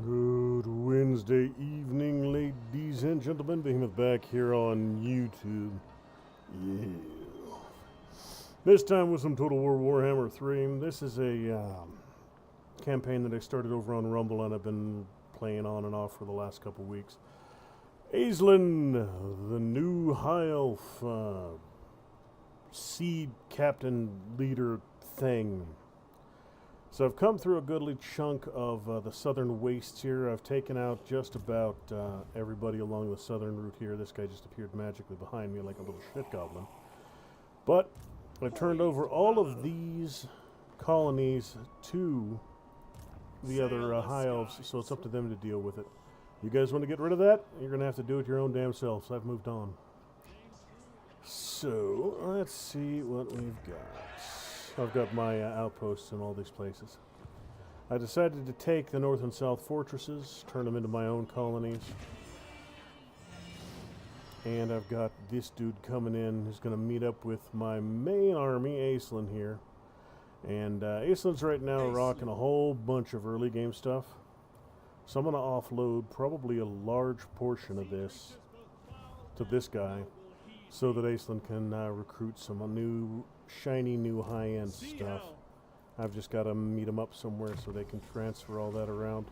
Good Wednesday evening, ladies and gentlemen. Behemoth back here on YouTube. Yeah. This time with some Total War Warhammer 3. This is a campaign that I started over on Rumble and I've been playing on and off for the last couple weeks. Aislinn, the new High Elf seed captain leader thing. So I've come through a goodly chunk of the southern wastes here. I've taken out just about everybody along the southern route here. This guy just appeared magically behind me like a little shit goblin. But I've turned over all of these colonies to the other High Elves, so it's up to them to deal with it. You guys want to get rid of that? You're going to have to do it your own damn selves. I've moved on. So, let's see what we've got. I've got my outposts in all these places. I decided to take the north and south fortresses, turn them into my own colonies. And I've got this dude coming in who's going to meet up with my main army, Aislinn, here. And Aislinn's right now rocking a whole bunch of early game stuff. So I'm going to offload probably a large portion of this to this guy, so that Aislinn can recruit some new, shiny new high-end stuff. I've just got to meet them up somewhere so they can transfer all that around.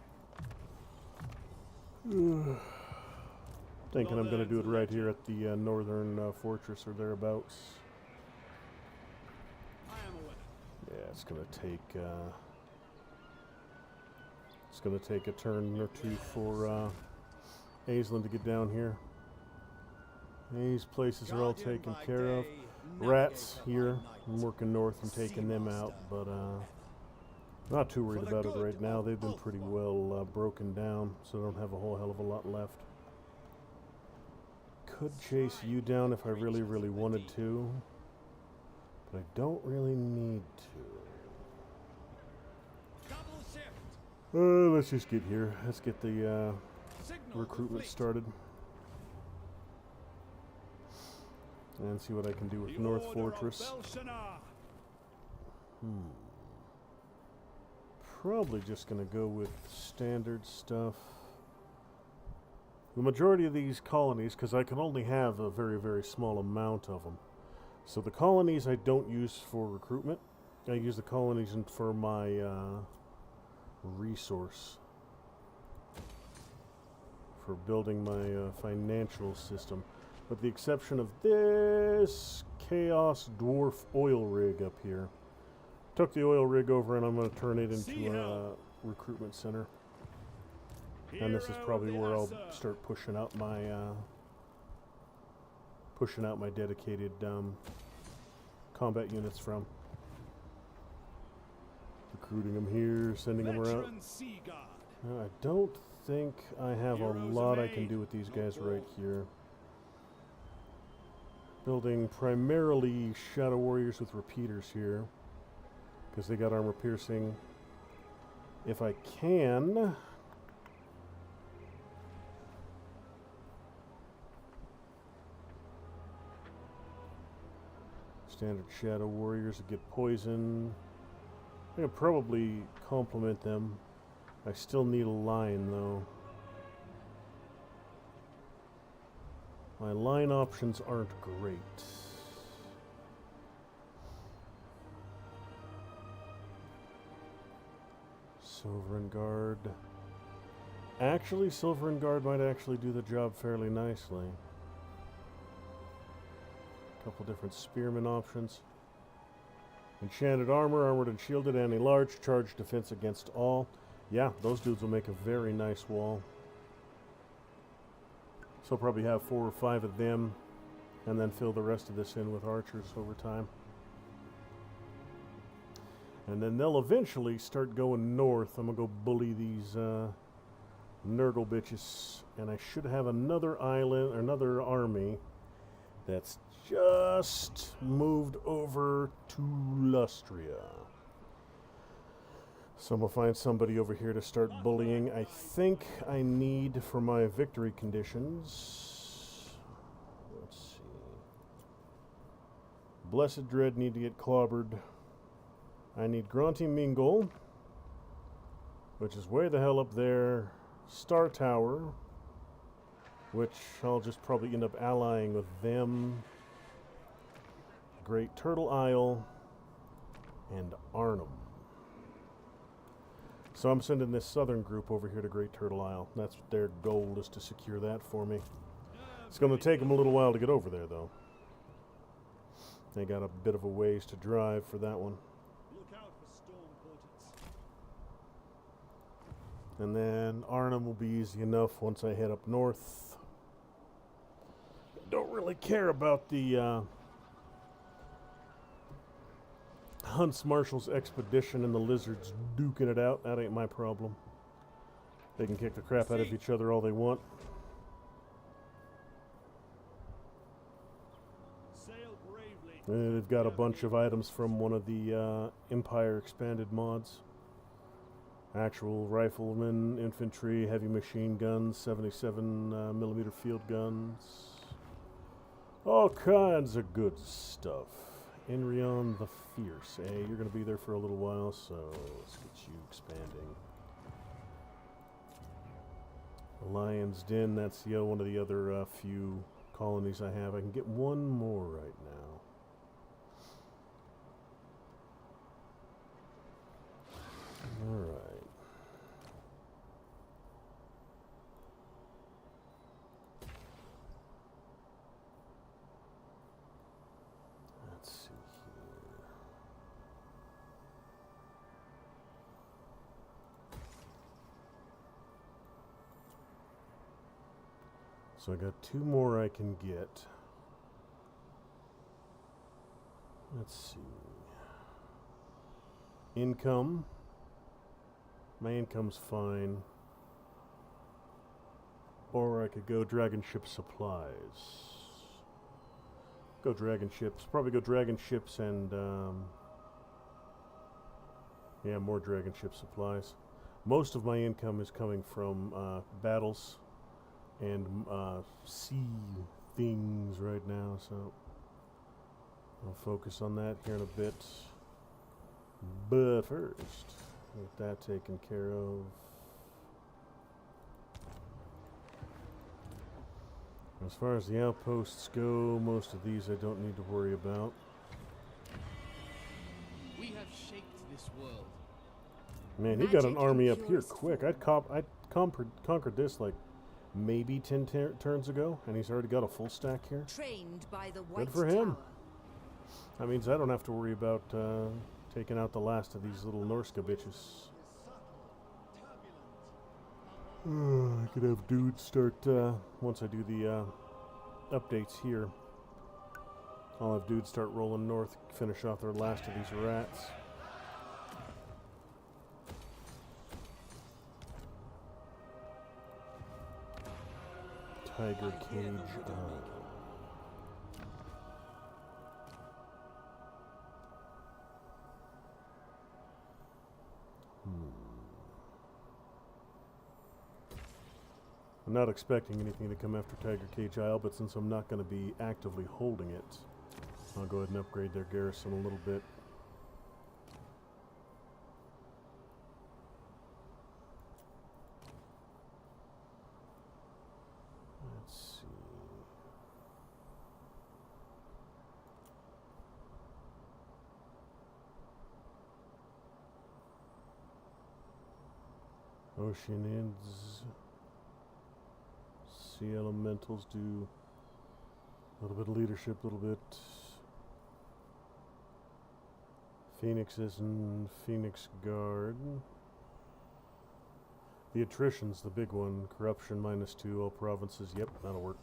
Thinking I'm going to do it right here at the northern fortress or thereabouts. Yeah, it's going to take a turn or two for Aislinn to get down here. These places are all taken care of. Rats here. I'm working north and taking them out, but not too worried about it right now. They've been pretty well broken down, so I don't have a whole hell of a lot left. Could chase you down if I really, really wanted to, but I don't really need to. Let's just get here. Let's get the recruitment started. And see what I can do with North Fortress. Probably just going to go with standard stuff. The majority of these colonies, because I can only have a very, very small amount of them. So the colonies I don't use for recruitment. I use the colonies for my resource. For building my financial system. With the exception of this Chaos Dwarf oil rig up here. Took the oil rig over and I'm going to turn it into a recruitment center. And this is probably where I'll start pushing out my dedicated combat units from. Recruiting them here, sending them around. I don't think I have a lot I can do with these guys right here. Building primarily Shadow Warriors with repeaters here, because they got armor piercing. If I can, standard Shadow Warriors that get poison. I can probably complement them. I still need a line though. My line options aren't great. Silver Guard. Actually, Silver Guard might actually do the job fairly nicely. A couple different spearman options. Enchanted armor, armored and shielded, and a large charge defense against all. Yeah, those dudes will make a very nice wall. So I'll probably have 4 or 5 of them, and then fill the rest of this in with archers over time. And then they'll eventually start going north. I'm going to go bully these Nurgle bitches. And I should have another island, or another army that's just moved over to Lustria. So I'm going to find somebody over here to start bullying. I think I need, for my victory conditions, let's see. Blessed Dread need to get clobbered. I need Grunty Mingle, which is way the hell up there. Star Tower, which I'll just probably end up allying with them. Great Turtle Isle, and Arnhem. So I'm sending this southern group over here to Great Turtle Isle. That's their goal, is to secure that for me. It's going to take them a little while to get over there, though. They got a bit of a ways to drive for that one. Look out for storm portents. And then Arnhem will be easy enough once I head up north. Don't really care about the Hunts Marshall's expedition and the lizards duking it out. That ain't my problem. They can kick the crap out of each other all they want. Sail bravely. They've got a bunch of items from one of the Empire expanded mods. Actual riflemen, infantry, heavy machine guns, 77 millimeter field guns. All kinds of good stuff. Enrion the Fierce. Hey, you're going to be there for a little while, so let's get you expanding. Lion's Den, that's one of the other few colonies I have. I can get one more right now. Alright. Let's see here. So I got two more I can get. Let's see. Income. My income's fine. Or I could go Dragon Ship Supplies. Go Dragon Ships. Probably go Dragon Ships and, yeah, more Dragon Ship Supplies. Most of my income is coming from battles and sea things right now, so I'll focus on that here in a bit. But first, get that taken care of. As far as the outposts go, most of these I don't need to worry about. We have shaped this world. Man, he got an army up here quick. I'd conquered this like maybe 10 turns ago, and he's already got a full stack here. Trained by the White Good for him. Tower. That means I don't have to worry about taking out the last of these little Norska bitches. I could have dudes start, once I do the updates here, I'll have dudes start rolling north, finish off their last of these rats. Tiger Cage. I'm not expecting anything to come after Tiger Cage Isle, but since I'm not going to be actively holding it, I'll go ahead and upgrade their garrison a little bit. Let's see. Oceanids. Sea elementals do a little bit of leadership, a little bit. Phoenixes and Phoenix Guard. The attrition's the big one. Corruption -2, all provinces. Yep, that'll work.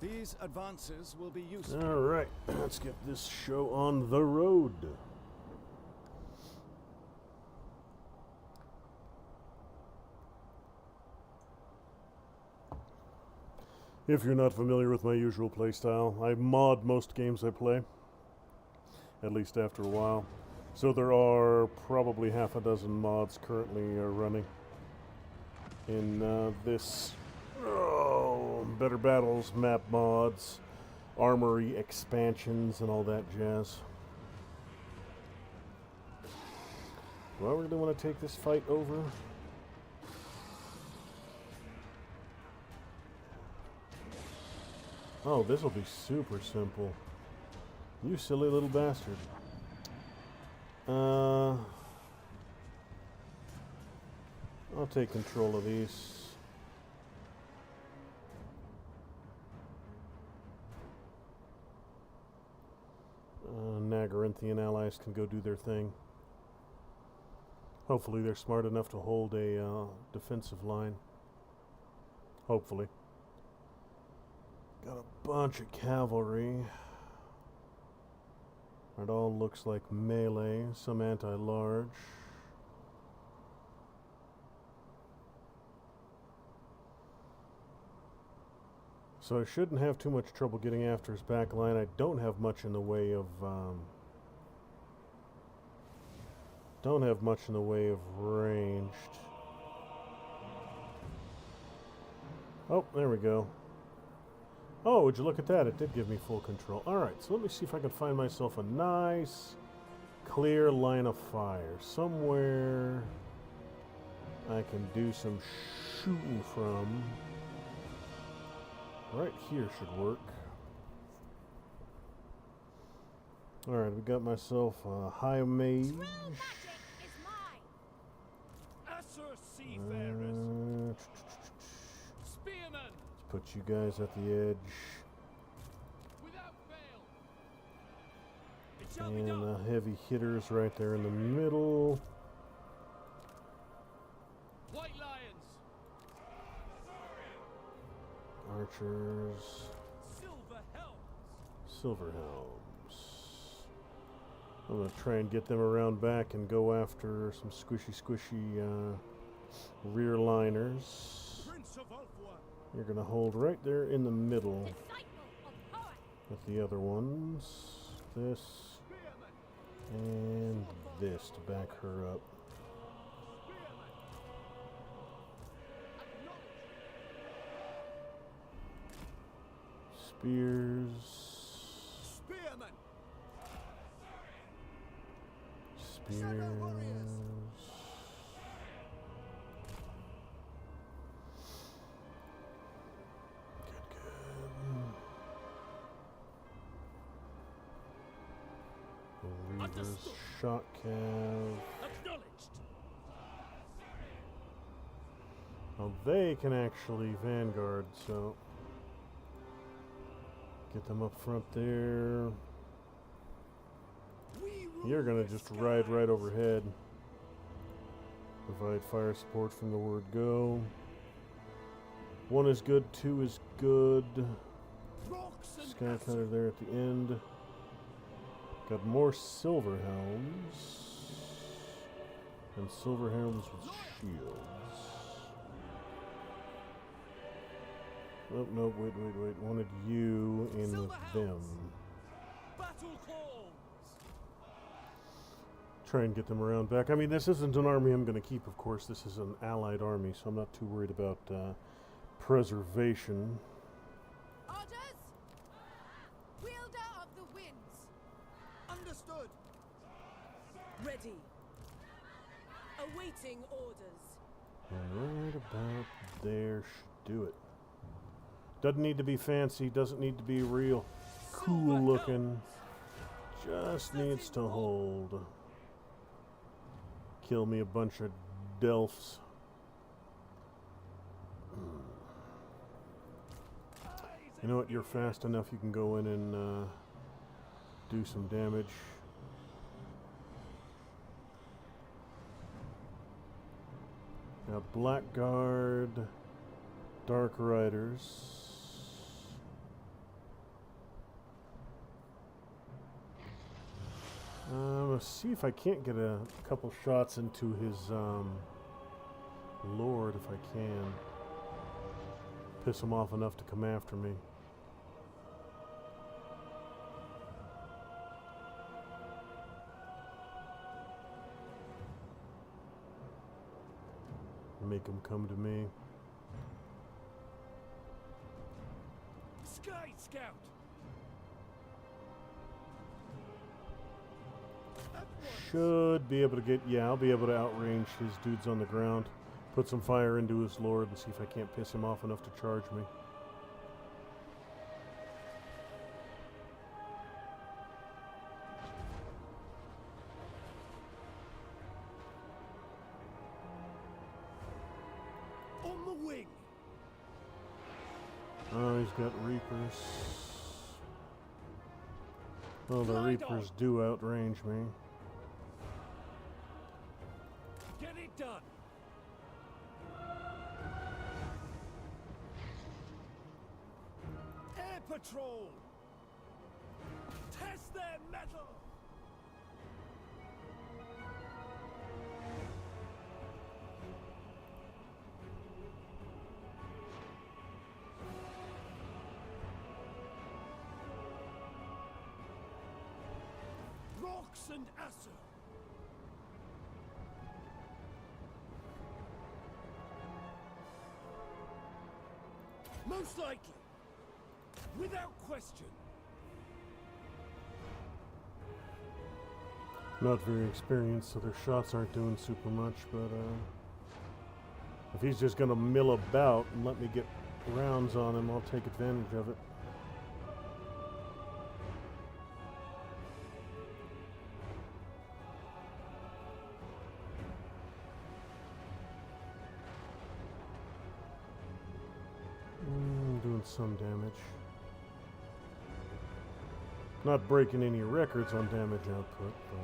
These advances will be useful. Alright, let's get this show on the road. If you're not familiar with my usual playstyle, I mod most games I play, at least after a while. So there are probably half a dozen mods currently running in this Better Battles, map mods, armory expansions, and all that jazz. Do I really want to take this fight over? Oh, this will be super simple. You silly little bastard. I'll take control of these. Nagaranthian allies can go do their thing. Hopefully they're smart enough to hold a defensive line. Hopefully. Got a bunch of cavalry. It all looks like melee, some anti-large. So I shouldn't have too much trouble getting after his back line. I don't have much in the way of ranged. Oh, there we go. Oh, would you look at that? It did give me full control. Alright, so let me see if I can find myself a nice, clear line of fire. Somewhere I can do some shooting from. Right here should work. Alright, we got myself a high mage. Spearman! Put you guys at the edge. Without fail. It shall be And done. the heavy hitters right there in the middle. White lions. Archers. Silver helms. Silver helms. I'm going to try and get them around back and go after some squishy rear liners. Prince of Ulfwa. You're going to hold right there in the middle with the other ones. This and this to back her up. Spears. Spearman! Spears. Reavers, shot cav. Acknowledged. Well, they can actually vanguard, so get them up front there. We rule You're gonna the just skies. ride right overhead. Provide fire support from the word go. 1 is good, 2 is good. Rocks and Sky acid. cutter there at the end. Got more silver helms. And silver helms with shields. Oh, no, wait. Wanted you in with them. Battle calls. Try and get them around back. I mean, this isn't an army I'm going to keep, of course. This is an allied army, so I'm not too worried about preservation. Orders! Wielder of the winds! Understood. Ready. Awaiting orders. Right about there should do it. Doesn't need to be fancy, doesn't need to be real cool looking. Just needs to hold. Kill me a bunch of delphs. You know what, you're fast enough, you can go in and do some damage. Got Blackguard, Dark Riders. Let's see if I can't get a couple shots into his lord if I can. Piss him off enough to come after me. Make him come to me. Sky Scout. At once. Should be able to get, yeah, I'll be able to outrange his dudes on the ground. Put some fire into his lord and see if I can't piss him off enough to charge me. Oh, he's got Reapers. Oh, the Glide on. Reapers do outrange me. Get it done. Air Patrol. Test their metal. Rocks and Acer. Most likely. Without question. Not very experienced, so their shots aren't doing super much, but if he's just gonna mill about and let me get rounds on him, I'll take advantage of it. Doing some damage. Not breaking any records on damage output, but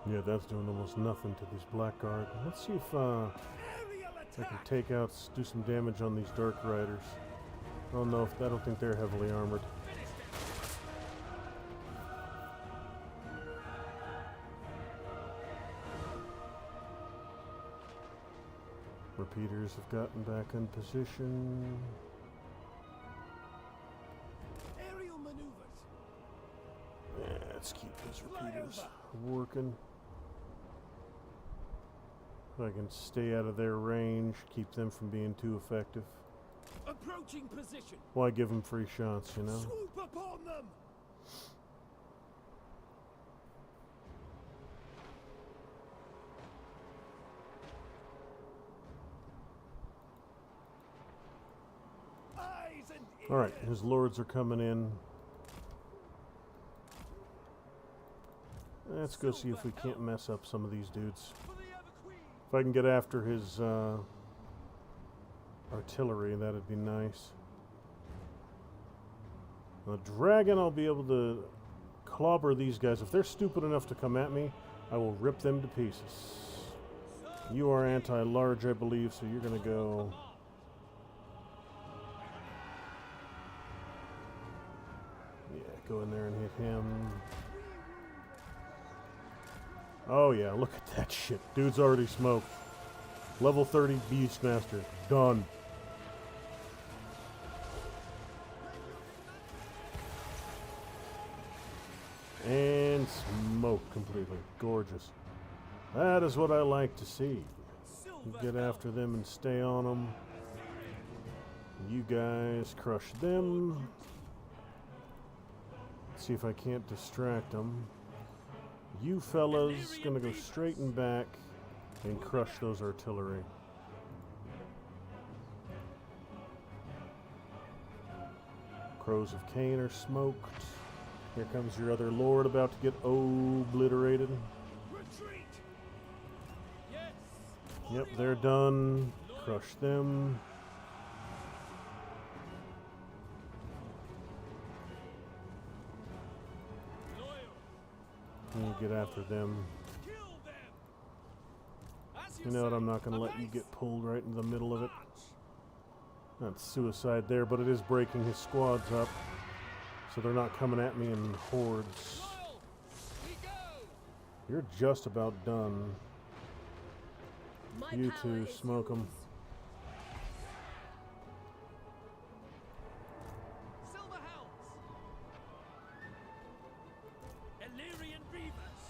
yeah, that's doing almost nothing to these Blackguard. Let's see if Aerial I can attack. take out, do some damage on these Dark Riders. I don't know if I don't think they're heavily armored. Repeaters have gotten back in position. Aerial maneuvers. Yeah, let's keep those Fly repeaters over. working. If I can stay out of their range, keep them from being too effective. Approaching position. Why give them free shots, you know? Swoop upon them. Eyes and ears. Alright, his lords are coming in. Let's go see if we can't mess up some of these dudes. For the Ever Queen. If I can get after his artillery, that'd be nice. The dragon, I'll be able to clobber these guys. If they're stupid enough to come at me, I will rip them to pieces. You are anti-large, I believe, so you're going to go... Yeah, go in there and hit him. Oh yeah, look at that shit. Dude's already smoked. Level 30 Beastmaster. Done. And smoked completely. Gorgeous. That is what I like to see. You get after them and stay on them. You guys crush them. See if I can't distract them. You fellas gonna go straight and back and crush those artillery. Crows of Cain are smoked. Here comes your other lord about to get obliterated. Retreat. Yes. Yep, they're done. Crush them. Loyal. You get after them. Kill them. As You know what, say. I'm not gonna let you get pulled right into the middle of it. That's suicide there, but it is breaking his squads up. So they're not coming at me in hordes. Loyal. We go. You're just about done. My You power two, is smoke 'em. yours. Silver Hounds. Illyrian Reavers.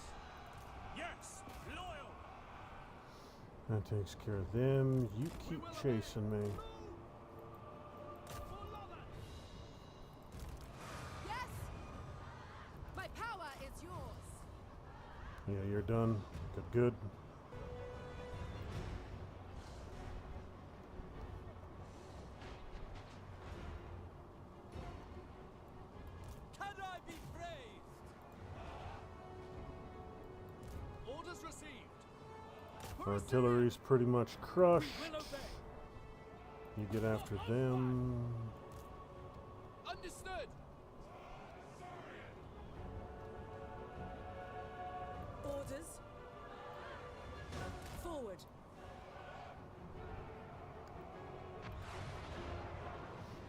Yes, loyal. That takes care of them. You keep chasing me. For Lothan. Yes. My power is yours. Yeah, you're done. Good, good. received. Artillery's pretty much crushed. Will obey. You get after them. Understood. Orders. Forward.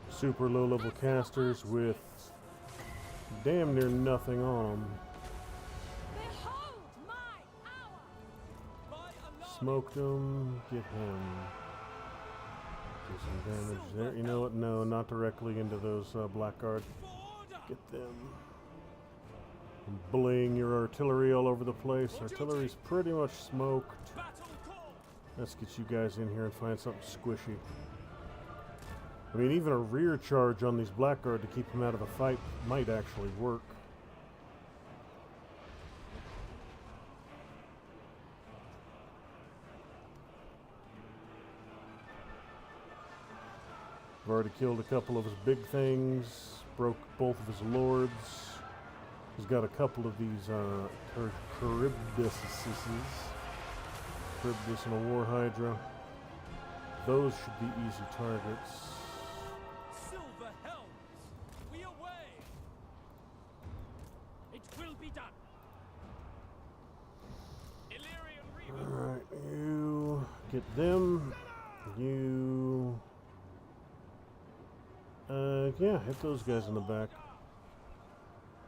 Super low level casters with damn near nothing on them. Behold my hour. My alarm. Smoked him. Get him. Do some damage there. You know what? No, not directly into those blackguard. For order. Get them. Bling your artillery all over the place. Artillery's pretty much smoked. Battle call. Let's get you guys in here and find something squishy. I mean, even a rear charge on these blackguard to keep them out of the fight might actually work. I've already killed a couple of his big things, broke both of his lords. He's got a couple of these Charybdis and a War Hydra. Those should be easy targets. Silver helms. We away. It will be done. Illyrian Reaver. Alright, you get them. You... yeah, hit those guys in the back.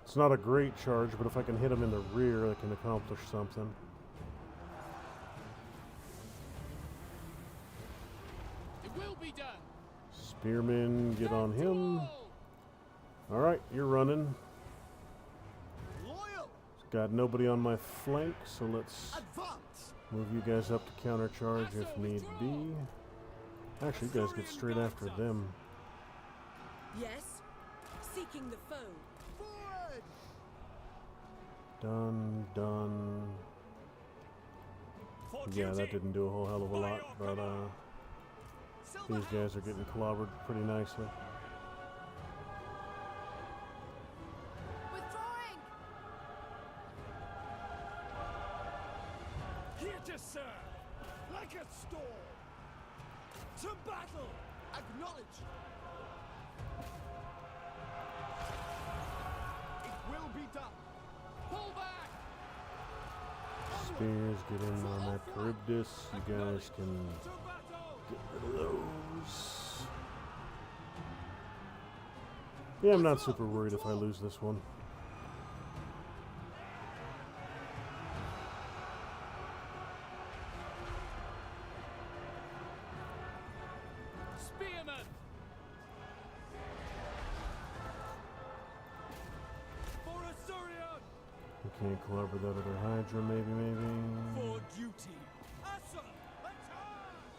It's not a great charge, but if I can hit them in the rear, I can accomplish something. It will be done. Spearmen, get on him. Control. Alright, you're running. Loyal. Got nobody on my flank, so let's Advance. move you guys up to countercharge if need be. Actually, you guys get straight after them. Yes. Seeking the foe. Forward. Done, done. For Yeah, that duty. didn't do a whole hell of a lot, but Silver these guys are getting clobbered pretty nicely. Withdrawing. Here to serve. Like a storm. To battle. Acknowledge. It will be done. Pull back. Spears, get in on that Charybdis. You guys can To battle. get rid of those. Yeah, I'm not super worried if I lose this one. Spearman. For Asturion. We can't clobber that other Hydra, maybe. For duty. Asa. Attack.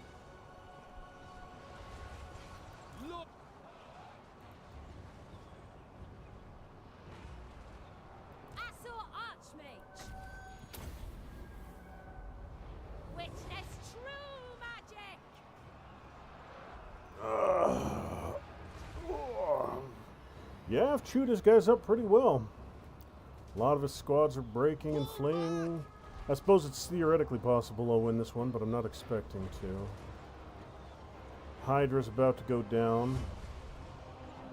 Look. Assor Archmage. Witness true magic. Yeah, I've chewed his guys up pretty well. A lot of his squads are breaking and fleeing. I suppose it's theoretically possible I'll win this one, but I'm not expecting to. Hydra's about to go down.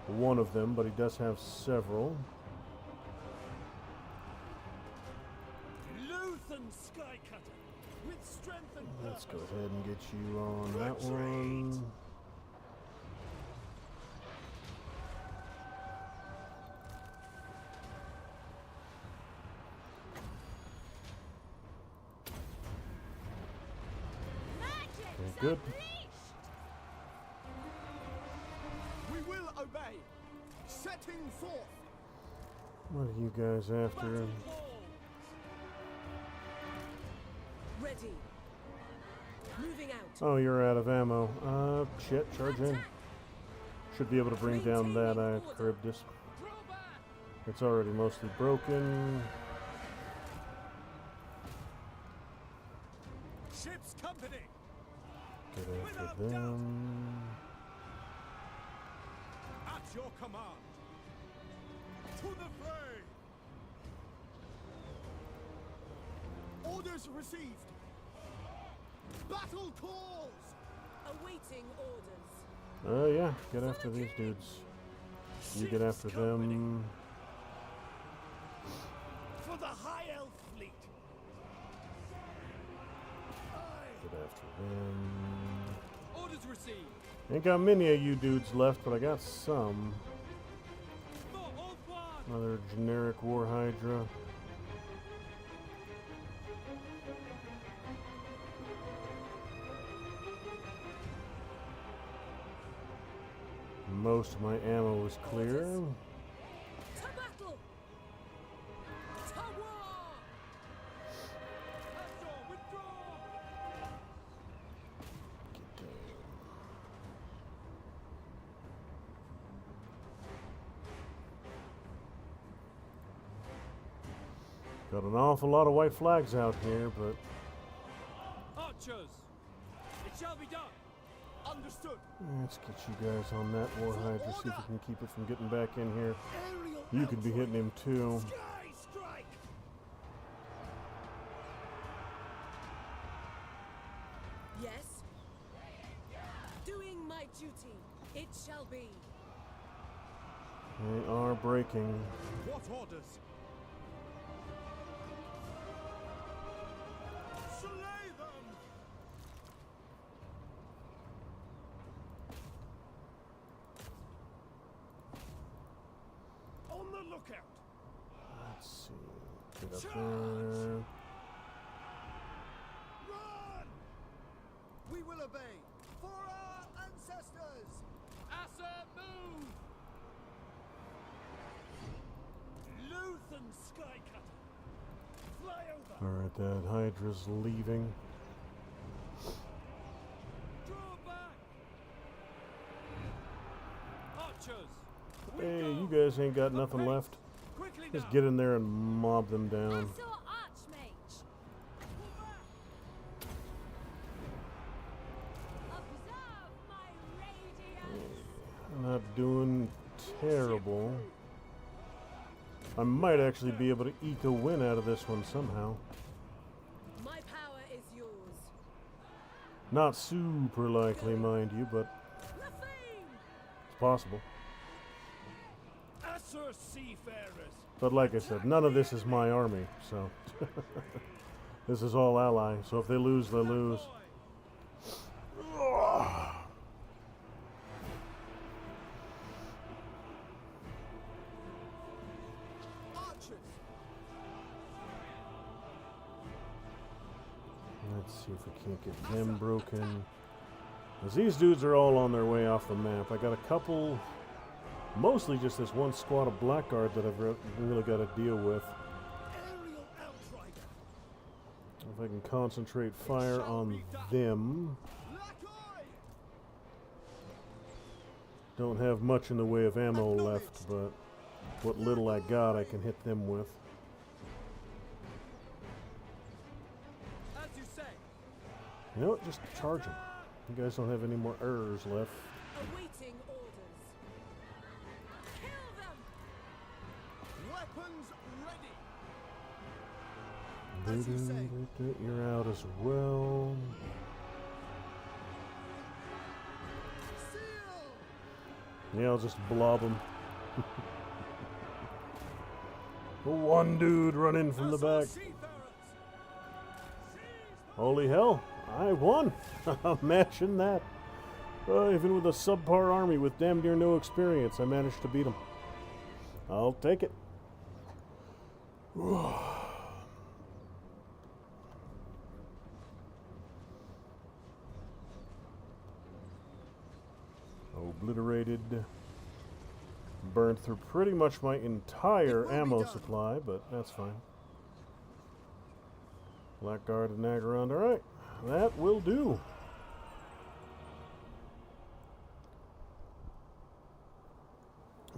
One of them, but he does have several. Luthen Skycutter. With strength and Let's go purpose. ahead and get you on that one. Magic. Okay, good. We will obey. Setting forth. What are you guys after? Battle call. Ready. Moving out. Oh, you're out of ammo. Shit, charge in. Should be able to bring down that Charybdis. Draw back. It's already mostly broken. Ship's company. Get after them. At your command. To the fray. Orders received. Battle calls. Awaiting orders. Oh yeah, get after these dudes. You get after them. For the High Elf fleet. Get after them. Orders received. Ain't got many of you dudes left, but I got some. For all one. Another generic War Hydra. Most of my ammo was clear. To battle. To war. Astor, withdraw. Got an awful lot of white flags out here, but Archers. It shall be done. Understood. let's get you guys on that War Hydra, see if we can keep it from getting back in here. Aerial You could be hitting him too. Sky strike. Yes. Doing my duty. It shall be. They are breaking. What orders? Slay them. On the lookout. Let's see. Get up there. Run. We will obey. For our ancestors. Asser, move. Luthen Skycutter. Fly over. Alright, that Hydra's leaving. Draw back. Archers. We Hey, go. you guys ain't got nothing Apace. left. Quickly Just now. get in there and mob them down. Assault Archmage. Pull back. Observe my radiance. I'm not doing terrible. I might actually be able to eke a win out of this one somehow. My power is yours. Not super likely, mind you, but Lafine. it's possible. Asser seafarers. But like I said, none of this is my army, so this is all ally. So if they lose, they lose. Archers. Let's see if we can't get them broken. As these dudes are all on their way off the map. I got a couple, mostly just this one squad of blackguard that I've really got to deal with. Aerial outrider. If I can concentrate fire on them. Lackey. Don't have much in the way of ammo left, but what little I got I can hit them with. As you say. You know what? Just charge them. You guys don't have any more errors left. Awaiting orders. Kill them. Weapons ready. As you say. You're out as well. Seal. Yeah, I'll just blob them. One dude running from the back. Seafarers. Holy hell, I won! Imagine that. Even with a subpar army with damn near no experience, I managed to beat them. I'll take it. Obliterated. Burned through pretty much my entire ammo supply, but that's fine. Blackguard and Nagarond. Alright, that will do.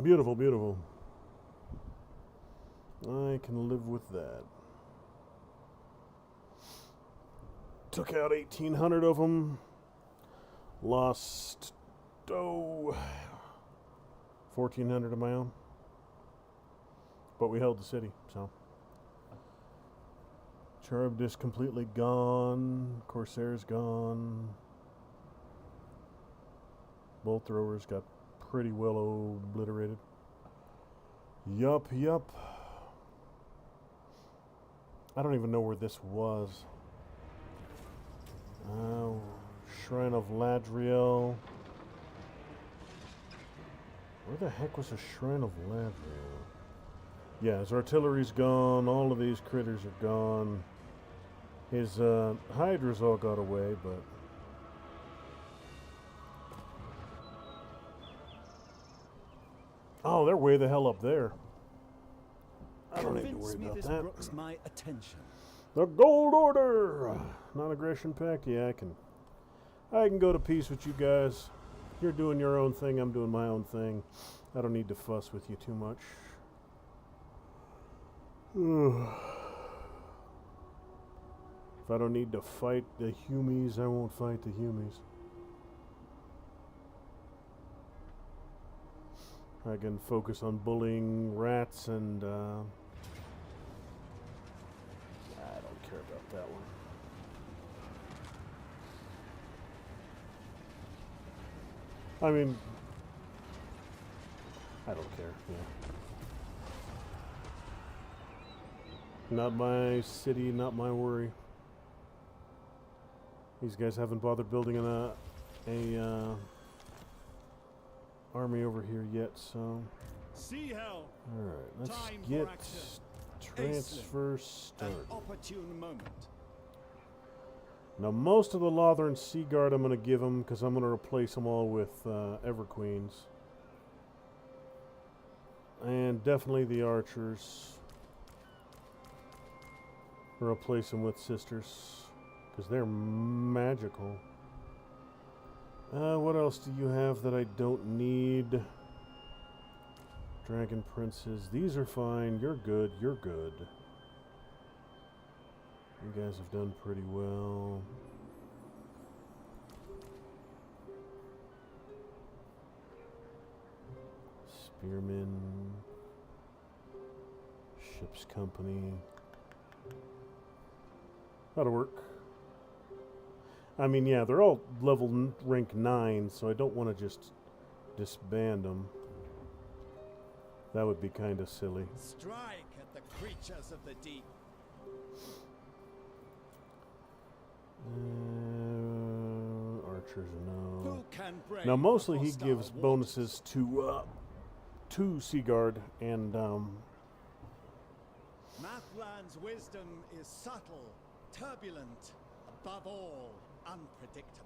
Beautiful, beautiful. I can live with that. Took out 1,800 of them. Lost, 1,400 of my own. But we held the city, so. Charybdis completely gone. Corsair's gone. Bolt throwers got pretty well obliterated. Yup. I don't even know where this was. Shrine of Ladriel. Where the heck was the Shrine of Ladriel? Yeah, his artillery's gone. All of these critters are gone. His Hydras all got away, but... Oh, they're way the hell up there. I don't need to worry about that. Brooks my attention. The Gold Order! Non-aggression pact? Yeah, I can go to peace with you guys. You're doing your own thing, I'm doing my own thing. I don't need to fuss with you too much. If I don't need to fight the Humies, I won't fight the Humies. I can focus on bullying rats and I don't care about that one. I mean, I don't care, yeah. Not my city, not my worry. These guys haven't bothered building a army over here yet, so... See how. Alright, let's Time for get action. transfer An started. opportune moment. Now, most of the Lothern Sea Guard I'm going to give them, because I'm going to replace them all with Everqueens. And definitely the Archers. Replace them with Sisters, because they're magical. What else do you have that I don't need? Dragon Princes. These are fine. You're good. You're good. You guys have done pretty well. Spearmen. Ship's Company. That'll work. I mean, yeah, they're all level rank 9, so I don't want to just disband them. That would be kind of silly. Strike at the creatures of the deep. Archers, no. Who can brave Now, mostly the he hostile gives waters? bonuses to Seaguard and Mathland's wisdom is subtle, turbulent, above all, unpredictable.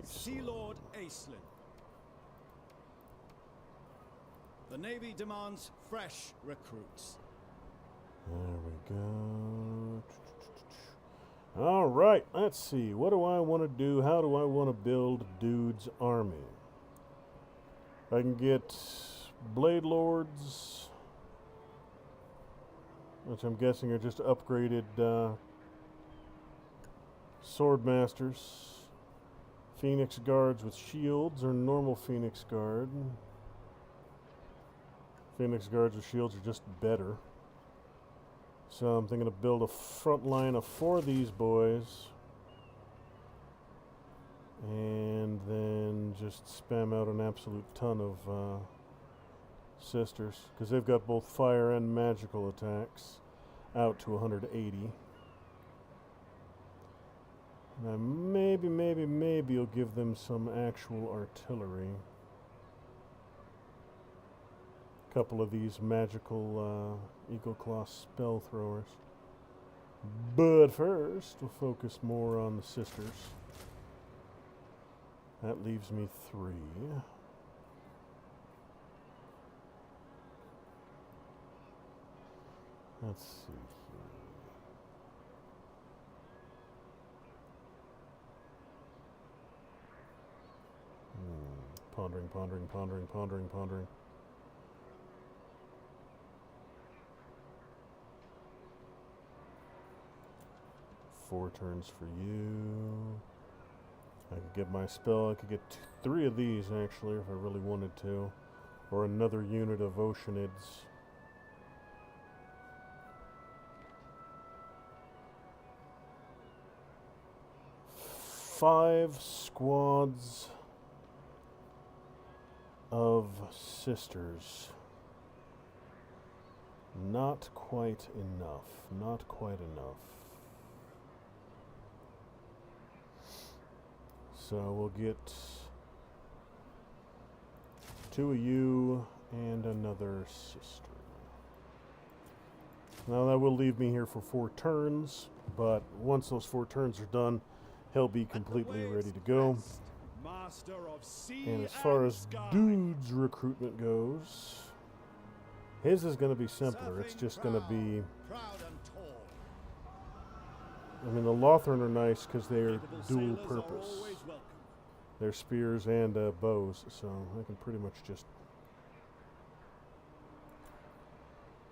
Sea Lord Aislinn. The Navy demands fresh recruits. There we go. All right, let's see. What do I want to do? How do I want to build Dude's army? I can get Blade Lords, which I'm guessing are just upgraded Sword Masters. Phoenix Guards with shields or normal Phoenix Guard. Phoenix Guards with shields are just better. So I'm thinking to build a front line of 4 of these boys. And then just spam out an absolute ton of sisters. Because they've got both fire and magical attacks. Out to 180. Now maybe you'll give them some actual artillery. A couple of these magical Eagle Claw spell throwers. But first, we'll focus more on the sisters. That leaves me 3. Let's see. Pondering. 4 turns for you. I could get my spell. I could get 3 of these, actually, if I really wanted to. or another unit of Oceanids. Five squads of sisters. Not quite enough. Not quite enough. So we'll get 2 of you and another sister. Now that will leave me here for 4 turns, but once those 4 turns are done, he'll be completely ready to go. Master of sea And as far as sky. dude's recruitment goes, his is going to be simpler. It's just going to be... Proud and tall. I mean, the Lothran are nice because they're Capable dual sailors are purpose. always welcome. They're spears and bows, so I can pretty much just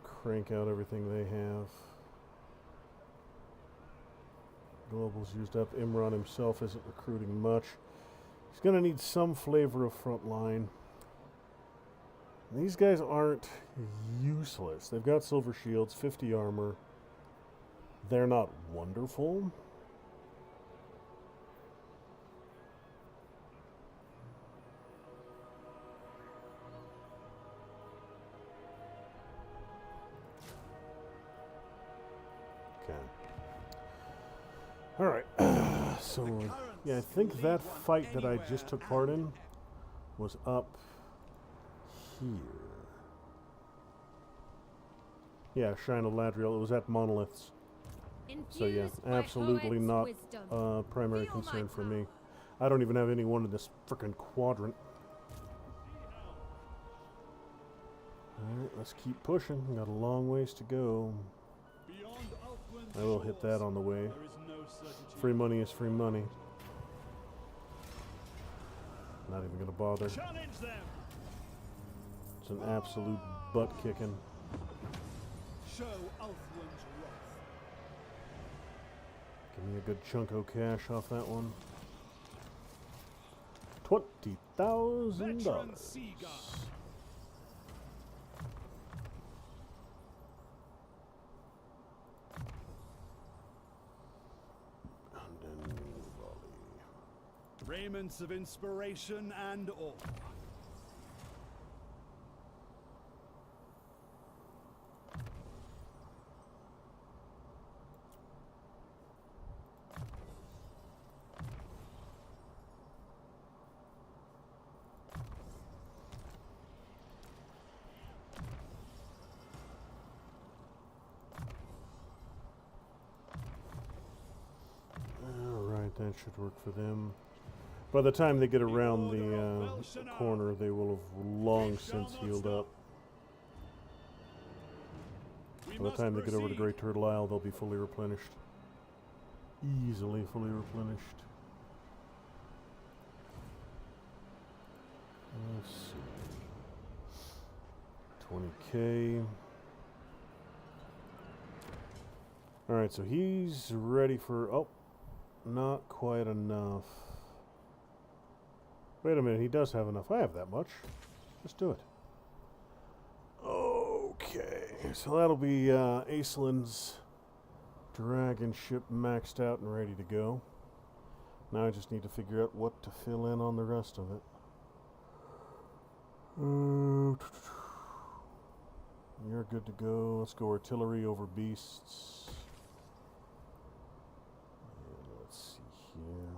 crank out everything they have. Global's used up. Imran himself isn't recruiting much. He's going to need some flavor of front line. These guys aren't useless. They've got silver shields, 50 armor. They're not wonderful. Okay. All right. So, yeah, I think that fight that I just took part in was up here. Yeah, Shrine of Ladriel. It was at Monoliths. So yeah, Infused by absolutely poet's not wisdom. primary Feel my concern for me. power. I don't even have anyone in this frickin' quadrant. Alright, let's keep pushing. Got a long ways to go. Beyond Ulthwyn's I will hit that on the way. there is no certainty. Free money is free money. Not even gonna bother. Challenge them. It's an absolute butt kicking. Show Ulthwyn's wrath. Give me a good chunk of cash off that one. $20,000. Veteran sea guard. Raiments of inspiration and awe. Alright, that should work for them. By the time they get around the corner, they will have long since healed up. By the time they get over to Great Turtle Isle, they'll be fully replenished. Easily fully replenished. Let's see. 20k. Alright, so he's ready for... Oh, not quite enough. Wait a minute, he does have enough. I have that much. Let's do it. Okay, so that'll be Aislinn's dragon ship maxed out and ready to go. Now I just need to figure out what to fill in on the rest of it. You're good to go. Let's go artillery over beasts. And let's see here.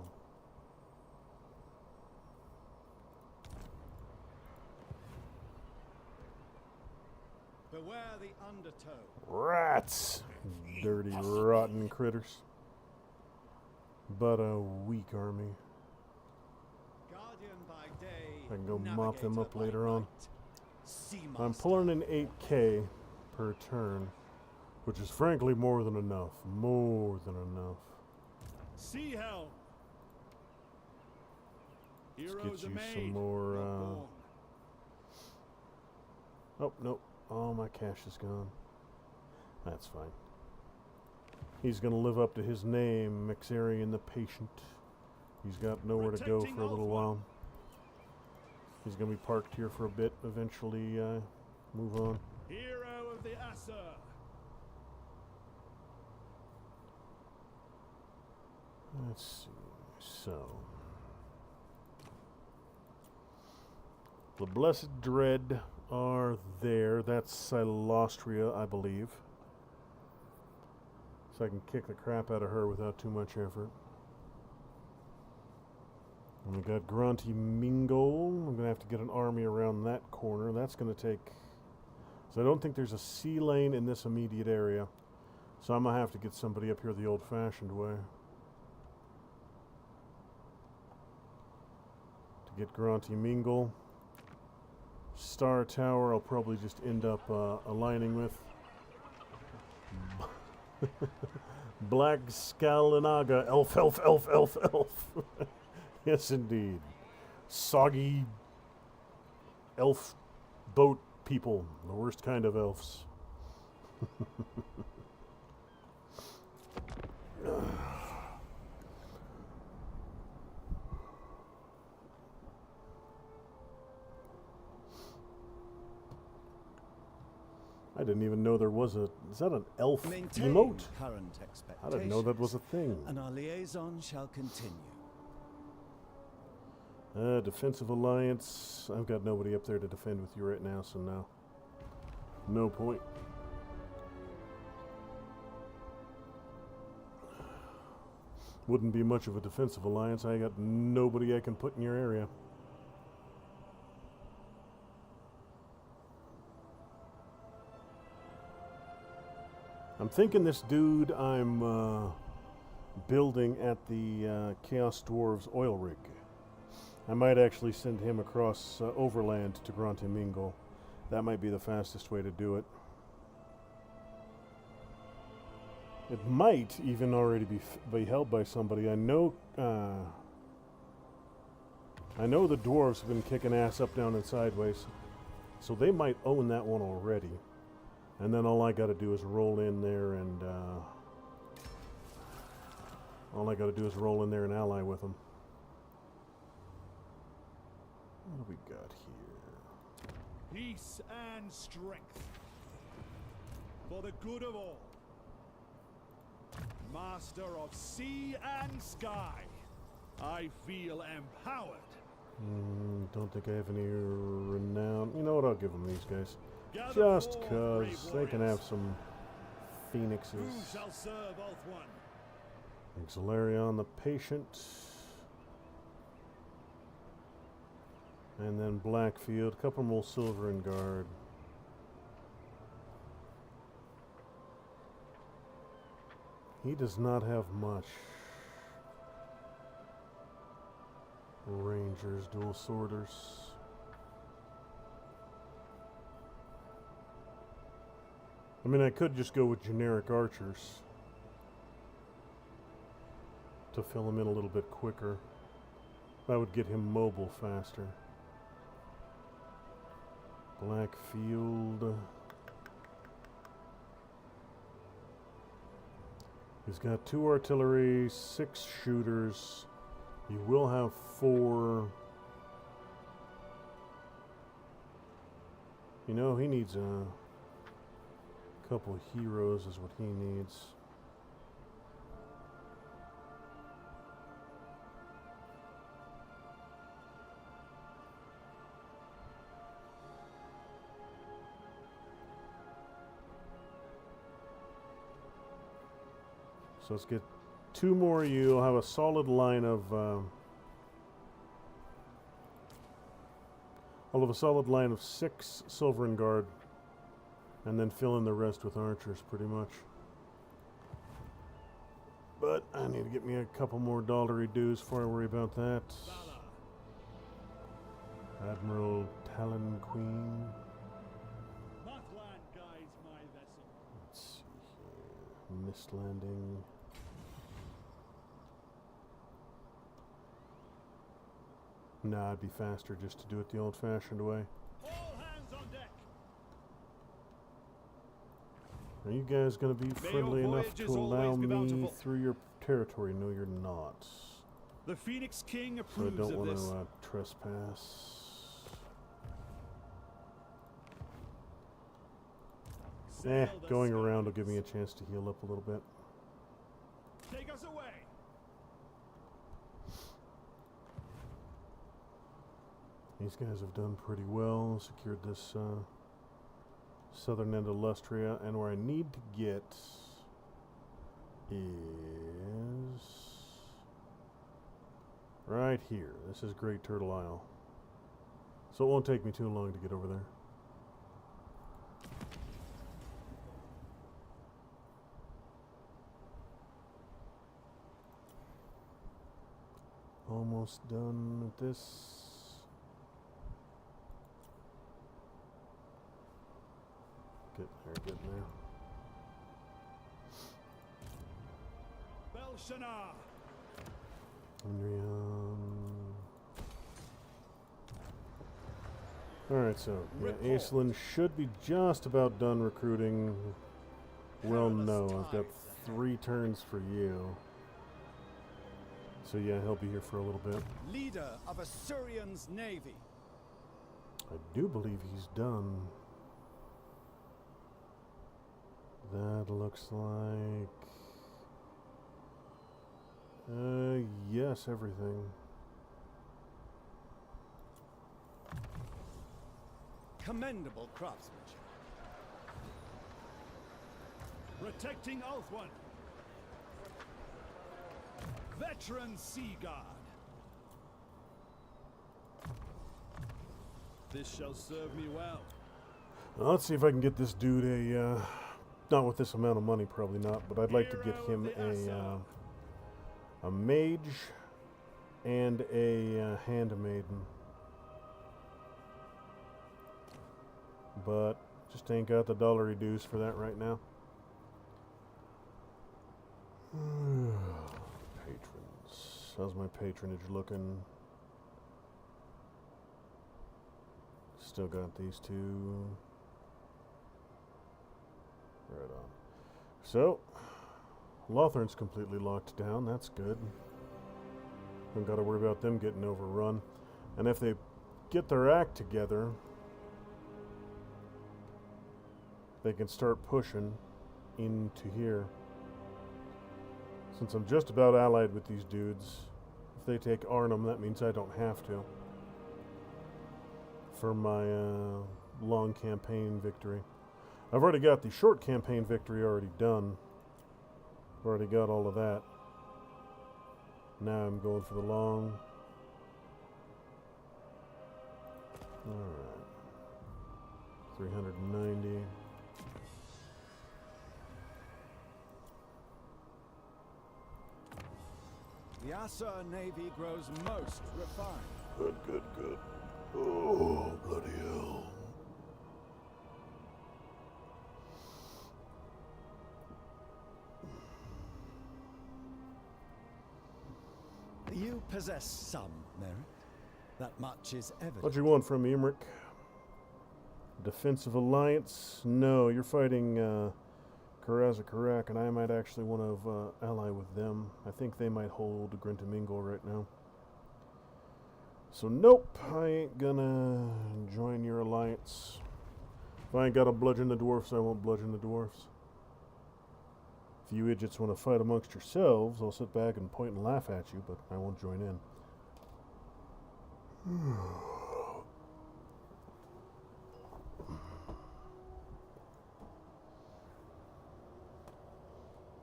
Beware the undertow. Rats! Dirty, rotten critters. But a weak army. Guardian by day. I can go mop them up navigator later by on. night. Sea I'm master. pulling in 8k per turn, which is frankly more than enough. More than enough. Sea hell. Let's Heroes get are you made, some more. not born. Oh, nope. All my cash is gone. That's fine. He's going to live up to his name, Mixarian the Patient. He's got nowhere to go Protecting for a little Ulthwyn. while. He's going to be parked here for a bit, eventually move on. Hero of the Asser. Let's see. So, the Blessed Dread are there. That's Silostria, I believe. So I can kick the crap out of her without too much effort. And we got Granty Mingle. I'm going to have to get an army around that corner. That's going to take... So I don't think there's a sea lane in this immediate area. So I'm going to have to get somebody up here the old-fashioned way. To get Granty Mingle. Star Tower I'll probably just end up aligning with. Black Scalinaga. Elf, elf, elf, elf, elf. Yes, indeed. Soggy elf boat people. The worst kind of elves. I didn't even know there was a... Is that an elf Maintain emote? current I didn't know that was a thing. and our liaison shall continue. Defensive alliance. I've got nobody up there to defend with you right now, so no. No point. Wouldn't be much of a defensive alliance. I got nobody I can put in your area. I'm thinking this dude I'm building at the Chaos Dwarves oil rig. I might actually send him across overland to Granty Mingle. That might be the fastest way to do it. It might even already be held by somebody. I know the dwarves have been kicking ass up, down, and sideways, so they might own that one already. And then all I got to do is roll in there and ally with them. What do we got here? Peace and strength. For the good of all. Master of sea and sky. I feel empowered. Don't think I have any renown. You know what? I'll give them these guys. Gather Just forth, cause brave they can have warriors. some phoenixes. Who shall serve Ulthuan? Exalarion the Patient. And then Blackfield. A couple more Silver and Guard. He does not have much. Rangers, dual sorters. I mean, I could just go with generic archers to fill him in a little bit quicker. That would get him mobile faster. Blackfield. He's got 2 artillery, 6 shooters. He will have 4. You know, he needs a couple heroes is what he needs. So let's get 2 more of you. I'll have a solid line of I'll have a solid line of 6 Silver and Guard, and then fill in the rest with archers, pretty much. But I need to get me a couple more dollary dues before I worry about that. Admiral Talon Queen. Mothland guides my vessel. Let's see here. Mist Landing. Nah, it'd be faster just to do it the old-fashioned way. All hands on deck. Are you guys going to be May friendly your enough to voyages allow always be me bountiful. through your territory? No, you're not. The Phoenix King So I approves don't of want this. to trespass. Going around will give me a chance to heal up a little bit. Take us away. These guys have done pretty well. Secured this southern end of Lustria, and where I need to get is right here. This is Great Turtle Isle. So it won't take me too long to get over there. Almost done with this. Getting there. Belshana. Alright, so yeah, Aislinn should be just about done recruiting. Well, no, I've got 3 turns for you. So yeah, he'll be here for a little bit. Leader of Assyrian's navy. I do believe he's done. That looks like... yes, everything. Commendable craftsmanship. Protecting Althwan. Veteran Sea Guard. This shall serve me well. Let's see if I can get this dude a... not with this amount of money, probably not, but I'd like to get him a mage and a handmaiden. But just ain't got the dollar reduced for that right now. Patrons. How's my patronage looking? Still got these 2. Right on. So, Lothern's completely locked down. That's good. Don't got to worry about them getting overrun. And if they get their act together, they can start pushing into here. Since I'm just about allied with these dudes, if they take Arnhem, that means I don't have to. For my long campaign victory. I've already got the short campaign victory already done. Already got all of that. Now I'm going for the long. Alright. 390. The Assa navy grows most refined. Good. Oh, bloody hell. You possess some merit. That much is evident. What do you want from me, Imric? Defensive alliance? No, you're fighting Karak, and I might actually want to ally with them. I think they might hold Grintamingo right now. So nope, I ain't gonna join your alliance. If I ain't gotta bludgeon the dwarfs, I won't bludgeon the dwarfs. If you idiots want to fight amongst yourselves, I'll sit back and point and laugh at you, but I won't join in.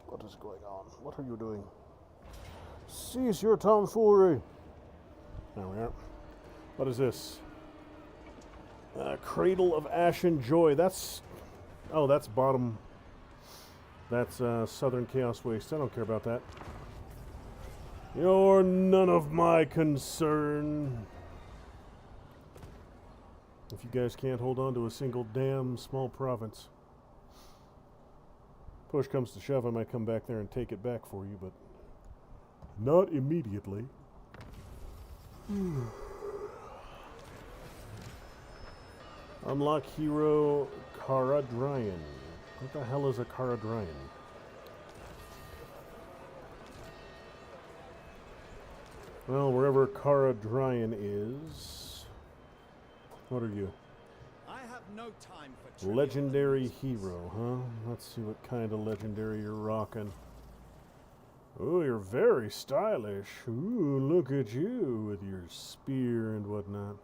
What is going on? What are you doing? Cease your tomfoolery! There we are. What is this? Cradle of Ashen Joy. That's... oh, that's bottom... that's Southern Chaos Waste. I don't care about that. You're none of my concern. If you guys can't hold on to a single damn small province. Push comes to shove, I might come back there and take it back for you, but not immediately. Unlock hero Caradryan. What the hell is a Caradryan? Well, wherever Caradryan is... what are you? I have no time for trivial Legendary amusements. hero, huh? Let's see what kind of legendary you're rocking. Oh, you're very stylish. Ooh, look at you with your spear and whatnot.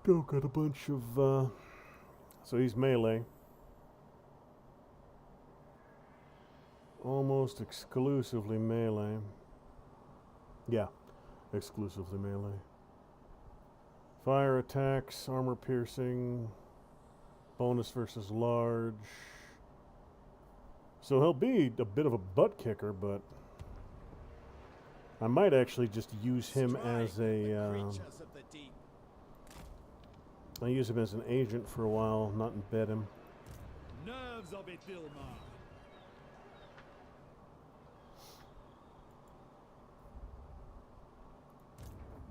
Still got a bunch of, so he's melee. Almost exclusively melee. Yeah, exclusively melee. Fire attacks, armor piercing, bonus versus large. So he'll be a bit of a butt kicker, but I might actually just use him as a, Creatures of the deep. I'll use him as an agent for a while, not embed him. Nerves of it, Dilmar.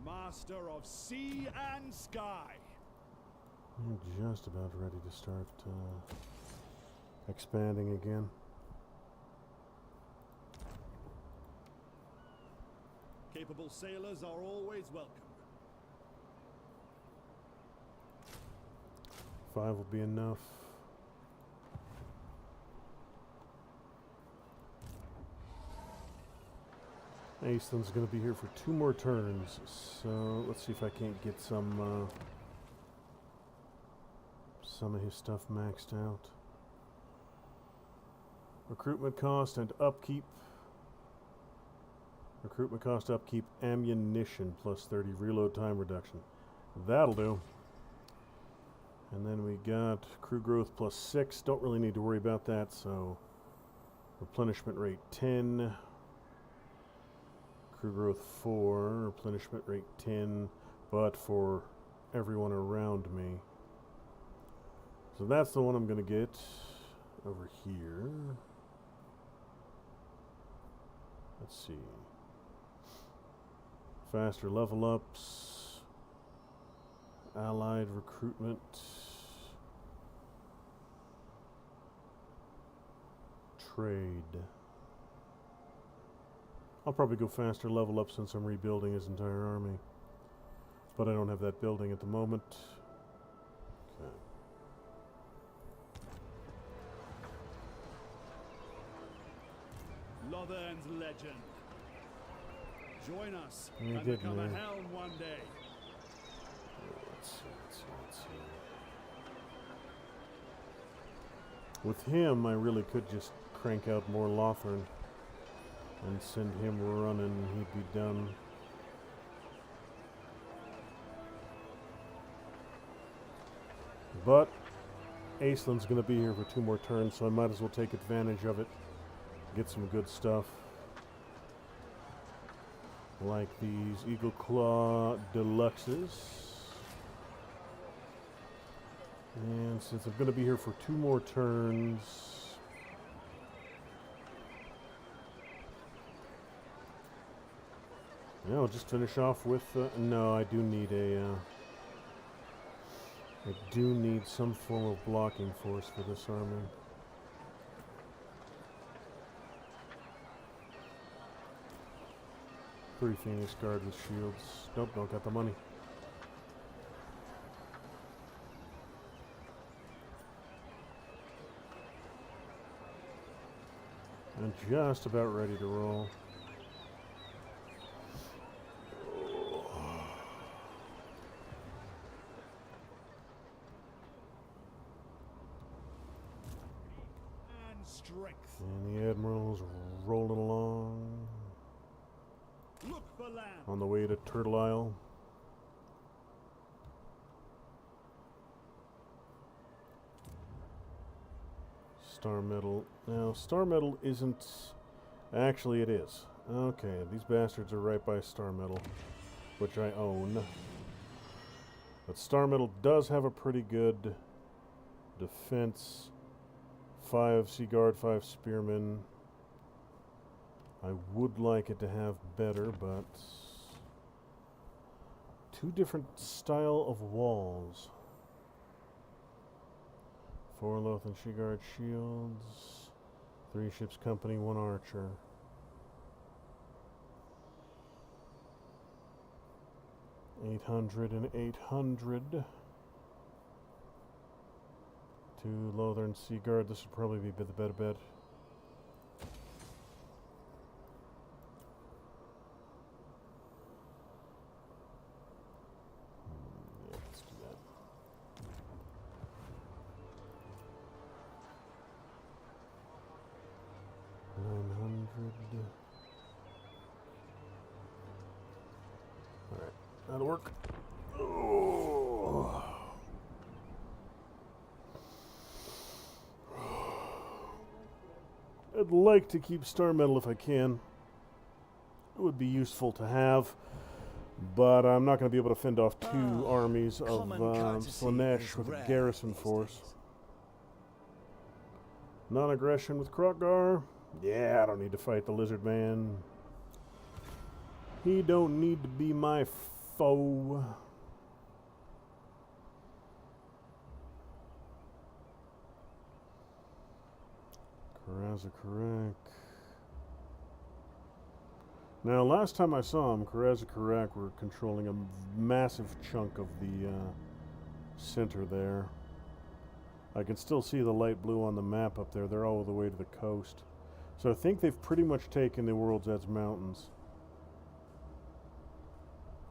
Master of sea and sky. I'm just about ready to start expanding again. Capable sailors are always welcome. 5 will be enough. Aislinn's going to be here for 2 more turns, so let's see if I can't get some of his stuff maxed out. Recruitment cost and upkeep. Recruitment cost, upkeep, ammunition plus 30, reload time reduction. That'll do. And then we got crew growth plus 6. Don't really need to worry about that, so replenishment rate 10. Crew growth 4, replenishment rate 10, but for everyone around me. So that's the one I'm going to get over here. Let's see. Faster level ups. Allied recruitment. Trade. I'll probably go faster level up since I'm rebuilding his entire army. But I don't have that building at the moment. Okay. Lothern's legend. Join us You and did, become a man. helm one day. Let's see. With him, I really could just crank out more Lothern and send him running. He'd be done. But Aislinn's going to be here for 2 more turns, so I might as well take advantage of it. Get some good stuff. Like these Eagle Claw Deluxes. And since I'm going to be here for 2 more turns, yeah, I'll just finish off with, no, I do need I do need some form of blocking force for this army. Three Phoenix Guard with shields. Nope, don't got the money. I'm just about ready to roll. And strength. And the Admiral's rolling along Look for land. on the way to Turtle Isle. Star Medal. Now, Star Medal isn't... Actually, it is. Okay, these bastards are right by Star Medal, which I own. But Star Medal does have a pretty good defense. 5 Sea Guard, 5 Spearmen. I would like it to have better, but... 2 different style of walls. 4 Lothan Sea Guard shields. 3 ships company, 1 archer. 800 and 800. 2 Lothern Sea Guard. This would probably be the better bet. Yeah, let's do that. $900. Alright, that'll work. Oh. I'd like to keep Star Metal if I can. It would be useful to have, but I'm not going to be able to fend off 2 armies of Slanesh with a garrison force. Non-aggression with Krokgar. Yeah, I don't need to fight the Lizard Man. He don't need to be my foe. Karazakarak. Now, last time I saw him, Karazakarak were controlling a massive chunk of the center there. I can still see the light blue on the map up there. They're all the way to the coast. So I think they've pretty much taken the World's Edge Mountains.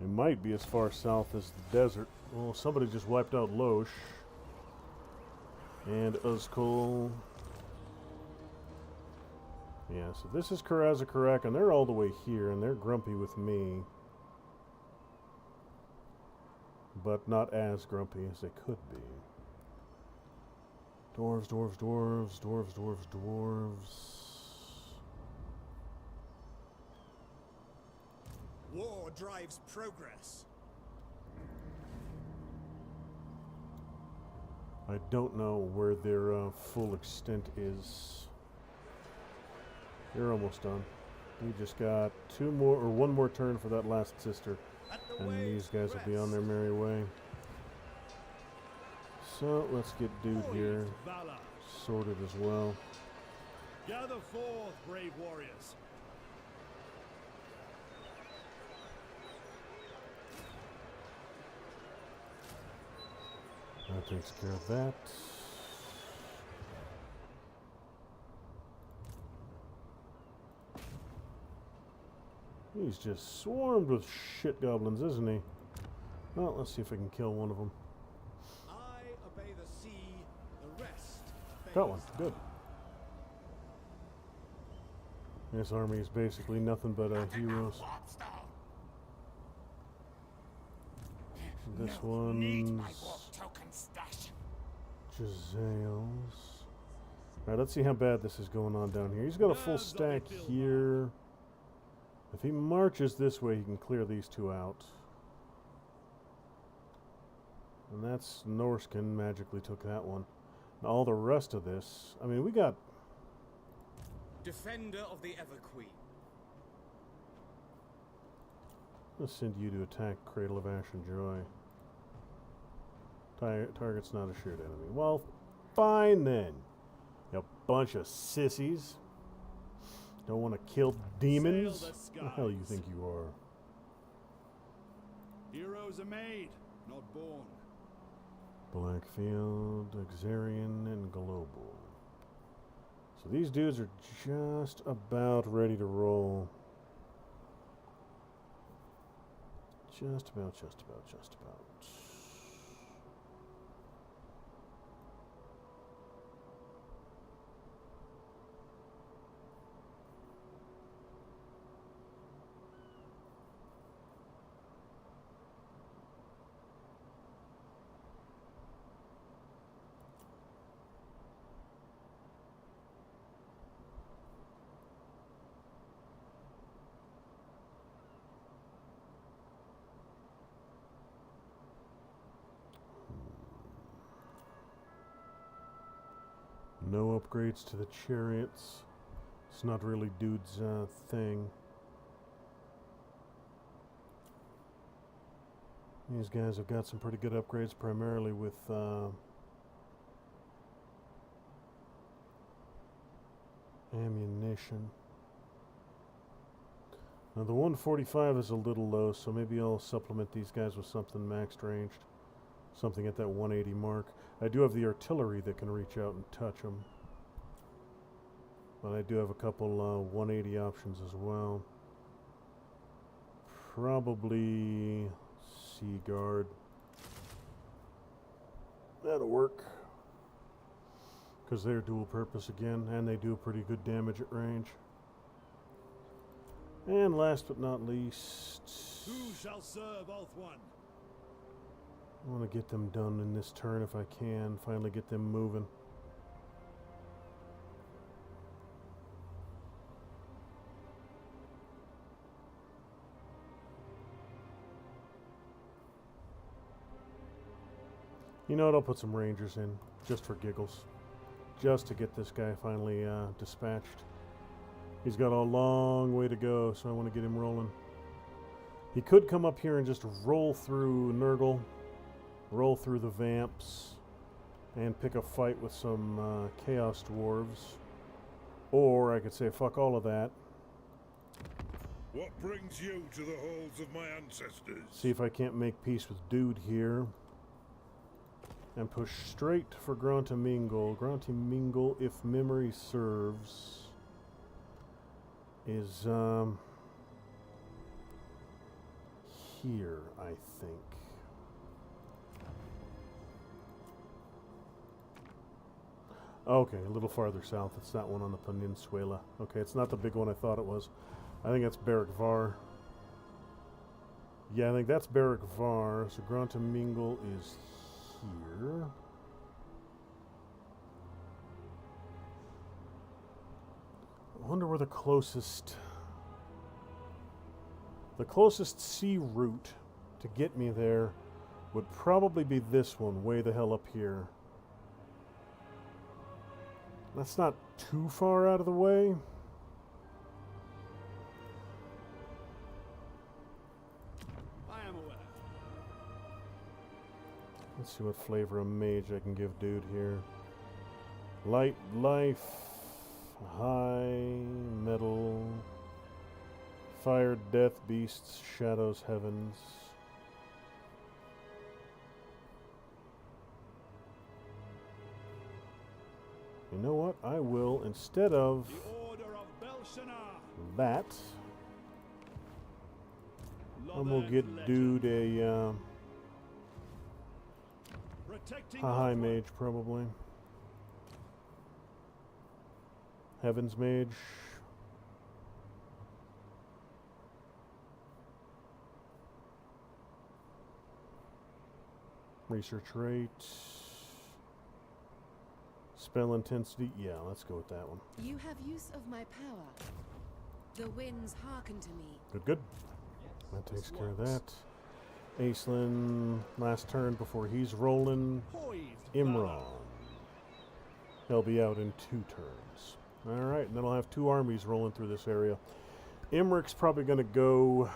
They might be as far south as the desert. Well, somebody just wiped out Loesch. And Uzkol. Yeah, so this is Karazakarak, and they're all the way here, and they're grumpy with me. But not as grumpy as they could be. Dwarves, dwarves, dwarves, dwarves, dwarves, dwarves. War drives progress. I don't know where their full extent is. They're almost done. We just got 2 more, or 1 more turn for that last sister. And these guys will be on their merry way. So, let's get dude here Valor. sorted as well. Gather forth, brave warriors. That takes care of that. He's just swarmed with shit goblins, isn't he? Well, let's see if I can kill one of them. I obey the sea, the rest Got one. Good. This army is basically nothing but heroes. This one's Giselles. Alright, let's see how bad this is going on down here. He's got a full stack here. If he marches this way, he can clear these 2 out. And that's Norskin magically took that one. Now all the rest of this, I mean, we got... Defender of the Everqueen. Let's send you to attack Cradle of Ash and Joy. Target's not a shared enemy. Well, fine then. You bunch of sissies. Don't want to kill demons? Sail the What the hell you think you are? Heroes are made, not born. Blackfield, Exarian, and Global. So these dudes are just about ready to roll. Just about, just about, just about. No upgrades to the chariots. It's not really dude's thing. These guys have got some pretty good upgrades, primarily with ammunition. Now the 145 is a little low, so maybe I'll supplement these guys with something maxed ranged. Something at that 180 mark. I do have the artillery that can reach out and touch them. But I do have a couple 180 options as well. Probably Sea Guard. That'll work. Because they're dual purpose again, and they do pretty good damage at range. And last but not least, Who shall serve Ulthuan? I want to get them done in this turn if I can. Finally get them moving. You know what? I'll put some rangers in just for giggles. Just to get this guy finally dispatched. He's got a long way to go, so I want to get him rolling. He could come up here and just roll through Nurgle, roll through the Vamps, and pick a fight with some Chaos Dwarves. Or I could say, fuck all of that. What brings you to the halls of my ancestors? See if I can't make peace with Dude here. And push straight for Gruntamingle. Gruntamingle, if memory serves, is here, I think. Okay, a little farther south. It's that one on the peninsula. Okay, it's not the big one I thought it was. I think that's Barrack Var. Yeah, I think that's Barrack Var. So Gruntamingle is here. I wonder where the closest sea route to get me there would probably be this one, way the hell up here. That's not too far out of the way. I am aware. Let's see what flavor of mage I can give Dude here. Light, life, high, metal, fire, death, beasts, shadows, heavens. You know what? I will, instead of The Order of Belshazzar. that, I'm gonna get Dude a Protecting high Ulthuan. mage, probably. Heavens mage. Research rate. Spell intensity. Yeah, let's go with that one. You have use of my power. The winds hearken to me. Good, good. That takes care of that. Aislinn, last turn before he's rolling. Poised Immortal. valor. He'll be out in 2 turns. Alright, and then I'll have 2 armies rolling through this area. Imric's probably going to go...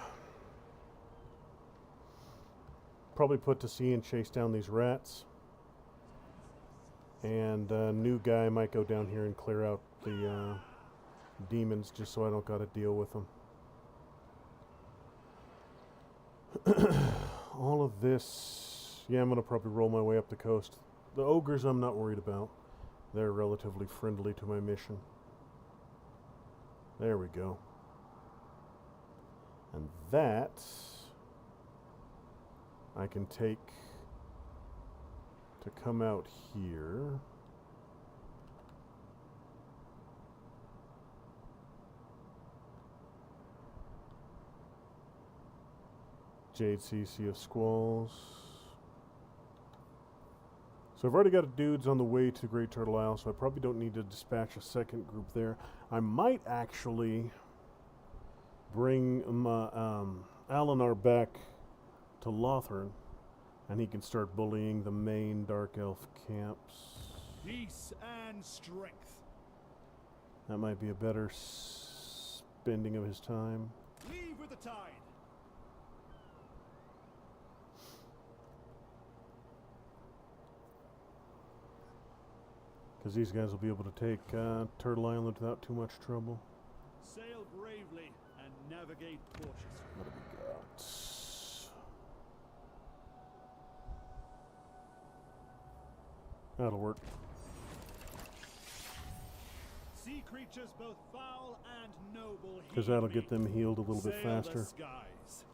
Probably put to sea and chase down these rats. And new guy might go down here and clear out the demons just so I don't got to deal with them. All of this... Yeah, I'm going to probably roll my way up the coast. The ogres I'm not worried about. They're relatively friendly to my mission. There we go. And that I can take to come out here. Jade Sea of Squalls. So I've already got dudes on the way to Great Turtle Isle, so I probably don't need to dispatch a second group there. I might actually bring my Alinar back to Lothern, and he can start bullying the main Dark Elf camps. Peace and strength. That might be a better spending of his time. Leave with the tide. Because these guys will be able to take Turtle Island without too much trouble. Sail bravely and navigate navigate cautiously. What do we got? That'll work. Sea creatures both foul and noble. Because heed that'll me. get them healed a little bit Sail faster. the skies.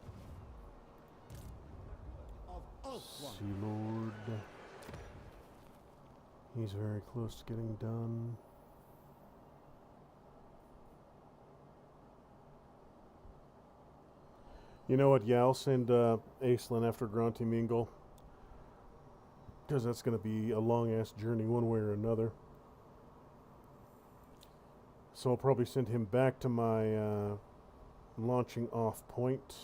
Of Oath One. Sea Lord. He's very close to getting done. You know what? Yeah, I'll send Aislinn after Grunty Mingle. Because that's going to be a long-ass journey one way or another. So I'll probably send him back to my launching off point.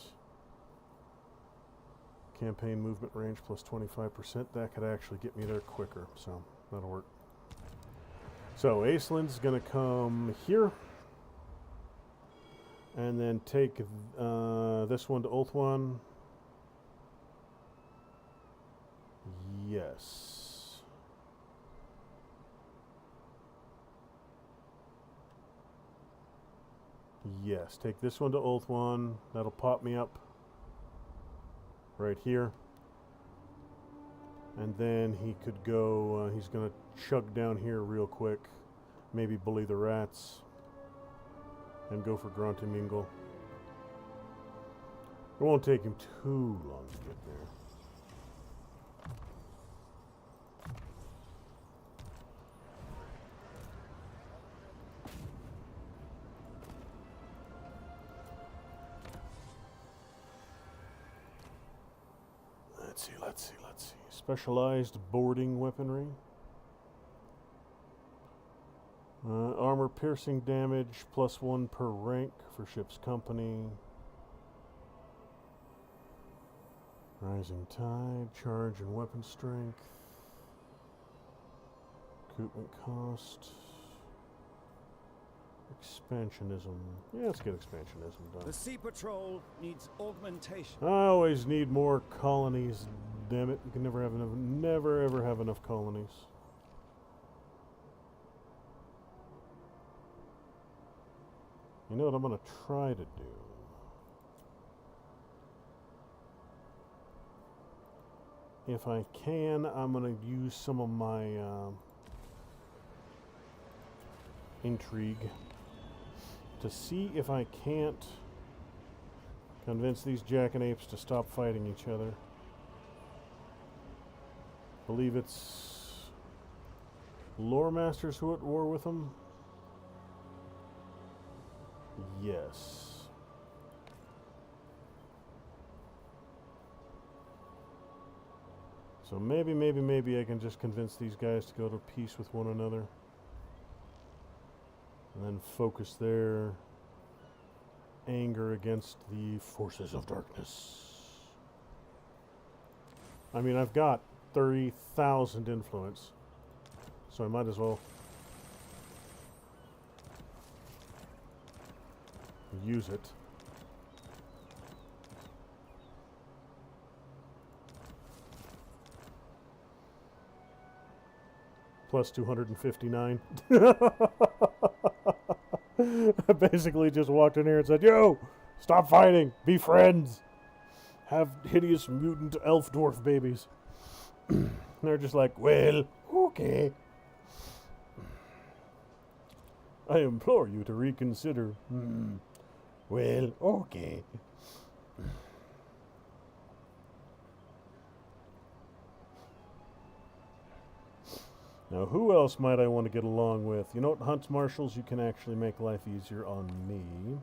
Campaign movement range plus 25%. That could actually get me there quicker. So that'll work. So Aislinn's going to come here. And then take this one to Oath One. Yes. Yes, take this one to Oath One. That'll pop me up right here. And then he could go, he's going to chug down here real quick. Maybe bully the rats. And go for Grunt and Mingle. It won't take him too long to get there. Let's see. Specialized boarding weaponry. Armor piercing damage +1 per rank for ship's company. Rising tide, charge and weapon strength. Recruitment cost. Expansionism. Yeah, let's get expansionism done. The Sea Patrol needs augmentation. I always need more colonies. Damn it! You can never have enough. Never ever have enough colonies. You know what I'm going to try to do? If I can, I'm going to use some of my intrigue to see if I can't convince these jackanapes to stop fighting each other. Believe it's lore masters who are at war with them. Yes. So maybe I can just convince these guys to go to peace with one another. And then focus their anger against the forces of darkness. I mean, I've got 30,000 influence. So I might as well use it. Plus 259. I basically just walked in here and said, "Yo, stop fighting. Be friends. Have hideous mutant elf dwarf babies." And they're just like, "Well, okay. I implore you to reconsider." Well, okay. Now, who else might I want to get along with? You know what, Hunts Marshals, you can actually make life easier on me.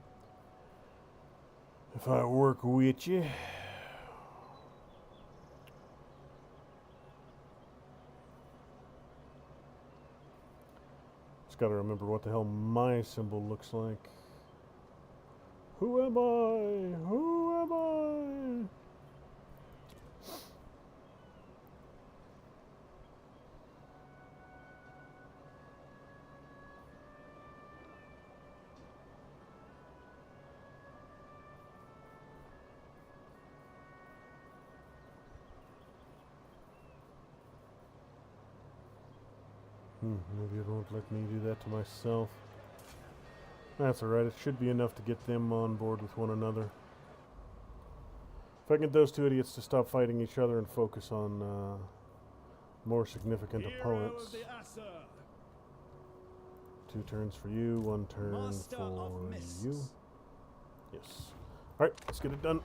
If I work with you. Just got to remember what the hell my symbol looks like. Who am I? Who am I? Maybe it won't let me do that to myself. That's alright. It should be enough to get them on board with one another. If I can get those two idiots to stop fighting each other and focus on more significant Hero opponents. of the Aesir. 2 turns for you, 1 turn Master of for Mists. you. Yes. Alright, let's get it done.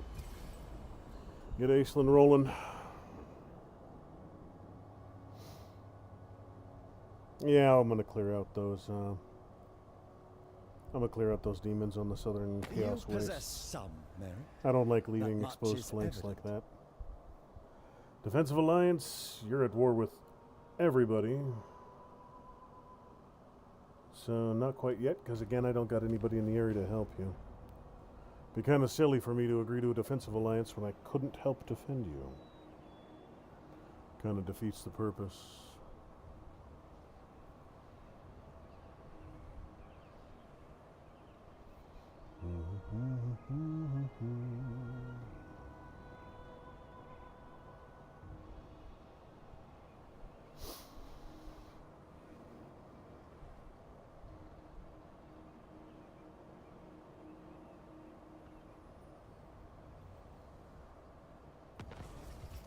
Get Aislinn rolling. Yeah, I'm gonna clear out those. I'm gonna clear out those demons on the southern chaos You possess wastes. some merit. I don't like leaving much exposed is flanks evident. like that. Defensive alliance, you're at war with everybody. So not quite yet, because again, I don't got anybody in the area to help you. Be kind of silly for me to agree to a defensive alliance when I couldn't help defend you. Kind of defeats the purpose.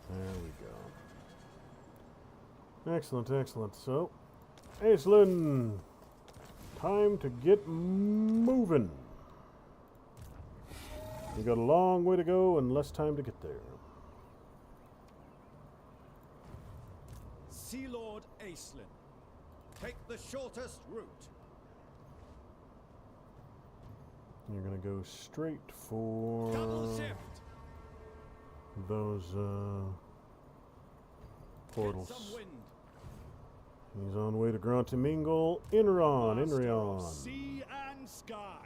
There we go. Excellent, excellent. So, Aislinn, time to get moving. We got a long way to go and less time to get there. Sea Lord Aislinn, take the shortest route. You're gonna go straight for Double shift. those portals. Get some wind. He's on way to Grantamingle. Inron, Master of Inrion. Sea and sky.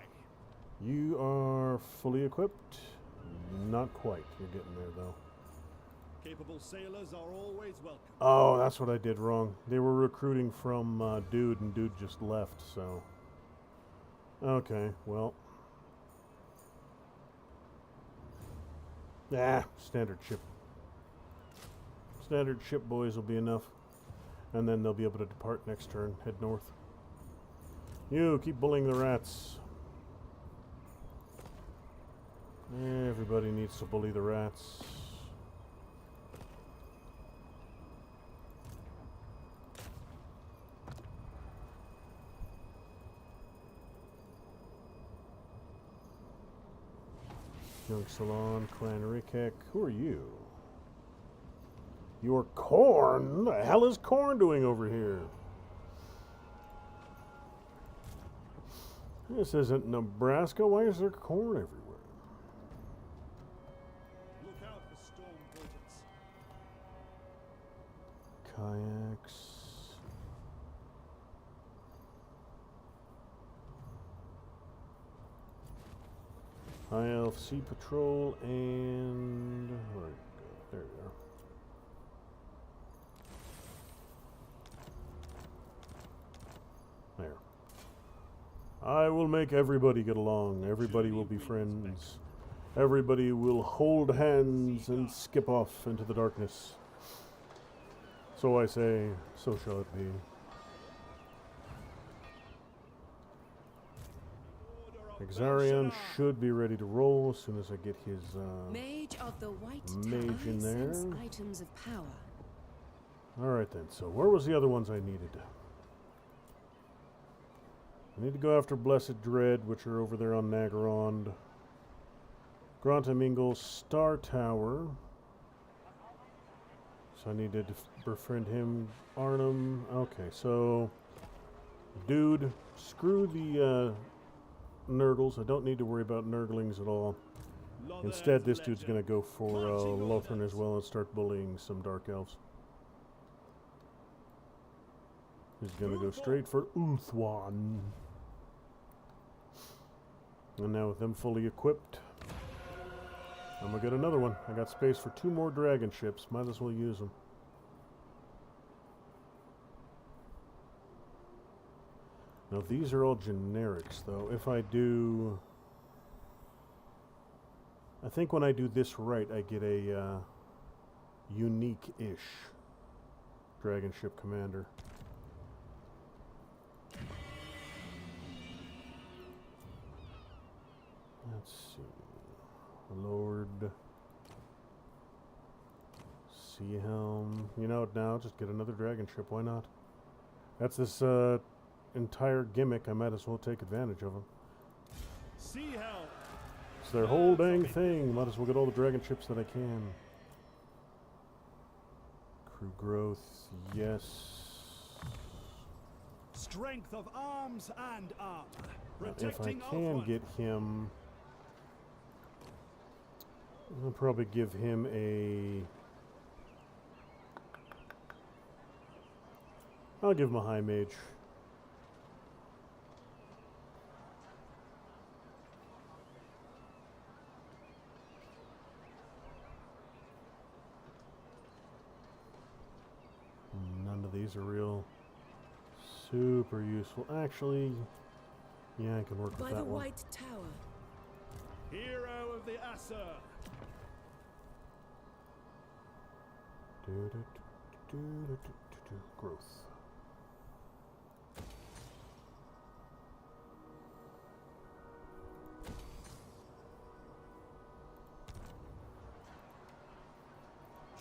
You are fully equipped. Not quite. You're getting there though. Capable sailors are always welcome. Oh, that's what I did wrong. They were recruiting from Dude, and Dude just left, so. Okay, well. Standard ship. Standard ship boys will be enough. And then they'll be able to depart next turn, head north. You, keep bullying the rats. Everybody needs to bully the rats. Young Salon, Clan Rikek. Who are you? You're Corn? The hell is Corn doing over here? This isn't Nebraska. Why is there corn everywhere? Look out for storm portals. Kayaks. High Elf Sea Patrol and where did it go? There you are. There. I will make everybody get along. Everybody will be friends. Everybody will hold hands and skip off into the darkness. So I say, so shall it be. Exarion should be ready to roll as soon as I get his Mage of the White mage Tower in sense there. items of power. Alright then, so where was the other ones I needed? I need to go after Blessed Dread, which are over there on Nagarond. Grantamingle Star Tower. So I need to befriend him. Arnhem. Okay, so Dude, screw the Nurgles. I don't need to worry about Nurglings at all. Instead, this dude's going to go for Lothran as well and start bullying some Dark Elves. He's going to go straight for Uthwan. And now with them fully equipped, I'm going to get another one. I got space for 2 more dragon ships. Might as well use them. Now these are all generics though. If I do... I think when I do this right, I get a unique-ish dragon ship commander. Let's see. Lord. Sea Helm. You know what now? Just get another dragon ship. Why not? That's this entire gimmick. I might as well take advantage of them. Sea Helm. It's their whole dang thing. Might as well get all the dragon ships that I can. Crew growth, yes. Strength of arms and armor. If I Protecting can get him, I'll probably give him a. I'll give him a high mage. None of these are real super useful. Actually, yeah, I can work with By that the one. White Tower. Hero of the Asser. Growth.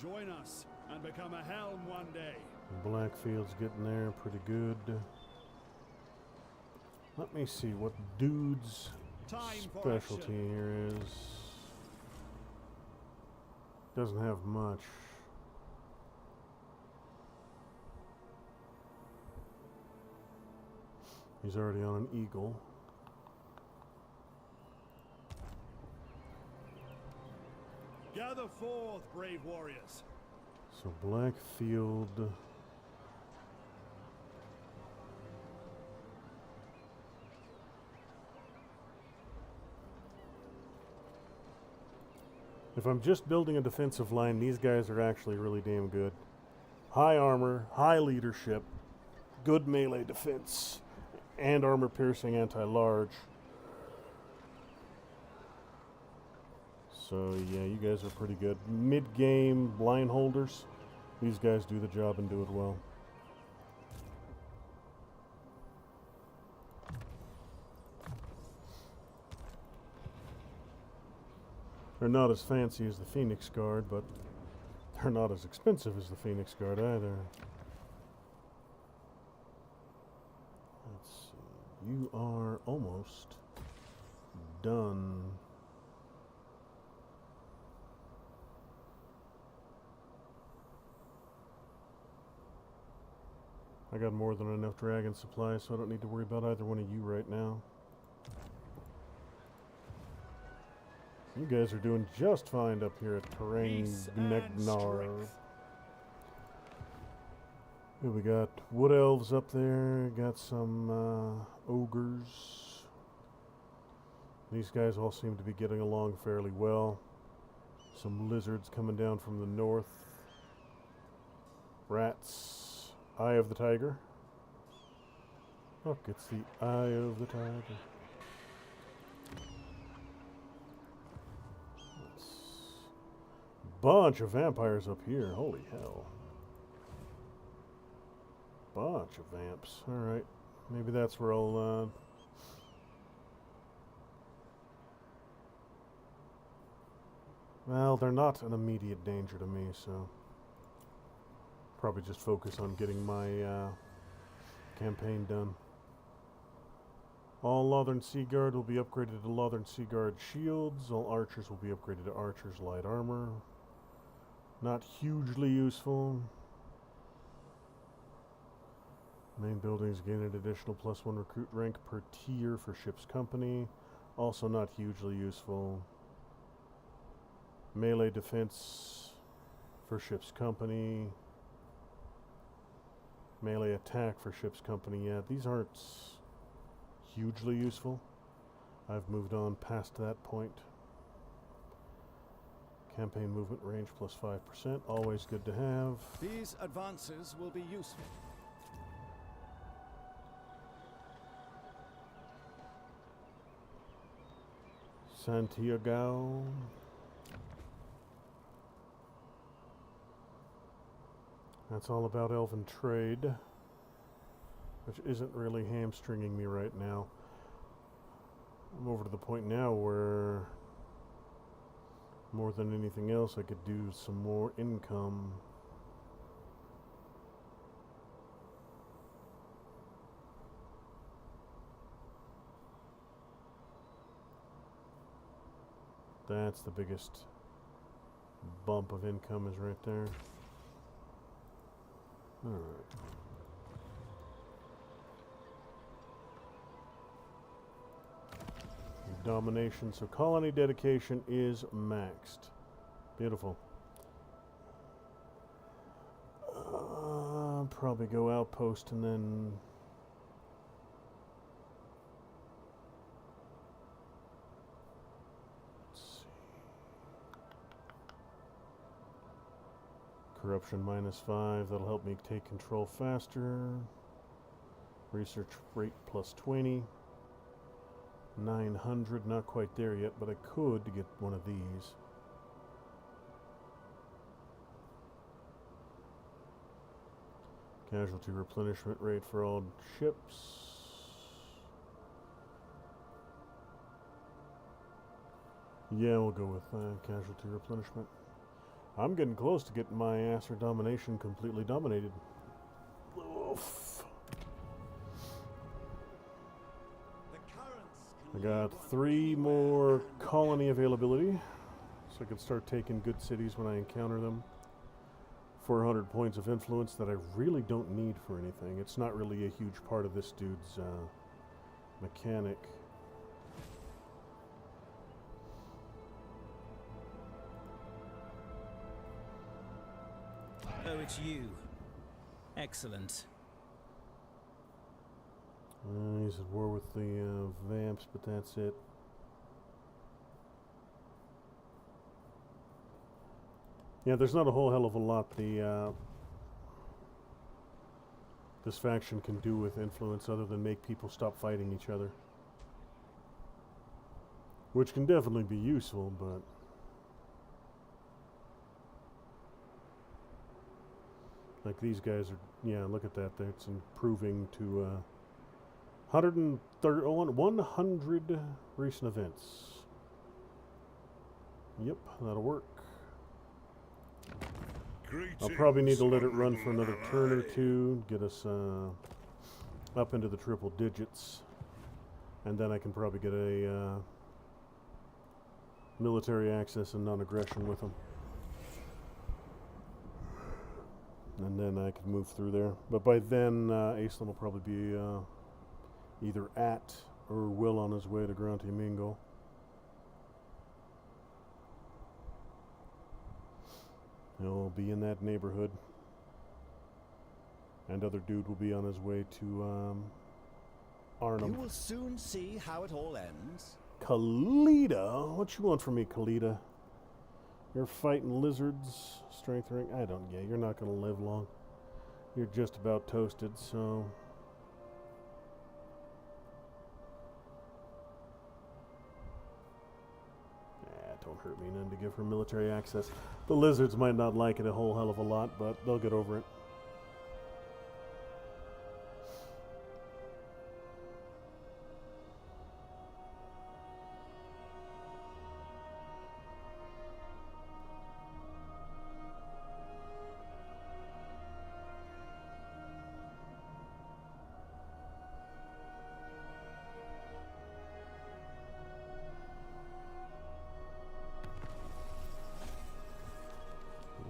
Join us and become a helm one day. Blackfield's getting there pretty good. Let me see what dude's Time for specialty action. here is. Doesn't have much. He's already on an eagle. Gather forth, brave warriors. So Blackfield. If I'm just building a defensive line, these guys are actually really damn good. High armor, high leadership, good melee defense, and armor piercing anti-large. So yeah, you guys are pretty good. Mid-game line holders, these guys do the job and do it well. They're not as fancy as the Phoenix Guard, but they're not as expensive as the Phoenix Guard either. Let's see. You are almost done. I got more than enough dragon supplies, so I don't need to worry about either one of you right now. You guys are doing just fine up here at Peace and Terrain-Negnar. strength. Here we got wood elves up there, got some ogres. These guys all seem to be getting along fairly well. Some lizards coming down from the north. Rats. Eye of the tiger. Look, it's the eye of the tiger. Bunch of vampires up here. Holy hell. Bunch of vamps. Alright. Maybe that's where I'll, well, they're not an immediate danger to me, so probably just focus on getting my campaign done. All Lothern Sea Guard will be upgraded to Lothern Sea Guard shields. All archers will be upgraded to archers light armor. Not hugely useful. Main buildings gain an additional +1 recruit rank per tier for ship's company. Also not hugely useful. Melee defense for ship's company. Melee attack for ship's company. Yeah, these aren't hugely useful. I've moved on past that point. Campaign movement range +5%. Always good to have. These advances will be useful. Santiago. That's all about elven trade, which isn't really hamstringing me right now. I'm over to the point now where, more than anything else, I could do some more income. That's the biggest bump of income, is right there. Alright. Domination, so colony dedication is maxed. Beautiful. Probably go outpost and then... Let's see. Corruption -5, that'll help me take control faster. Research rate +20. 900, not quite there yet, but I could get one of these. Casualty replenishment rate for all ships. Yeah, we'll go with casualty replenishment. I'm getting close to getting my ass or domination completely dominated. Oof. I got 3 more colony availability, so I can start taking good cities when I encounter them. 400 points of influence that I really don't need for anything. It's not really a huge part of this dude's mechanic. Oh, it's you. Excellent. He's at war with the vamps, but that's it. Yeah, there's not a whole hell of a lot this faction can do with influence other than make people stop fighting each other. Which can definitely be useful, but... Like these guys are, yeah, look at that. That's improving to 100 recent events. Yep, that'll work. I'll probably need to let it run for another turn or two, get us up into the triple digits, and then I can probably get a military access and non-aggression with them. And then I can move through there. But by then, Aislinn will probably be either at or well on his way to Granty Mingo. He'll be in that neighborhood. And other dude will be on his way to Arnhem. You will soon see how it all ends. Kalita? What you want from me, Kalita? You're fighting lizards, strength ring. I don't. Yeah, you're not going to live long. You're just about toasted, so. Don't hurt me none to give her military access. The lizards might not like it a whole hell of a lot, but they'll get over it.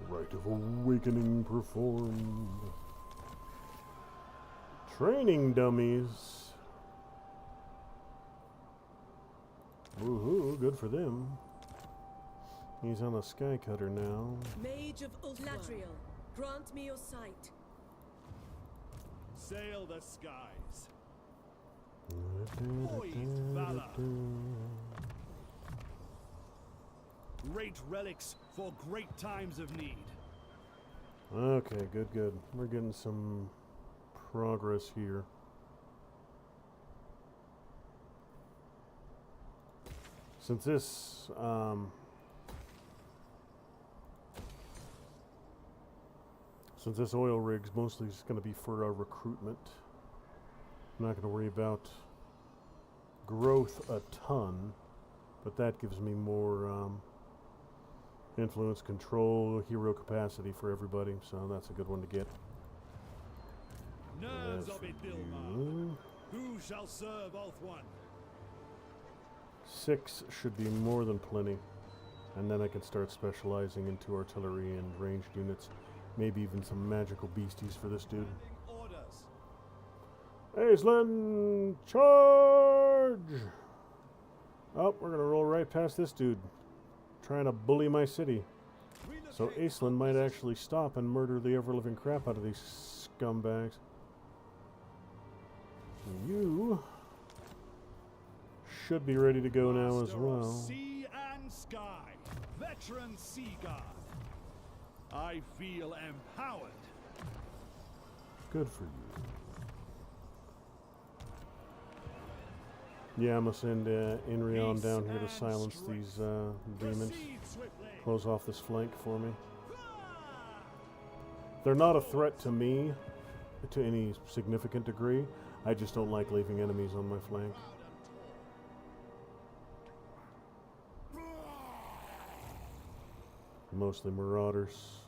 Rite of Awakening performed. Training dummies. Woohoo, good for them. He's on a sky cutter now. Mage of Latrial, grant me your sight. Sail the skies. Poised valor. Great relics for great times of need. Okay, good, good. We're getting some progress here. Since this oil rig's mostly just going to be for recruitment, I'm not going to worry about growth a ton, but that gives me more influence, control, hero capacity for everybody, so that's a good one to get. Nerves As of for it, Dilmar. you, Who shall serve Ulthuan? 6 should be more than plenty, and then I can start specializing into artillery and ranged units, maybe even some magical beasties for this dude. Orders. Aislinn, charge! Oh, we're gonna roll right past this dude, trying to bully my city. So Aislinn might actually stop and murder the ever-living crap out of these scumbags. You should be ready to go now as Master of well. Sea and sky, veteran sea guard. I feel empowered. Good for you. Yeah, I'm gonna send Inrion down here to silence these demons. Proceed swiftly. Close off this flank for me. They're not a threat to me to any significant degree. I just don't like leaving enemies on my flank. Mostly marauders.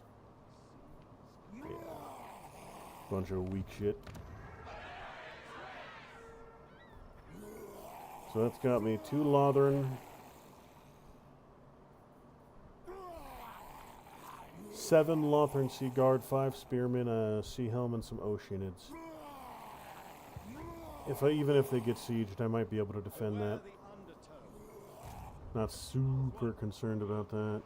Yeah. Bunch of weak shit. So that's got me 2 Lothern, 7 Lothern Sea Guard, 5 Spearmen, a Sea Helm, and some Oceanids. Even if they get sieged, I might be able to defend that. Not super concerned about that.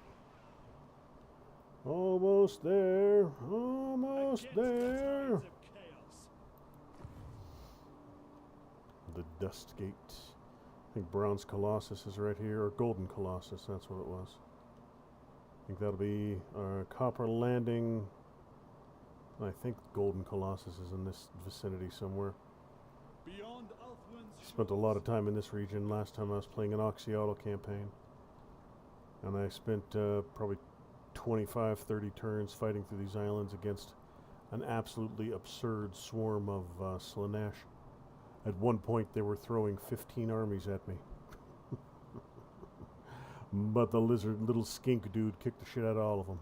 Almost there. Almost there. The Dust Gate. I think Bronze Colossus is right here, or Golden Colossus, that's what it was. I think that'll be Copper Landing. I think Golden Colossus is in this vicinity somewhere. Beyond Ulthuan's Spent a lot of time in this region last time I was playing an Oxyotl campaign. And I spent probably 25-30 turns fighting through these islands against an absolutely absurd swarm of Slaanesh. At one point they were throwing 15 armies at me. But the little skink dude kicked the shit out of all of them.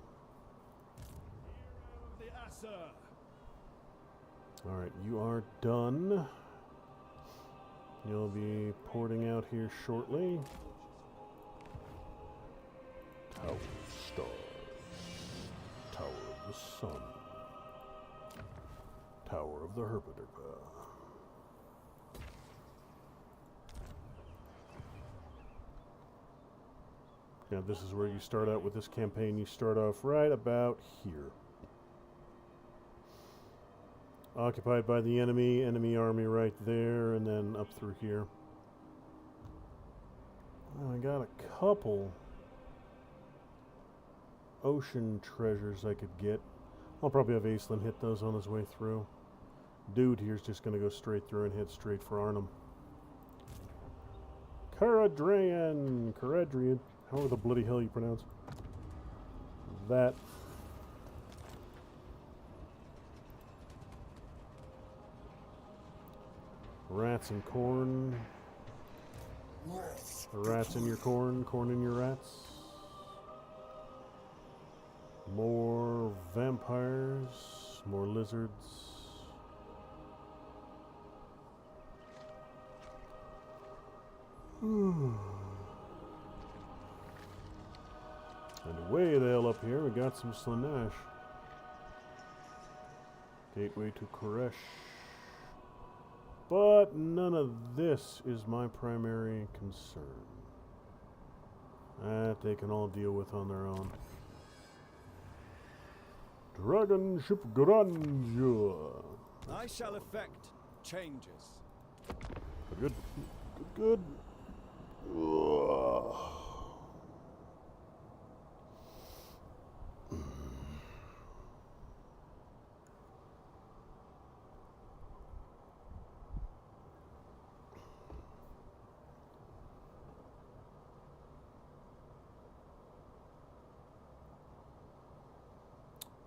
hero of the Aesir. Alright, you are done. You'll be porting out here shortly. Tower of Stars. Tower of the Sun. Tower of the Herpaderpa. Yeah, this is where you start out with this campaign. You start off right about here. Occupied by the enemy army right there, and then up through here. Well, I got a couple ocean treasures I could get. I'll probably have Aislinn hit those on his way through. Dude here's just going to go straight through and head straight for Arnhem. Caradrian. However the bloody hell you pronounce that. Rats and corn. Rats in your corn, corn in your rats. More vampires, more lizards. And way the hell up here, we got some Slaanesh. Gateway to Koresh. But none of this is my primary concern. That they can all deal with on their own. Dragon Ship Grandeur. I shall effect changes. Good. Good. Ugh.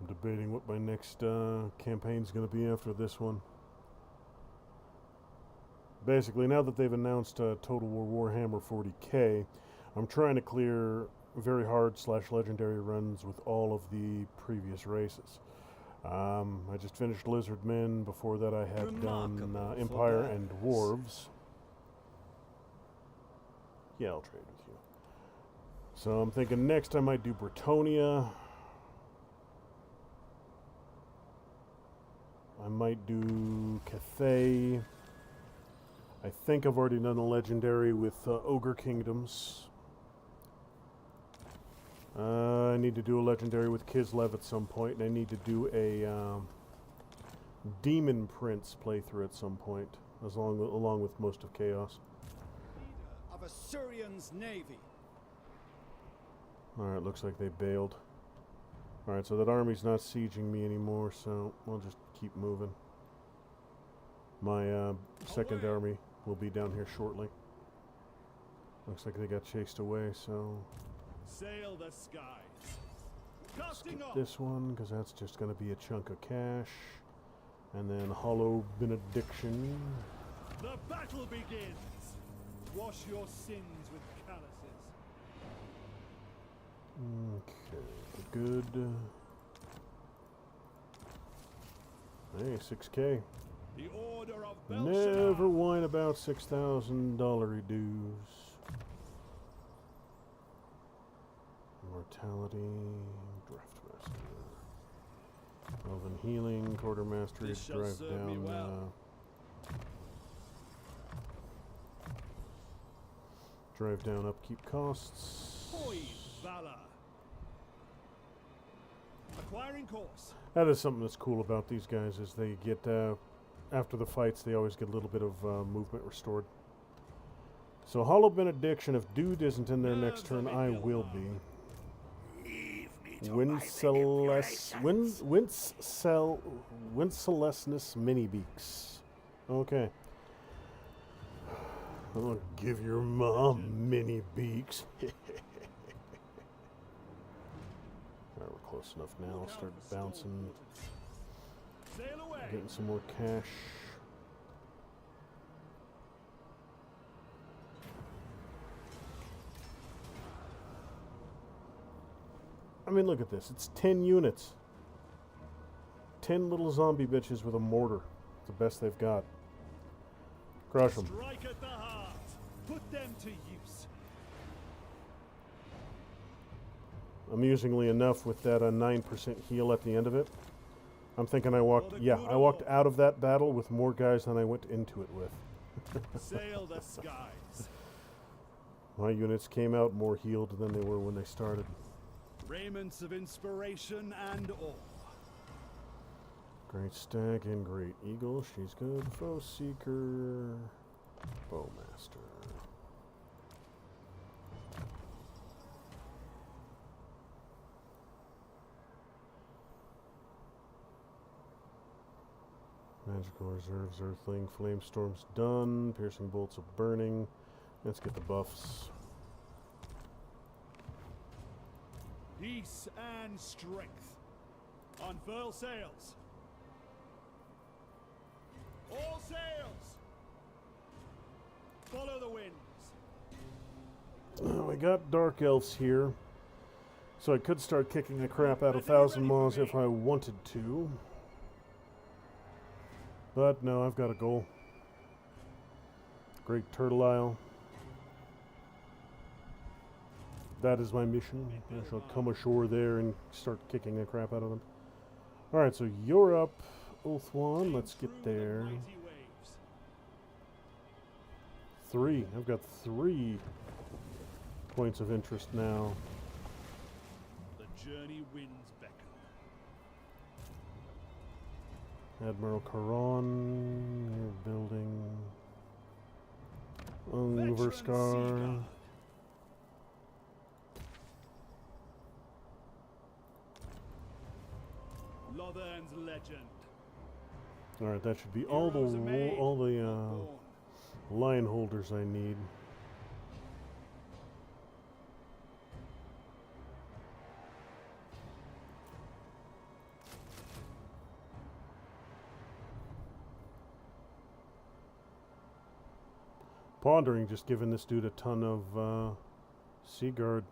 I'm debating what my next campaign's going to be after this one. basically, now that they've announced Total War Warhammer 40k, I'm trying to clear very hard / legendary runs with all of the previous races. I just finished Lizardmen. Before that, I had done Remarkable Empire for and theirs. Dwarves. Yeah, I'll trade with you. So I'm thinking next I might do Bretonia. I might do Cathay. I think I've already done a legendary with Ogre Kingdoms. I need to do a legendary with Kislev at some point, and I need to do a Demon Prince playthrough at some point, along with most of Chaos. Leader of Assyrian's navy. Alright, looks like they bailed. Alright, so that army's not sieging me anymore, so we'll just keep moving. My second army will be down here shortly. Looks like they got chased away, so Sail the skies. Casting skip off. this one, because that's just going to be a chunk of cash. And then Hollow Benediction. The battle begins. Wash your sins with calluses. Okay, good. Hey, 6K. The order of Belshazzar. Never whine about $6,000 dues. Mortality, Draftmaster, Elven Healing, Quartermastery, This shall drive serve me down, well. drive down upkeep costs. Poise valor. Acquiring course. That is something that's cool about these guys, is they get, after the fights, they always get a little bit of movement restored. So Hollow Benediction, if Dude isn't in there next turn, I will be. Wincelesness mini beaks. Okay. I'll give your mom mini beaks. Alright, we're close enough now. I'll start bouncing, Sail away. getting some more cash. I mean, look at this. It's 10 units. 10 little zombie bitches with a mortar. It's the best they've got. Crush them. Strike at the heart. Put them to use. Amusingly enough, with that 9% heal at the end of it, I'm thinking I walked out of that battle with more guys than I went into it with. Sail the skies. My units came out more healed than they were when they started. Raiments of inspiration and awe. Great Stag and Great Eagle. She's good. Foe Seeker. Bowmaster. Magical Reserves, Earthling, Flamestorm's done. Piercing Bolts of Burning. Let's get the buffs. Peace and strength. Unfurl sails. All sails. Follow the winds. We got Dark Elves here, so I could start kicking the crap out of Thousand Maws if I wanted to. But no, I've got a goal. Great Turtle Isle. That is my mission. I shall come ashore there and start kicking the crap out of them. Alright, so you're up, Ulthuan. Let's get there. Mighty waves. 3. I've got 3 points of interest now. The journey winds beckon. Admiral Karan, you're building. Overscar. Lothern's legend. Alright, that should be all Heroes are made, the not born. line holders I need. Pondering just giving this dude a ton of Sea Guard.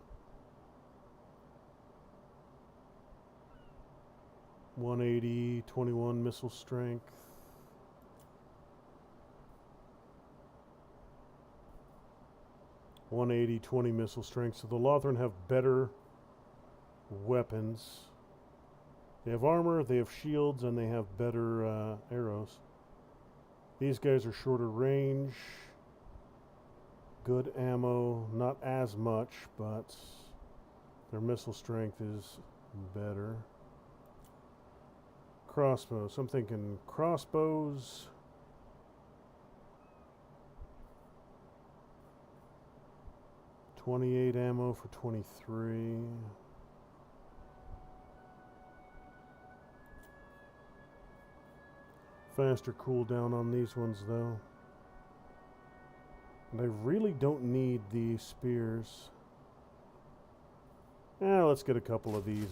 180, 21 missile strength. (180, 20 missile strength. So the Lothran have better weapons. They have armor, they have shields, and they have better arrows. These guys are shorter range. Good ammo, not as much, but their missile strength is better. Crossbows. I'm thinking crossbows. .28 ammo for 23. Faster cooldown on these ones, though. And I really don't need the spears. Let's get a couple of these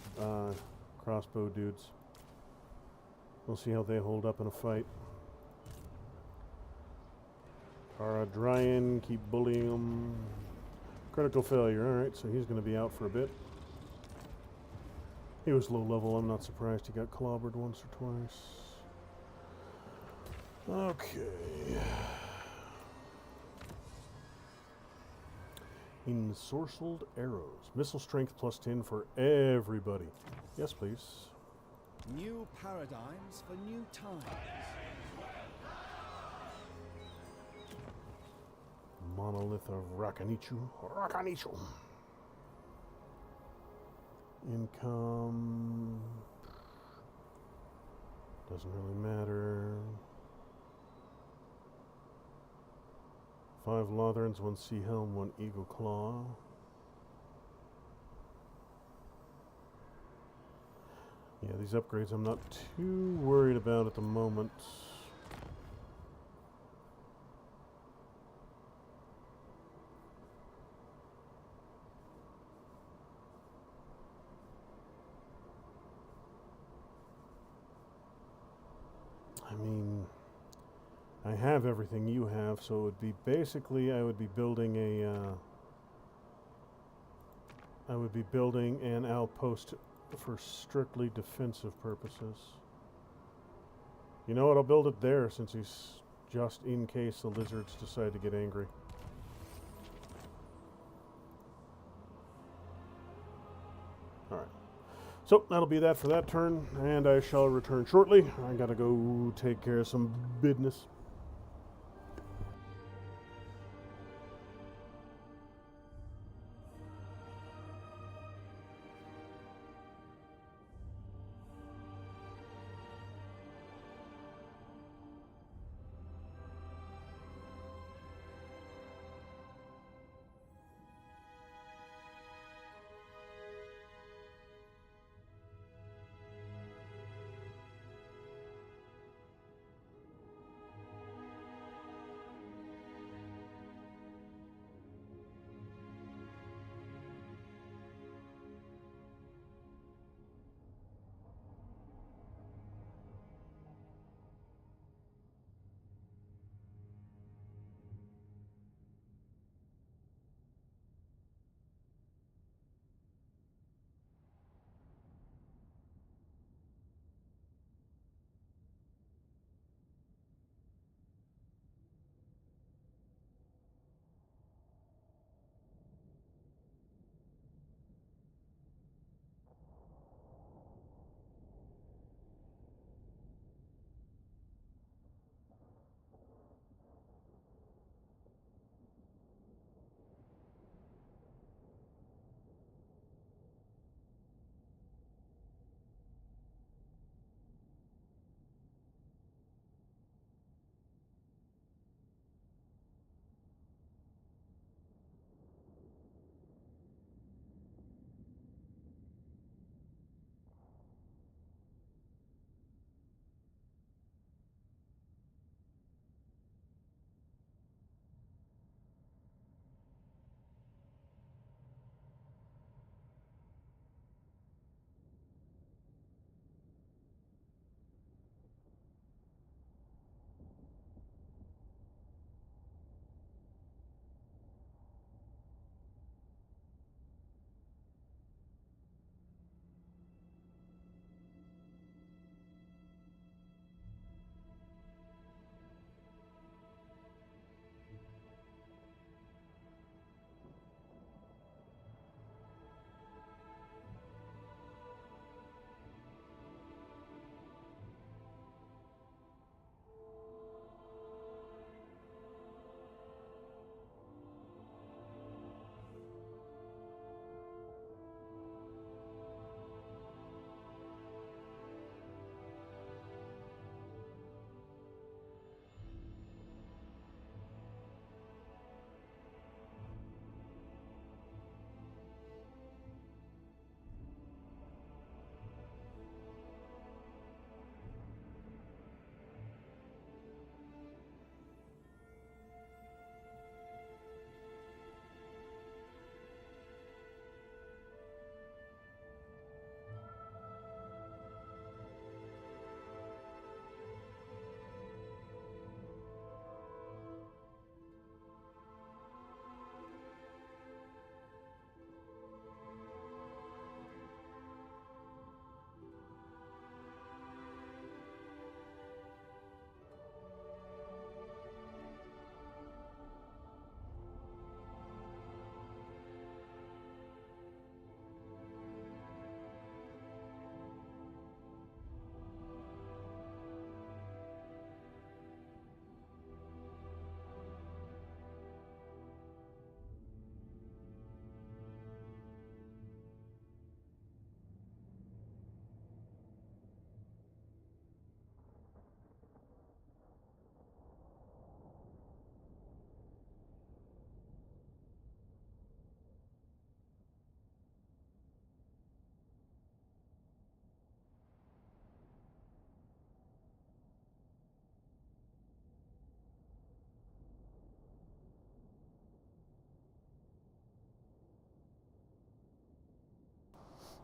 crossbow dudes. We'll see how they hold up in a fight. Paradryan, keep bullying him. Critical failure, alright, so he's going to be out for a bit. He was low level, I'm not surprised he got clobbered once or twice. Okay. Ensorcelled arrows. Missile strength plus 10 for everybody. Yes, please. New paradigms for new times. Monolith of Rakanichu. Rakanichu. Income. Doesn't really matter. 5 Lothrans, 1 Sea Helm, 1 Eagle Claw. Yeah, these upgrades I'm not too worried about at the moment. I mean, I have everything you have, so it would be basically I would be building an outpost for strictly defensive purposes. You know what, I'll build it there since he's just in case the lizards decide to get angry. Alright. So that'll be that for that turn, and I shall return shortly. I gotta go take care of some business.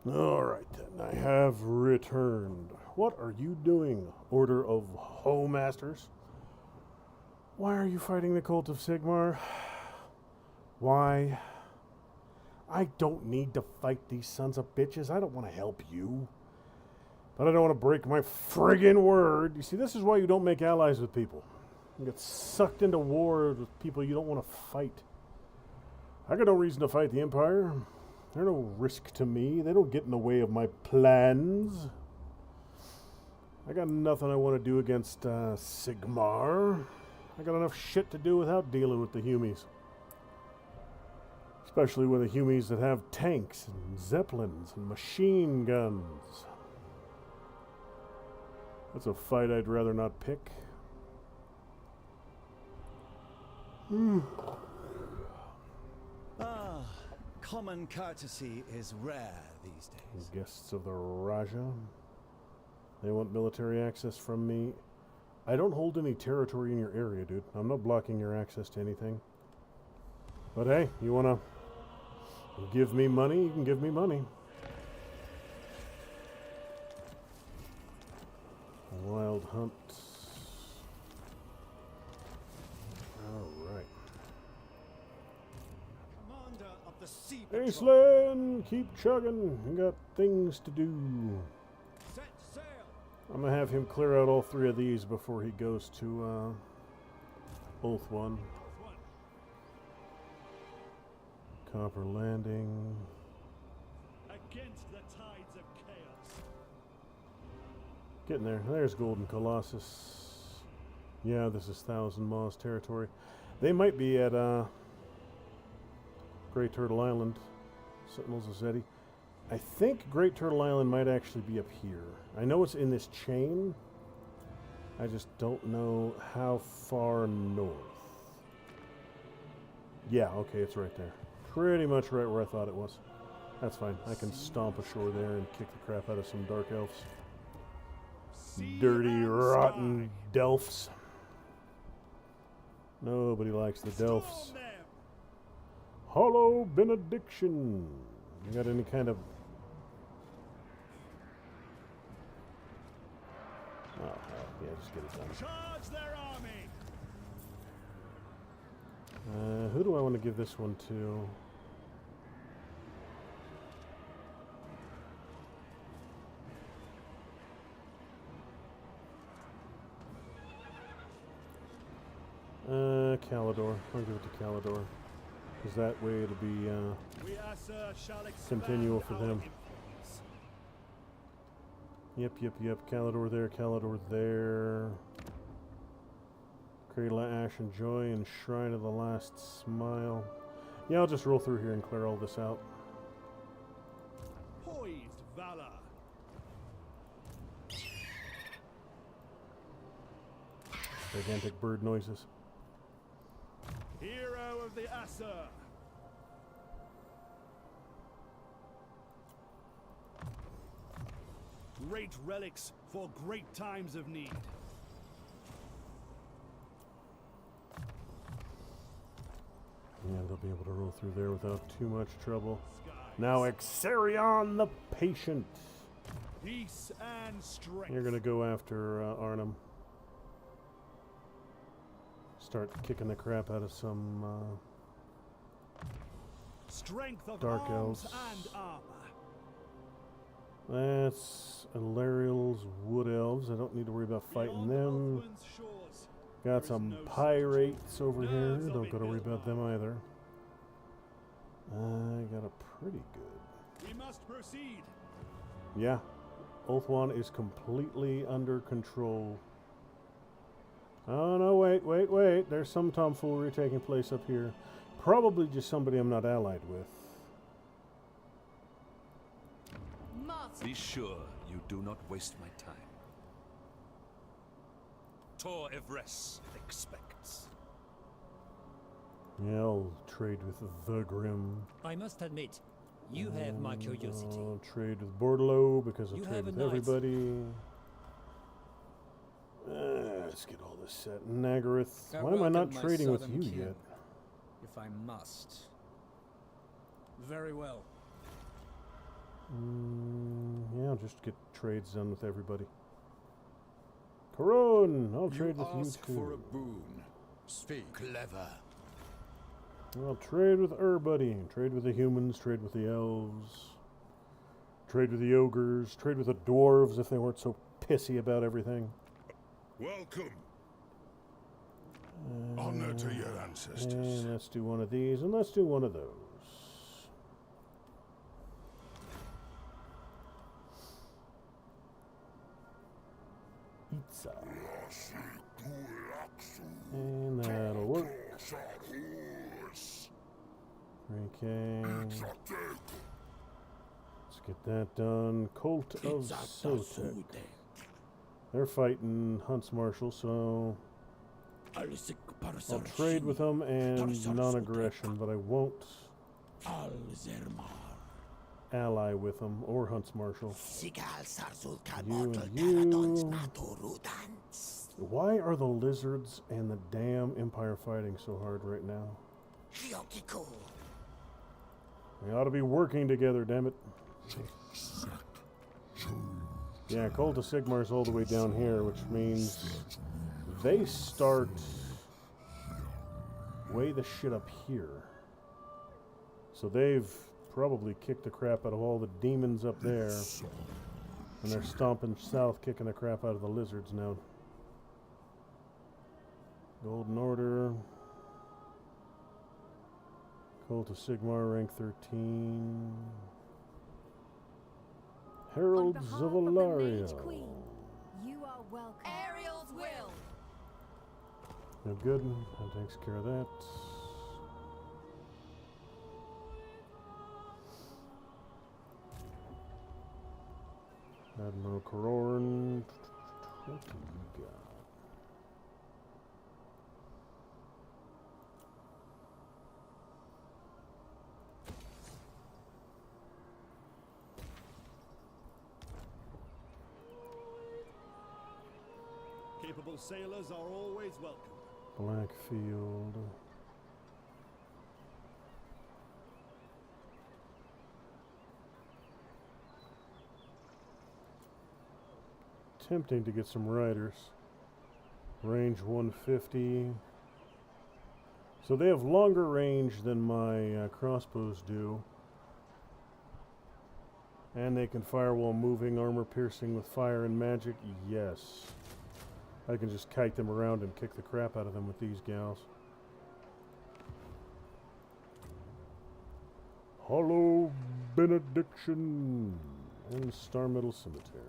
All right, then. I have returned. What are you doing, Order of Ho-Masters? Why are you fighting the Cult of Sigmar? Why? I don't need to fight these sons of bitches. I don't want to help you. But I don't want to break my friggin' word. You see, this is why you don't make allies with people. You get sucked into war with people you don't want to fight. I got no reason to fight the Empire. They're no risk to me. They don't get in the way of my plans. I got nothing I want to do against Sigmar. I got enough shit to do without dealing with the Humies. Especially with the Humies that have tanks and zeppelins and machine guns. That's a fight I'd rather not pick. Ah, common courtesy is rare these days. Guests of the Raja. They want military access from me. I don't hold any territory in your area, dude. I'm not blocking your access to anything. But hey, you wanna give me money? You can give me money. Wild hunt. Alright. Commander of the Sea Patrol. Aislinn, keep chugging. You got things to do. Set sail. I'm gonna have him clear out all three of these before he goes to Oath One. Copper Landing. Against the tides of chaos. Getting there. There's Golden Colossus. Yeah, this is Thousand Maws territory. They might be at Great Turtle Island. Sentinels of Zeti. I think Great Turtle Island might actually be up here. I know it's in this chain. I just don't know how far north. Yeah, okay, it's right there. Pretty much right where I thought it was. That's fine. I can stomp ashore there and kick the crap out of some Dark Elves. Dirty, rotten Delphs. Nobody likes the Delphs. Hollow Benediction. You got any kind of... Oh, hell. Yeah, just get it done. Charge their army. Who do I want to give this one to? Calidor. I'll give it to Calidor. Because that way it'll be, We, sir, shall continual for our them. influence. Yep. Calidor there. Cradle of Ash and Joy and Shrine of the Last Smile. Yeah, I'll just roll through here and clear all this out. Poised valor. Gigantic bird noises. Hero of the Asur. Great relics for great times of need. Yeah, they'll be able to roll through there without too much trouble. Now Exarion the Patient. Peace and strength. You're gonna go after Arnhem. Start kicking the crap out of some Strength of Dark arms Elves. and armor. That's Alariel's Wood Elves. I don't need to worry about fighting them. Oathwind's shores. Got some pirates over here. Don't gotta worry about them either. I got a pretty good. We must proceed. Yeah. Oath One is completely under control. Oh no, wait. There's some tomfoolery taking place up here. Probably just somebody I'm not allied with. Be sure you do not waste my time. Tor Evres expects. Yeah, I'll trade with the Grim. I must admit, you have my curiosity. I'll trade with Bordelot because I'll You trade have a with knight. everybody. Let's get all this set. Nagaroth. Why am I not trading with you yet? If I must. Very well. Yeah, I'll just get trades done with everybody. Coron, I'll trade with you too. For a boon. Speak. Clever. I'll trade with everybody. Trade with the humans, trade with the elves, trade with the ogres, trade with the dwarves if they weren't so pissy about everything. Welcome. Honor to your ancestors. And let's do one of these, and let's do one of those. Pizza. And that'll work. 3K. Let's get that done. Cult of Sotek. They're fighting Hunts Marshal, so I'll trade with them and non-aggression, but I won't ally with them or Hunts Marshal. You and you. Why are the lizards and the damn Empire fighting so hard right now? They ought to be working together, damn it. Yeah, Cult of Sigmar's all the way down here, which means they start way the shit up here. So they've probably kicked the crap out of all the demons up there. And they're stomping south, kicking the crap out of the lizards now. Golden Order. Cult of Sigmar, rank 13. Heralds of Alaria. You are welcome. Ariel's will. No good. That takes care of that. Admiral Kororan. What do you got? Capable sailors are always welcome. Blackfield. Tempting to get some riders. Range 150. So they have longer range than my crossbows do. And they can fire while moving, armor piercing with fire and magic. Yes. I can just kite them around and kick the crap out of them with these gals. Hollow Benediction and Star Metal Cemetery.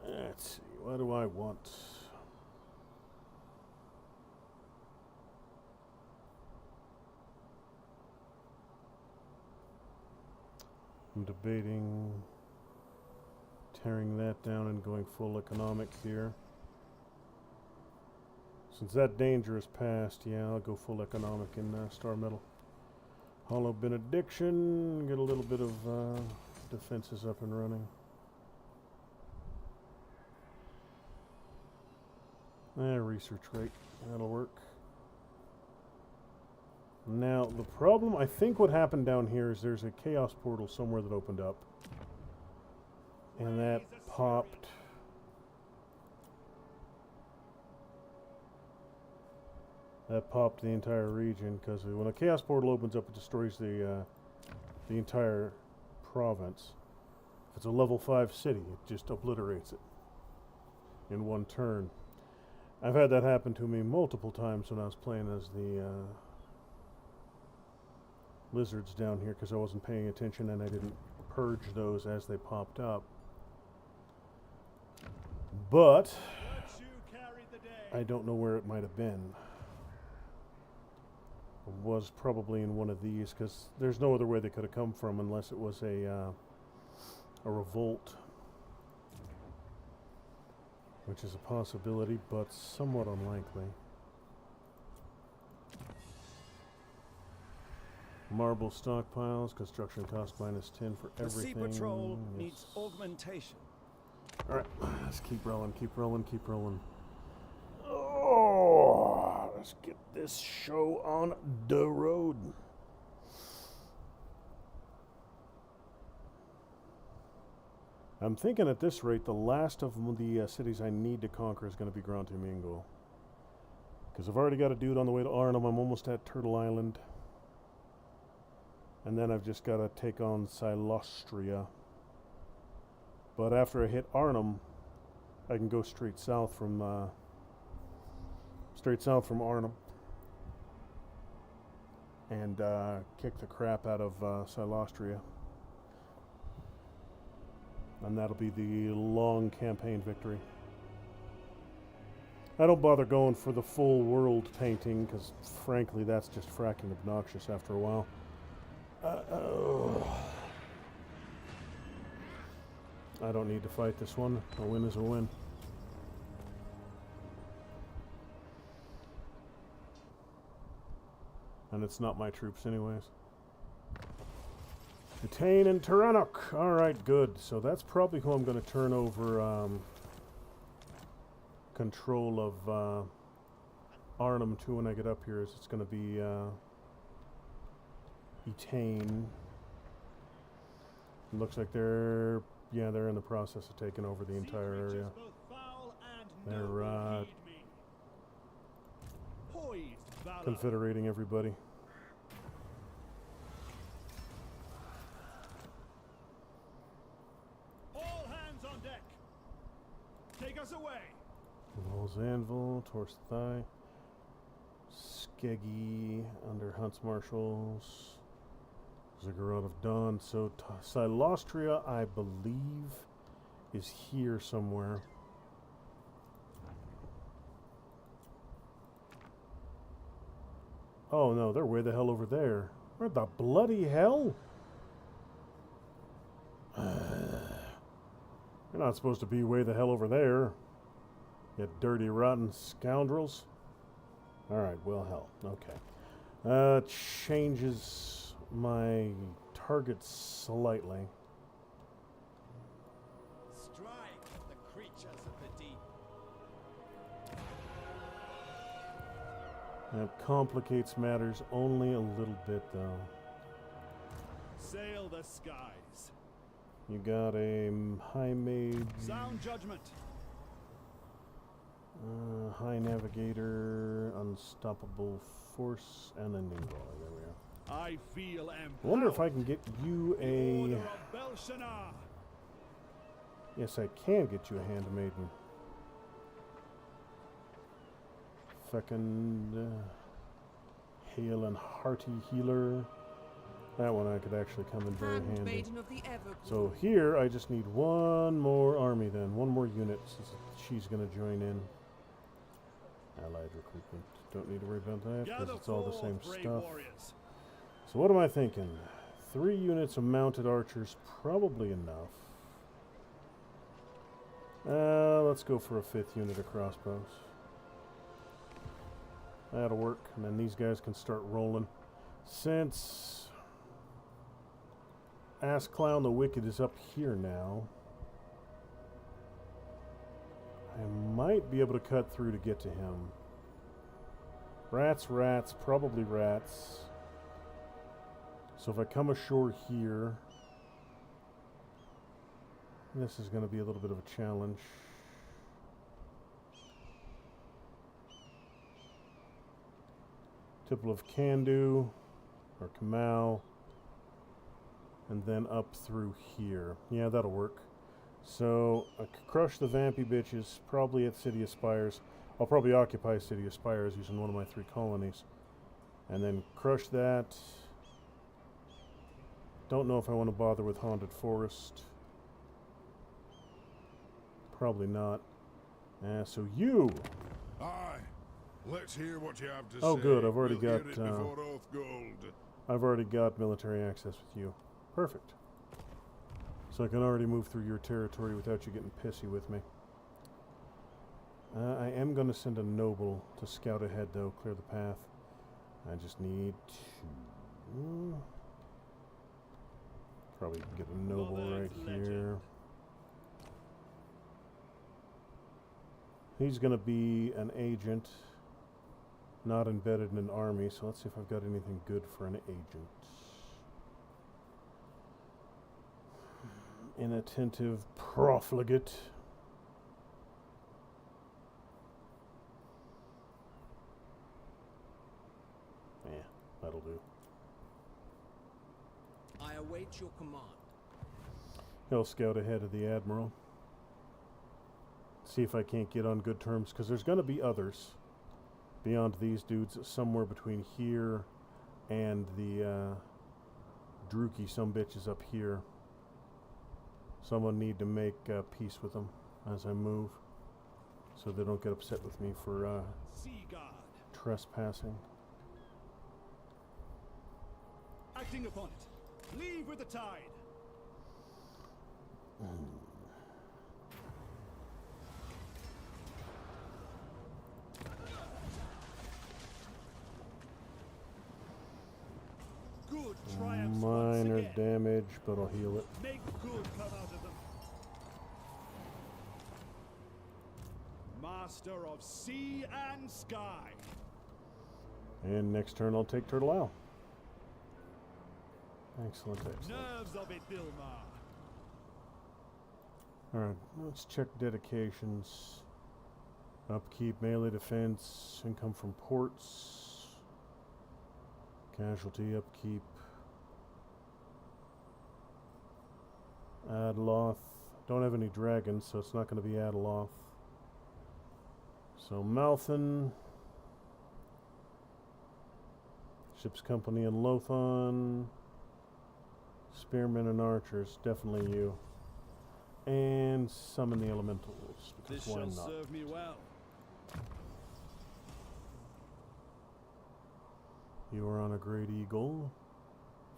Let's see, what do I want? I'm debating tearing that down and going full economic here. Since that danger is past, yeah, I'll go full economic in Star Metal. Hollow Benediction, get a little bit of defenses up and running. Research rate, that'll work. Now, the problem, I think what happened down here is there's a chaos portal somewhere that opened up. And that popped. That popped the entire region, because when a chaos portal opens up, it destroys the entire province. If it's a level 5 city, it just obliterates it in one turn. I've had that happen to me multiple times when I was playing as the lizards down here, because I wasn't paying attention and I didn't purge those as they popped up. But I don't know where it might have been. It was probably in one of these, because there's no other way they could have come from unless it was a revolt, which is a possibility, but somewhat unlikely. Marble stockpiles, construction cost -10 for everything. The Sea Patrol Yes. needs augmentation. Alright, let's keep rolling, keep rolling, keep rolling. Oh, let's get this show on the road. I'm thinking at this rate, the last of the cities I need to conquer is going to be Grand Domingo. Because I've already got a dude on the way to Arnhem. I'm almost at Turtle Island. And then I've just got to take on Silostria. But after I hit Arnhem, I can go straight south from Arnhem. And kick the crap out of Silostria. And that'll be the long campaign victory. I don't bother going for the full world painting, because frankly that's just fracking obnoxious after a while. I don't need to fight this one. A win is a win. And it's not my troops anyways. Etain and Tyrannoc. Alright, good. So that's probably who I'm going to turn over control of Arnhem to when I get up here. Is it's going to be Etain. Looks like they're in the process of taking over the entire area. They're confederating everybody. All hands on deck. Take us away. Lowell's Anvil, Torst Thigh, Skeggy under Hunt's Marshals, Ziggurat of Dawn. So Silostria, I believe, is here somewhere. Oh no, they're way the hell over there. Where the bloody hell? You're not supposed to be way the hell over there. You dirty, rotten scoundrels. Alright, well, hell. Okay. Changes my target slightly. Strike the creatures of the deep. That complicates matters only a little bit, though. Sail the skies. You got a High Mage, Sound judgment. High Navigator, Unstoppable Force, and a Ningle. There we are. I feel empowered. I wonder if I can get you The a... Order of Belshazzar. Yes, I can get you a Handmaiden. Fecund, Hale and Hearty Healer. That one I could actually come in very handy. Handmaiden of the Evergreen. So here I just need one more army then, one more unit since she's going to join in. Allied recruitment. Don't need to worry about that because it's all the same stuff. Warriors. So what am I thinking? 3 units of mounted archers, probably enough. Let's go for a 5th unit of crossbows. That'll work, and then these guys can start rolling. Since Ass Clown the Wicked is up here now, I might be able to cut through to get to him. Rats, probably rats. So if I come ashore here, this is going to be a little bit of a challenge. Tipple of Kandu, or Kamau, and then up through here. Yeah, that'll work. So I could crush the vampy bitches, probably at City of Spires. I'll probably occupy City of Spires using one of my 3 colonies. And then crush that. Don't know if I want to bother with Haunted Forest. Probably not. So you... Aye. Let's hear what you have to say. Oh, good. I've already We'll got... hear it before Oathgold. I've already got military access with you. Perfect. So I can already move through your territory without you getting pissy with me. I am going to send a noble to scout ahead, though, clear the path. I just need to... Probably get a noble right here. He's going to be an agent, not embedded in an army, so let's see if I've got anything good for an agent. Inattentive profligate. Yeah, that'll do. I await your command. He'll scout ahead of the Admiral. See if I can't get on good terms, because there's going to be others beyond these dudes somewhere between here and the Drookie sumbitches up here. Someone need to make peace with them as I move, so they don't get upset with me for Sea Guard. trespassing. Acting upon it. Leave with the tide. Good triumphs once Minor again. damage, but I'll heal it. Make good come out of them. Master of sea and sky. And next turn I'll take Turtle Isle. Excellent, excellent. Nerves of it, Dilmar. Alright, let's check dedications. Upkeep, melee defense, income from ports. Casualty, upkeep. Adloth. Don't have any dragons, so it's not going to be Adloth. So Malthan. Ship's Company and Lothon. Spearmen and archers, definitely you. And summon the elementals, because This why shall not? serve me well. You are on a great eagle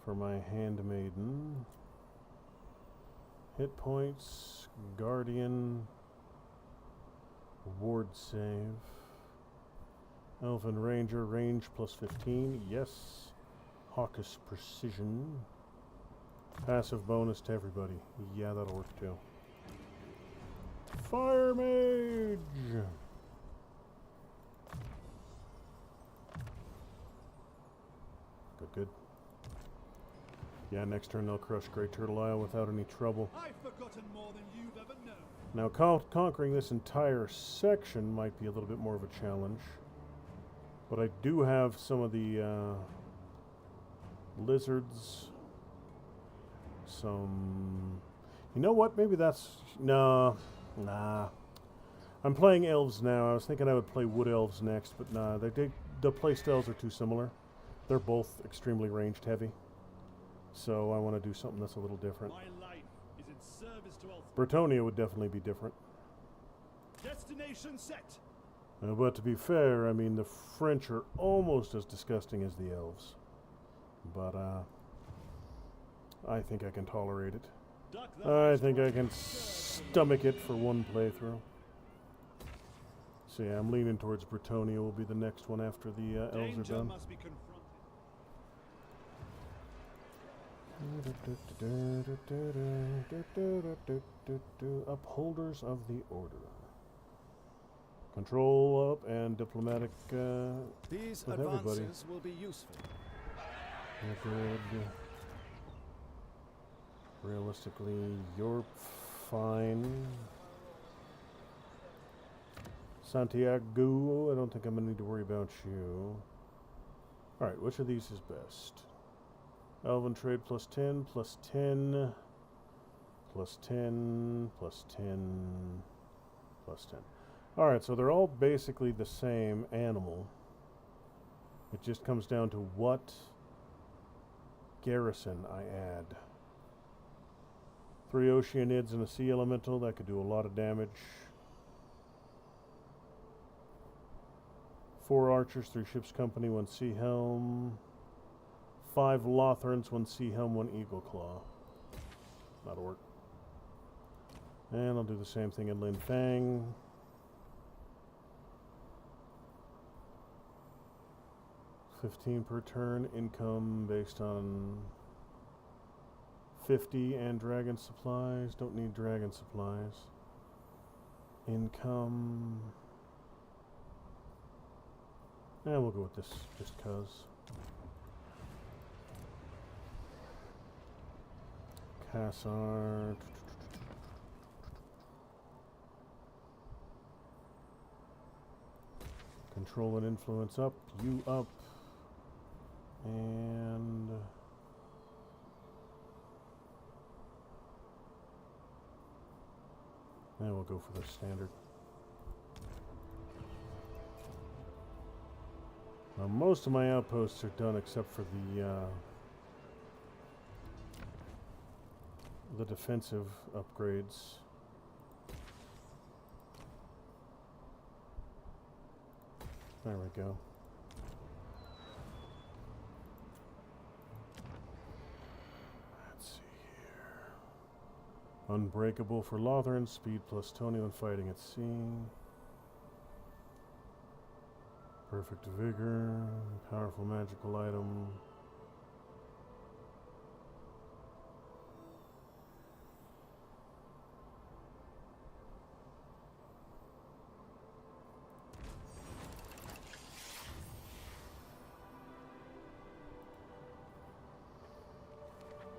for my handmaiden. Hit points, guardian, ward save. Elven ranger, range plus 15, yes. Hawkish precision. Passive bonus to everybody. Yeah, that'll work too. Fire mage! Good. Yeah, next turn they'll crush Great Turtle Isle without any trouble. I've forgotten more than you've ever known. Now, conquering this entire section might be a little bit more of a challenge. But I do have some of the lizards. Some... You know what? Maybe that's... Nah. I'm playing elves now. I was thinking I would play wood elves next, but nah. The playstyles are too similar. They're both extremely ranged heavy. So I want to do something that's a little different. My life is in service to Elf. Bretonia would definitely be different. Destination set. But to be fair, I mean, the French are almost as disgusting as the elves. But, I think I can tolerate it. Duck the I think I can stomach it for one playthrough. So yeah, I'm leaning towards Bretonia will be the next one after the elves are danger done. must be confronted. Upholders of the order. Control up and diplomatic These with everybody. advances will be useful. Good. Realistically, you're fine. Santiago, I don't think I'm going to need to worry about you. Alright, which of these is best? Elven trade plus 10, plus 10, plus 10, plus 10, plus 10. Alright, so they're all basically the same animal. It just comes down to what garrison I add. 3 Oceanids and a Sea Elemental, that could do a lot of damage. 4 Archers, 3 Ships Company, 1 Sea Helm. 5 Lothrons, 1 Sea Helm, 1 Eagle Claw. That'll work. And I'll do the same thing in Lin Fang. $15 per turn, income based on 50 and dragon supplies. Don't need dragon supplies. Income. And we'll go with this just cause. Cassar. Control and influence up, you up, and we'll go for the standard. Now, most of my outposts are done except for the defensive upgrades. There we go. Let's see here. Unbreakable for Lothran, speed plus Tony when fighting at sea. Perfect vigor, powerful magical item.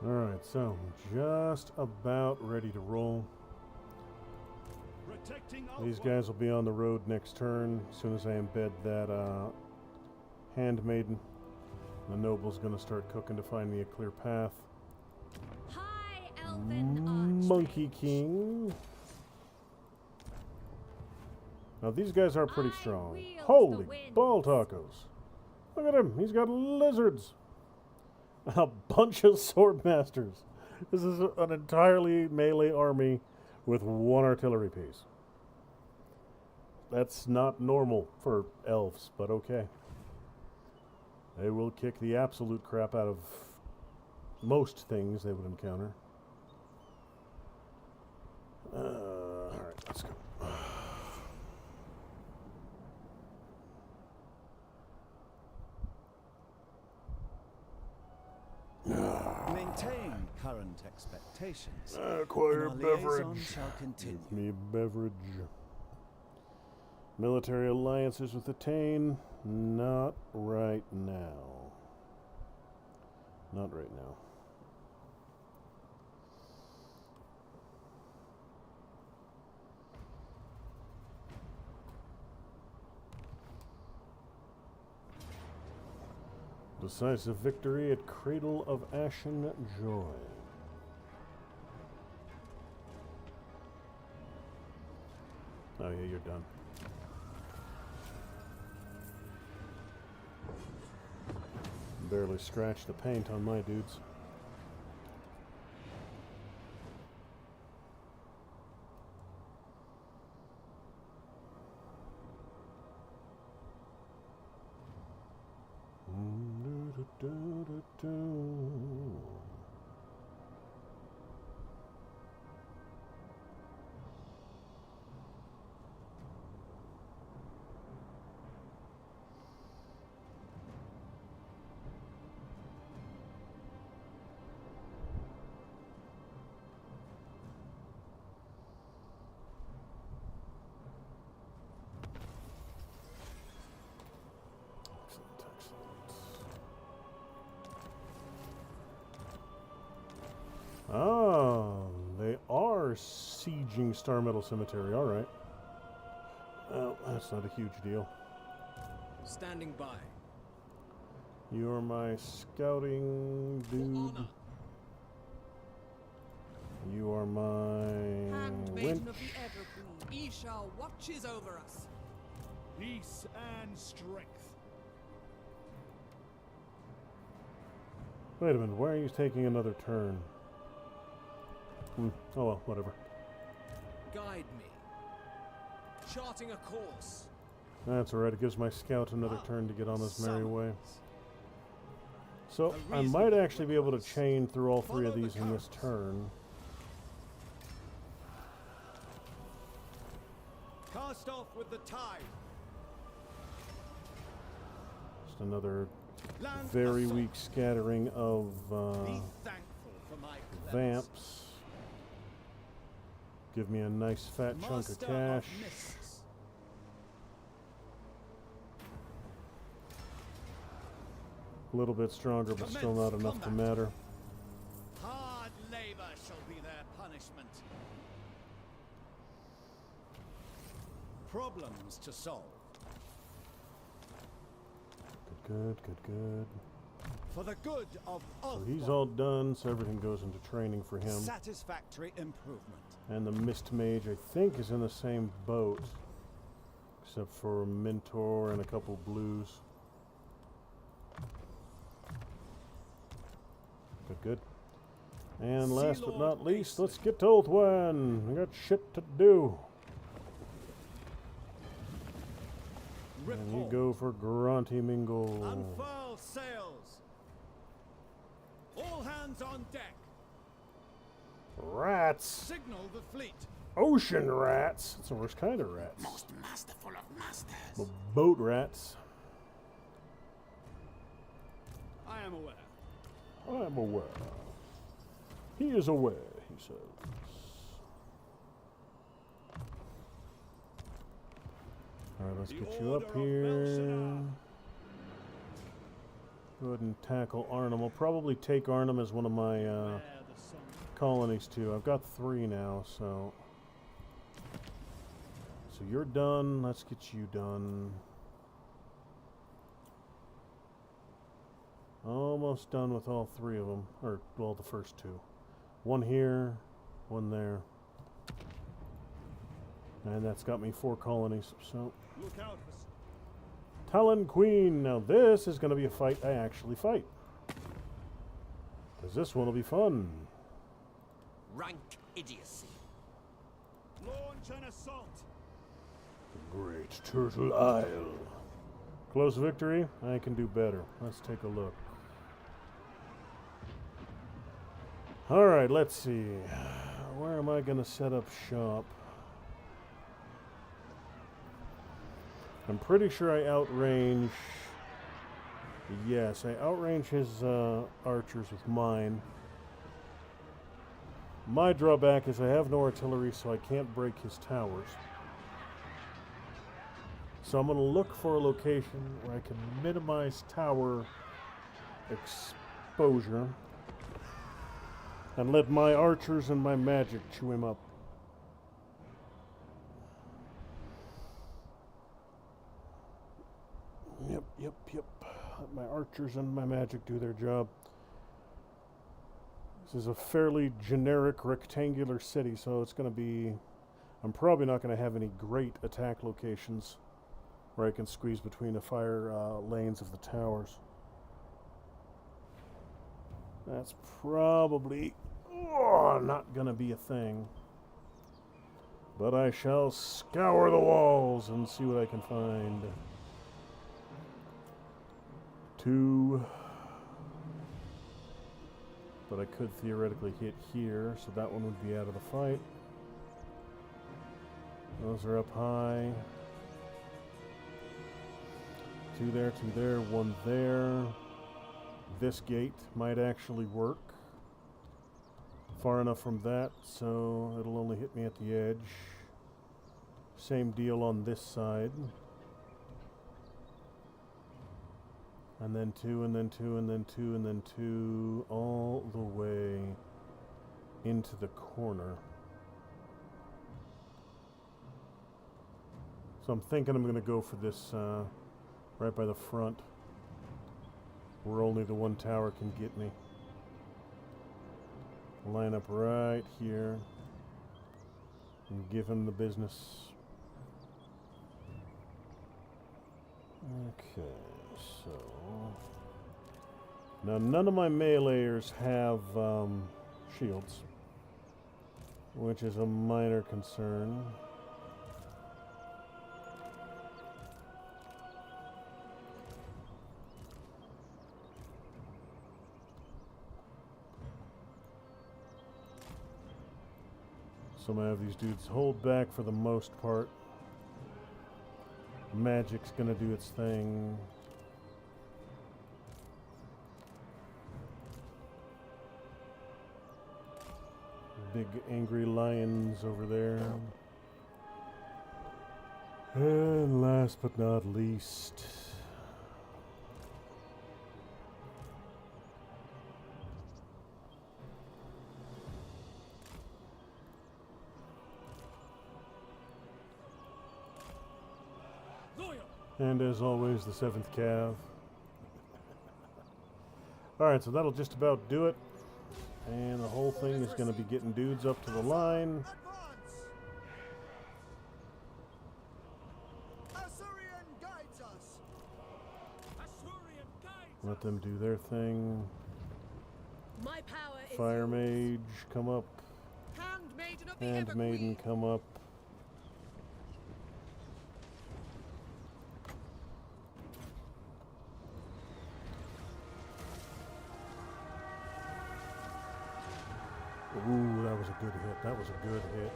Alright, so just about ready to roll. These guys will be on the road next turn. As soon as I embed that handmaiden, the noble's going to start cooking to find me a clear path. High elven Monkey King. Now these guys are pretty strong. Holy ball tacos! Look at him. He's got lizards. A bunch of sword masters. This is an entirely melee army with one artillery piece. That's not normal for elves, but okay. They will kick the absolute crap out of most things they would encounter. Alright, let's go. Maintain current expectations. Acquire and our liaison beverage. shall continue. Give me a beverage. Military alliances with Attain. Not right now. Not right now. Decisive victory at Cradle of Ashen Joy. Oh yeah, you're done. Barely scratched the paint on my dudes. Oh, they are sieging Star Metal Cemetery. All right. Well, that's not a huge deal. Standing by. You are my scouting dude. You are my Handmaiden of winch. the Evergreen, Isha watches over us. Peace and strength. Wait a minute. Why are you taking another turn? Oh well, whatever. Guide me. Charting a course. That's alright. It gives my scout another turn to get on his merry way. So I might actually be able to chain through all three of these in this turn. Cast off with the tide. Just another Land very assault. weak scattering of Be thankful for my cleverness. vamps. Give me a nice fat chunk of Master cash. mists. A little bit stronger, but still not Commence enough to combat. matter. Hard labor shall be their punishment. Problems to solve. Good, good, good. For the good of all. So he's all done, so everything goes into training for him. Satisfactory improvement. And the Mist Mage, I think, is in the same boat. Except for a Mentor and a couple blues. Good, good. And last but not least, let's get to Ulthuan. We got shit to do. And you go for Grunty Mingle. Unfurl sails. All hands on deck. Rats. Signal the fleet. Ocean rats. That's the worst kind of rats. Most masterful of masters. The boat rats. I am aware. I am aware. He is aware, he says. Alright, let's get you up here. Go ahead and tackle Arnhem. I'll probably take Arnhem as one of my colonies too. I've got 3 now, so... So you're done. Let's get you done. Almost done with all 3 of them. Or, well, the first 2. 1 here, 1 there. And that's got me 4 colonies, so... Look out for Talon Queen. Now this is going to be a fight I actually fight. Because this one will be fun. Rank idiocy. launch an assault. The Great Turtle Isle. Close victory? I can do better. Let's take a look. Alright, let's see. Where am I going to set up shop? I'm pretty sure I outrange... Yes, I outrange his archers with mine. My drawback is I have no artillery, so I can't break his towers. So I'm going to look for a location where I can minimize tower exposure and let my archers and my magic chew him up. Yep. Let my archers and my magic do their job. This is a fairly generic rectangular city, so it's going to be... I'm probably not going to have any great attack locations where I can squeeze between the fire lanes of the towers. That's probably not going to be a thing. But I shall scour the walls and see what I can find. 2. But I could theoretically hit here, so that one would be out of the fight. Those are up high. 2 there, 2 there, 1 there. This gate might actually work. Far enough from that, so it'll only hit me at the edge. Same deal on this side. And then 2, and then 2, and then 2, and then 2, all the way into the corner. So I'm thinking I'm going to go for this right by the front, where only the 1 tower can get me. Line up right here and give him the business. Okay, so now none of my meleeers have shields, which is a minor concern. So I'm gonna have these dudes hold back for the most part. Magic's gonna do its thing. Big angry lions over there. And last but not least, and as always, the 7th Cav. Alright, so that'll just about do it. And the whole thing is going to be getting dudes up to the line. Let them do their thing. My power is Fire yours. Mage, come up. Handmaiden of the Handmaiden, Everqueen. come up. Ooh, that was a good hit. That was a good hit.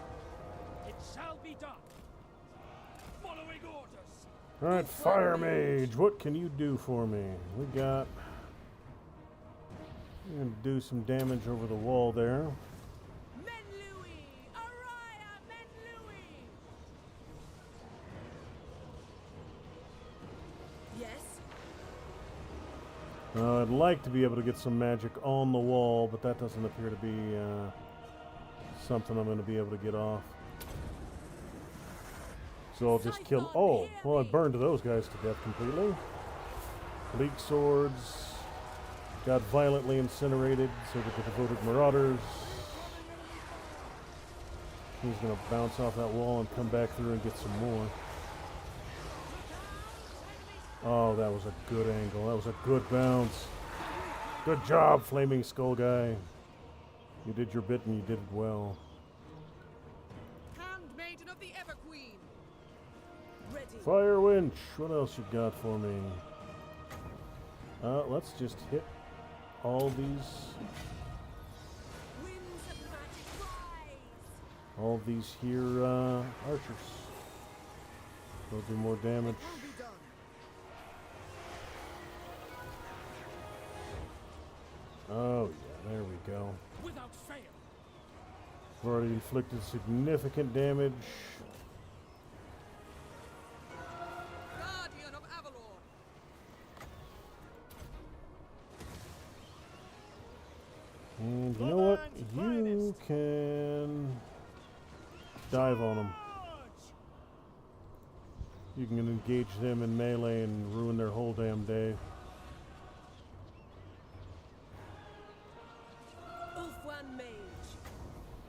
It shall be done. Following orders. Alright, Fire Mage, what can you do for me? We got... I'm going to do some damage over the wall there. Men Louis! Araya Men Louis! Yes? I'd like to be able to get some magic on the wall, but that doesn't appear to be something I'm going to be able to get off. So I'll just kill... Oh, well, I burned those guys to death completely. Bleak Swords got violently incinerated, so did the Devoted Marauders. He's going to bounce off that wall and come back through and get some more. Oh, that was a good angle. That was a good bounce. Good job, Flaming Skull guy. You did your bit and you did it well. Handmaiden of the Everqueen. Ready. Fire Winch, what else you got for me? Let's just hit all these... Winds of magic rise! All these here, archers. They'll do more damage. Oh, yeah, there we go. Without fail. I've already inflicted significant damage. Guardian of Avalor. And you know what? You can dive on them. You can engage them in melee and ruin their whole damn day. Ulfwan Mage.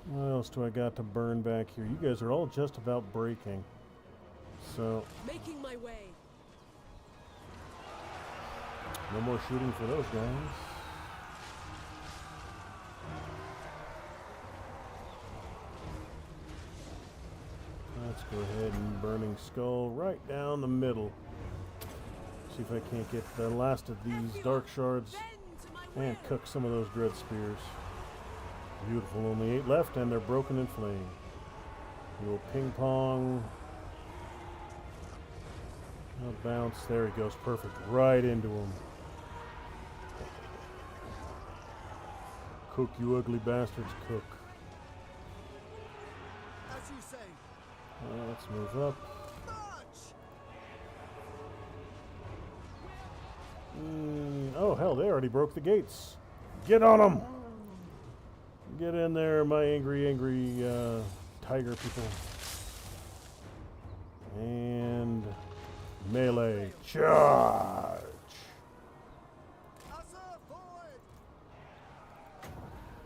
What else do I got to burn back here? You guys are all just about breaking. So, Making my way. no more shooting for those guys. Let's go ahead and Burning Skull right down the middle. See if I can't get the last of these Dark Shards and cook some of those Dread Spears. Beautiful, only 8 left and they're broken in flame. Little ping pong. A bounce, there he goes, perfect, right into him. Cook, you ugly bastards, cook. As you say. Let's move up. Oh, hell, they already broke the gates. Get on them! Get in there, my angry tiger people. And melee charge!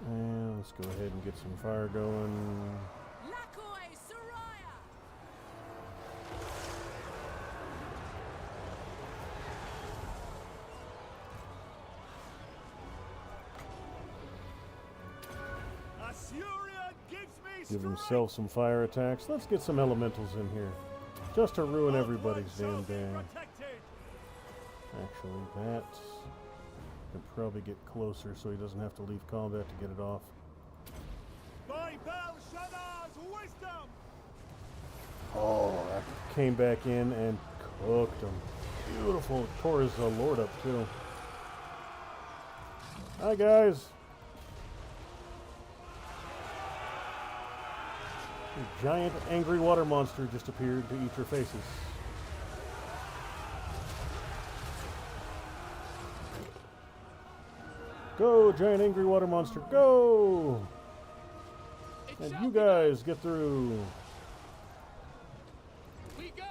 And let's go ahead and get some fire going. Lakoi Soraya! Assyria gives me Give strength. himself some fire attacks. Let's get some elementals in here. Just to ruin everybody's damn day. Actually, that could probably get closer so he doesn't have to leave combat to get it off. By Bel Shaddar's wisdom. Oh, that came back in and cooked him. Beautiful. Tore his lord up, too. Hi, guys. A giant angry water monster just appeared to eat your faces. Go, giant angry water monster, go! And you guys get through. We go.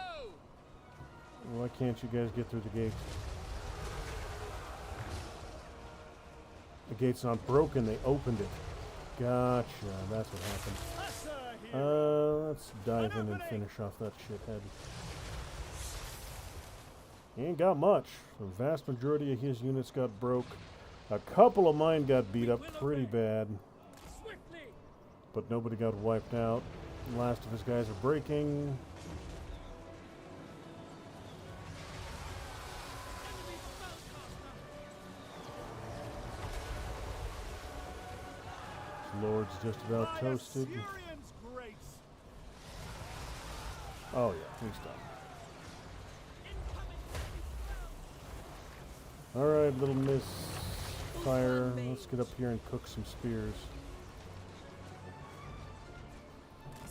Why can't you guys get through the gate? The gate's not broken, they opened it. Gotcha, that's what happened. Let's dive in and finish off that shithead. He ain't got much. The vast majority of his units got broke. A couple of mine got beat up pretty bad. But nobody got wiped out. The last of his guys are breaking. Lord's just about toasted. Oh yeah, he's done. Alright, little miss fire. Let's get up here and cook some spears.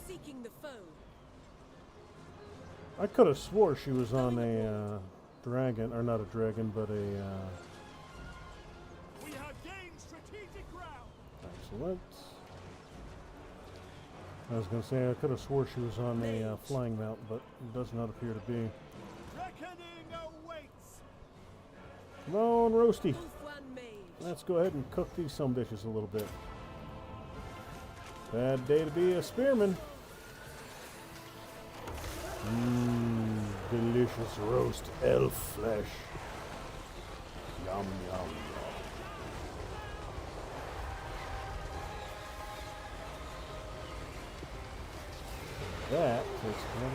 Seeking the foe. I could have swore she was on a dragon, or not a dragon, but a We have gained strategic ground. excellent. I was going to say I could have swore she was on a flying mount, but it does not appear to be. Reckoning awaits. Come on, Roasty. Ulfwan Mage. Let's go ahead and cook these sumbitches a little bit. Bad day to be a spearman. Delicious roast elf flesh. Yum, yum, yum. That takes care of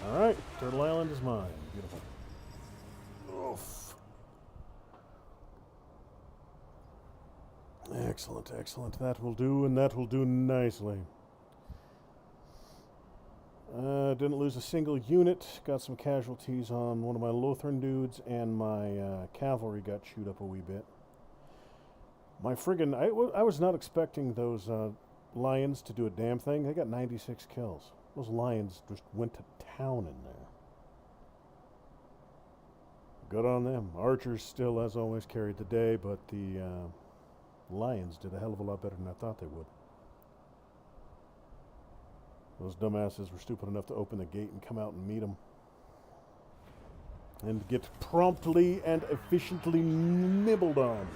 that. Alright, Turtle Island is mine. Beautiful. Oof. Excellent, excellent. That will do, and that will do nicely. Didn't lose a single unit. Got some casualties on one of my Lothran dudes, and my cavalry got chewed up a wee bit. My friggin'... I was not expecting those lions to do a damn thing. They got 96 kills. Those lions just went to town in there. Good on them. Archers still, as always, carried the day, but the lions did a hell of a lot better than I thought they would. Those dumbasses were stupid enough to open the gate and come out and meet them. And get promptly and efficiently nibbled on.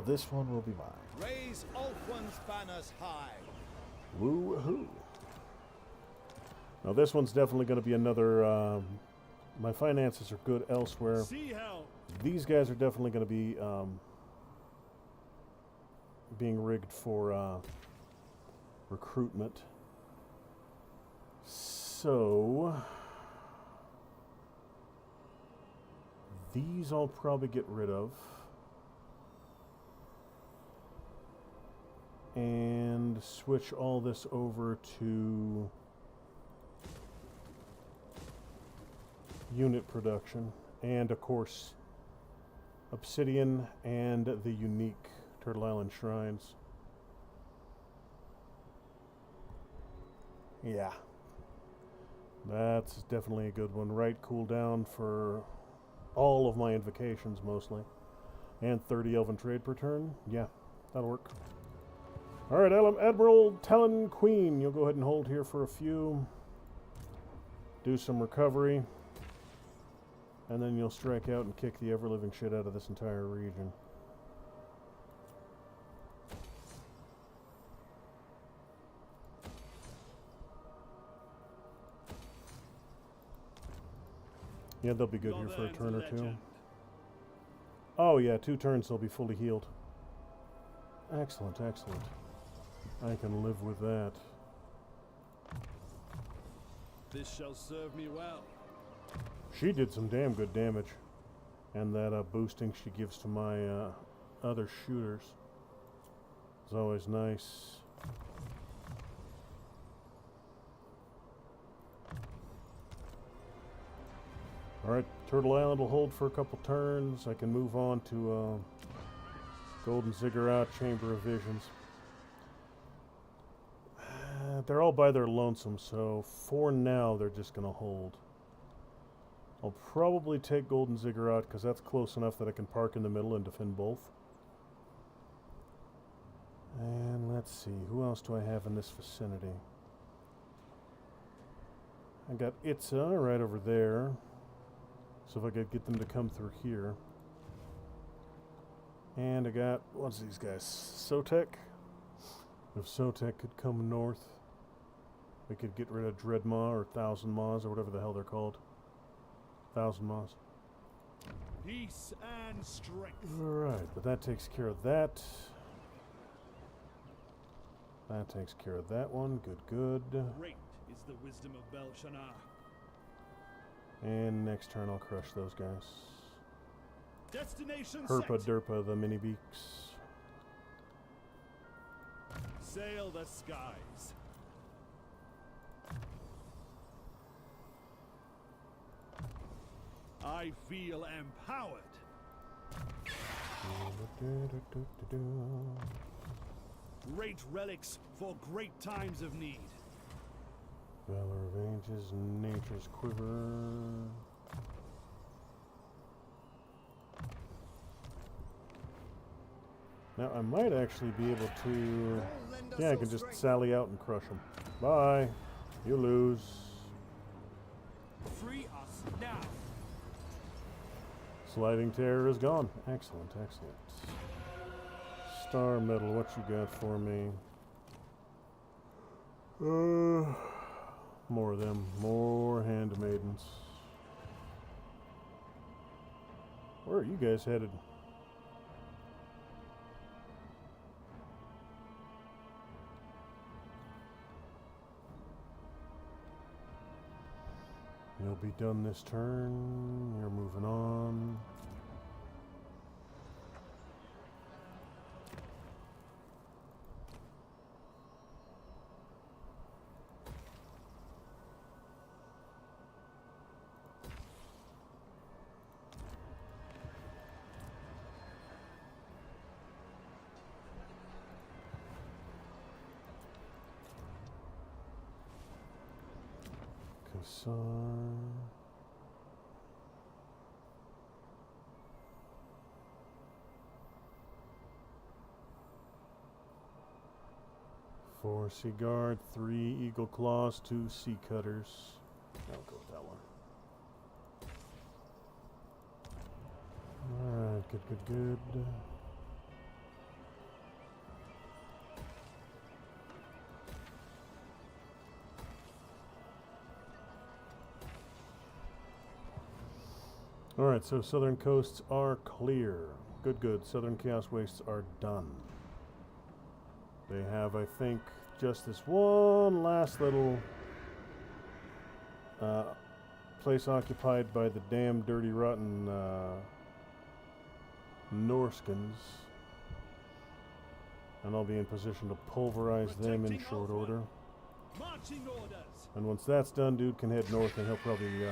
This one will be mine. Raise Ulfwan's banners high. Woo-hoo. Now this one's definitely going to be another... my finances are good elsewhere. See how These guys are definitely going to be being rigged for recruitment. So... these I'll probably get rid of. And switch all this over to unit production. And, of course, obsidian and the unique Turtle Island shrines. Yeah. That's definitely a good one. Right cooldown for all of my invocations, mostly. And 30 elven trade per turn. Yeah, that'll work. Alright, Admiral Talon Queen, you'll go ahead and hold here for a few. Do some recovery. And then you'll strike out and kick the ever-living shit out of this entire region. Yeah, they'll be good here for a turn or two. Oh yeah, 2 turns they'll be fully healed. Excellent, excellent. I can live with that. this shall serve me well. She did some damn good damage. And that boosting she gives to my other shooters is always nice. Alright, Turtle Island will hold for a couple turns. I can move on to Golden Ziggurat, Chamber of Visions. They're all by their lonesome, so for now they're just going to hold. I'll probably take Golden Ziggurat because that's close enough that I can park in the middle and defend both. And let's see, who else do I have in this vicinity? I got Itza right over there. So if I could get them to come through here. And I got, what's these guys? Sotek? If Sotek could come north, we could get rid of Dreadmaw or 1,000 Maws or whatever the hell they're called. 1,000 Maws. Peace and strength. Alright, but that takes care of that. That takes care of that one. Good, good. Great is the wisdom of Belshazzar. And next turn I'll crush those guys. Destination Herpa set. Derpa, the mini beaks. Sail the skies. I feel empowered. Great relics for great times of need. Valor of Ages, Nature's Quiver. Now I might actually be able to... Yeah, I can just sally out and crush them. Bye. You lose. Free us now. Sliding Terror is gone. Excellent, excellent. Star Medal, what you got for me? More of them. More handmaidens. Where are you guys headed? You'll be done this turn. You're moving on. Kassar. Four Sea Guard, 3 Eagle Claws, 2 Sea Cutters. I'll go with that one. Alright, good, good, good. Alright, so southern coasts are clear. Good, good. Southern Chaos Wastes are done. They have, I think, just this one last little place occupied by the damn dirty, rotten Norskins. And I'll be in position to pulverize them in short order. Marching orders. And once that's done, dude can head north and he'll probably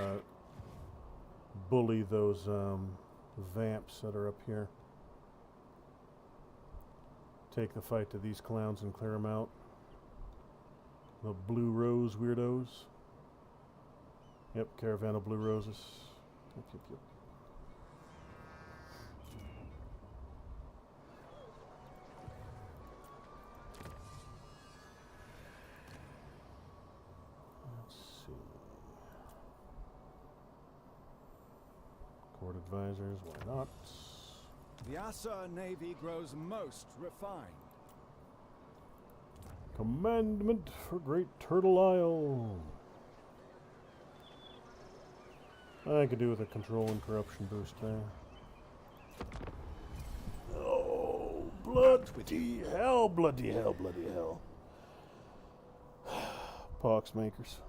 bully those vamps that are up here. Take the fight to these clowns and clear them out. The blue rose weirdos. Yep, caravan of blue roses. Yep, yep, yep. Let's see. Court advisors, why not? The Asa Navy grows most refined. Commandment for Great Turtle Isle. I could do with a control and corruption boost there. Oh, bloody hell, bloody hell, bloody hell. Poxmakers.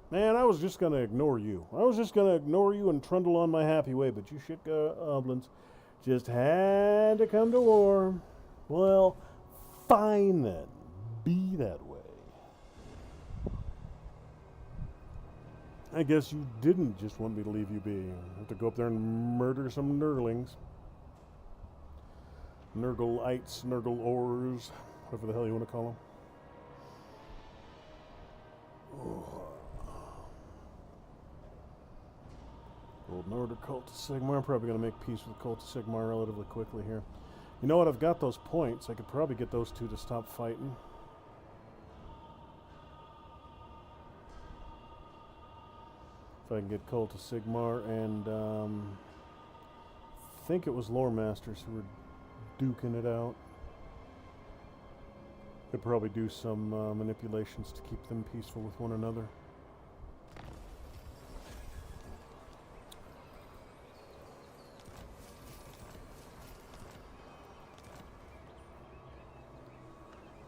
Man, I was just going to ignore you. I was just going to ignore you and trundle on my happy way, but you shit goblins just had to come to war. Well, fine then. Be that way. I guess you didn't just want me to leave you be. You have to go up there and murder some Nurglings. Nurgle-ites, Nurgle-ors, whatever the hell you want to call them. Oh. Golden Order, Cult of Sigmar. I'm probably going to make peace with Cult of Sigmar relatively quickly here. You know what? I've got those points. I could probably get those two to stop fighting. If I can get Cult of Sigmar and I think it was Lore Masters who were duking it out. Could probably do some manipulations to keep them peaceful with one another.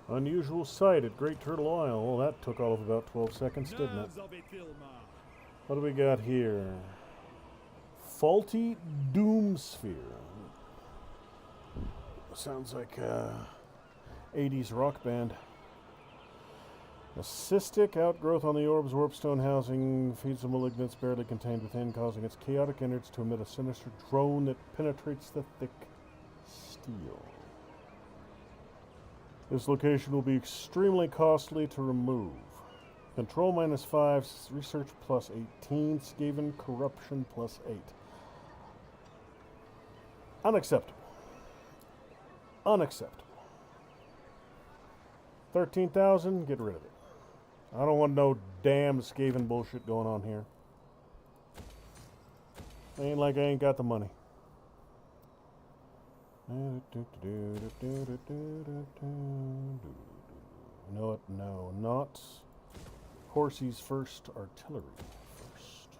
Unusual sight at Great Turtle Isle. Well, that took all of about 12 seconds, didn't it? Nerves of it, Vilmar. What do we got here? Faulty Doom Sphere. Sounds like a 80s rock band. A cystic outgrowth on the orb's warpstone housing feeds the malignants barely contained within, causing its chaotic innards to emit a sinister drone that penetrates the thick steel. This location will be extremely costly to remove. Control -5, research +18, Skaven corruption +8. Unacceptable. Unacceptable. 13,000, get rid of it. I don't want no damn Skaven bullshit going on here. Ain't like I ain't got the money. No, no, not. Horses first, artillery first.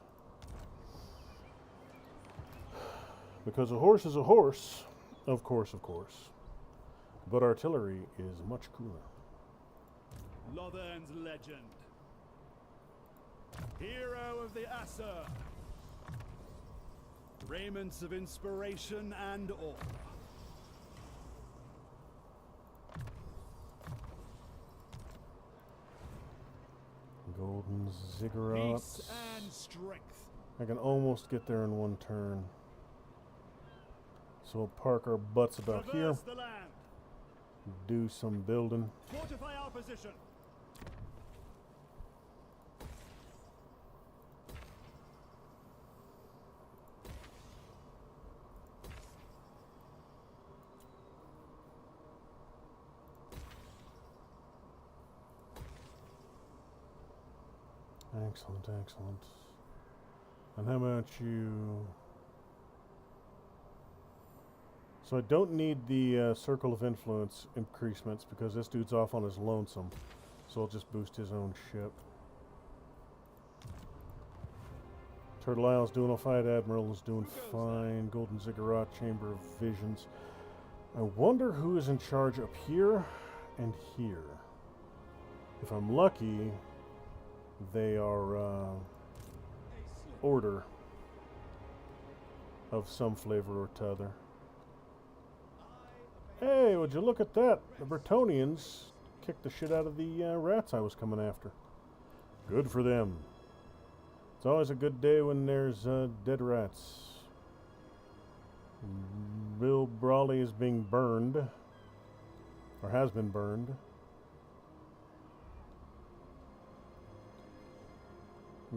Because a horse is a horse, of course. But artillery is much cooler. Lothern's legend. Hero of the Asser. Raiments of inspiration and awe. Golden ziggurats. Peace and strength. I can almost get there in one turn. So we'll park our butts about Traverse here. the land. Do some building. Fortify our position. Excellent, excellent. And how about you? So I don't need the Circle of Influence increasements because this dude's off on his lonesome. So I'll just boost his own ship. Turtle Isle's doing all right. Admiral is doing fine. Golden Ziggurat, Chamber of Visions. I wonder who is in charge up here and here. If I'm lucky, they are order of some flavor or t'other. Hey, would you look at that? The Bretonnians kicked the shit out of the rats I was coming after. Good for them. It's always a good day when there's dead rats. Bill Brawley is being burned. Or has been burned.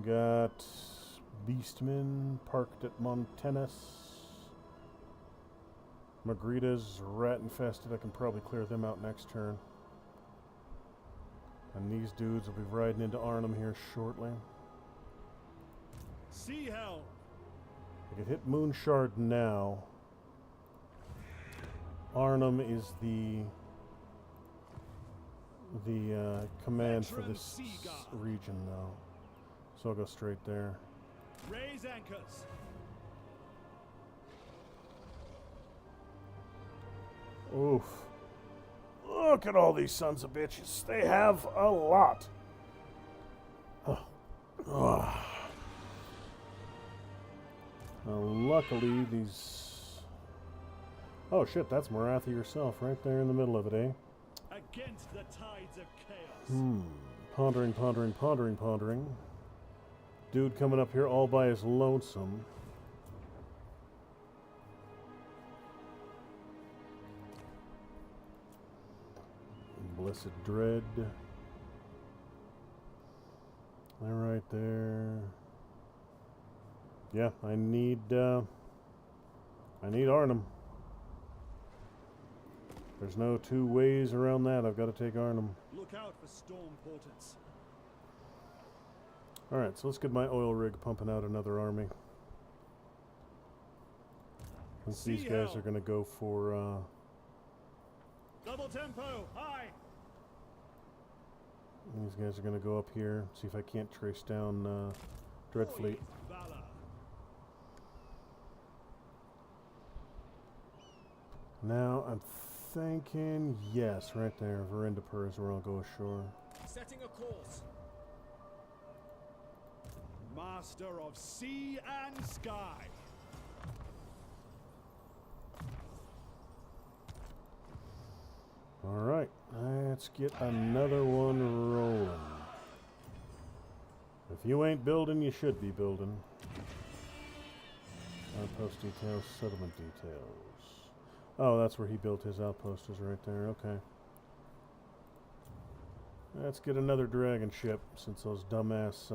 Got Beastmen parked at Montanus. Margarita's rat infested. I can probably clear them out next turn. And these dudes will be riding into Arnhem here shortly. Sea Helm. I could hit Moonshard now. Arnhem is the command for this region now. So I'll go straight there. Raise anchors. Oof. Look at all these sons of bitches. They have a lot. Luckily, these... Oh shit, that's Marathi herself right there in the middle of it, eh? Against the tides of chaos. Pondering. Dude coming up here all by his lonesome. Blessed Dread. They're right there. Yeah, I need Arnhem. There's no two ways around that. I've got to take Arnhem. Look out for storm portents. Alright, so let's get my oil rig pumping out another army. Since these guys are going to go for... Double tempo, high! These guys are going to go up here, see if I can't trace down Dreadfleet. Valor. Now, I'm thinking, yes, right there, Verendipur is where I'll go ashore. Setting a course. Master of sea and sky. Alright, let's get another one rolling. If you ain't building, you should be building. Outpost details, settlement details. Oh, that's where he built his outpost, is right there, okay. Let's get another dragon ship, since those dumbass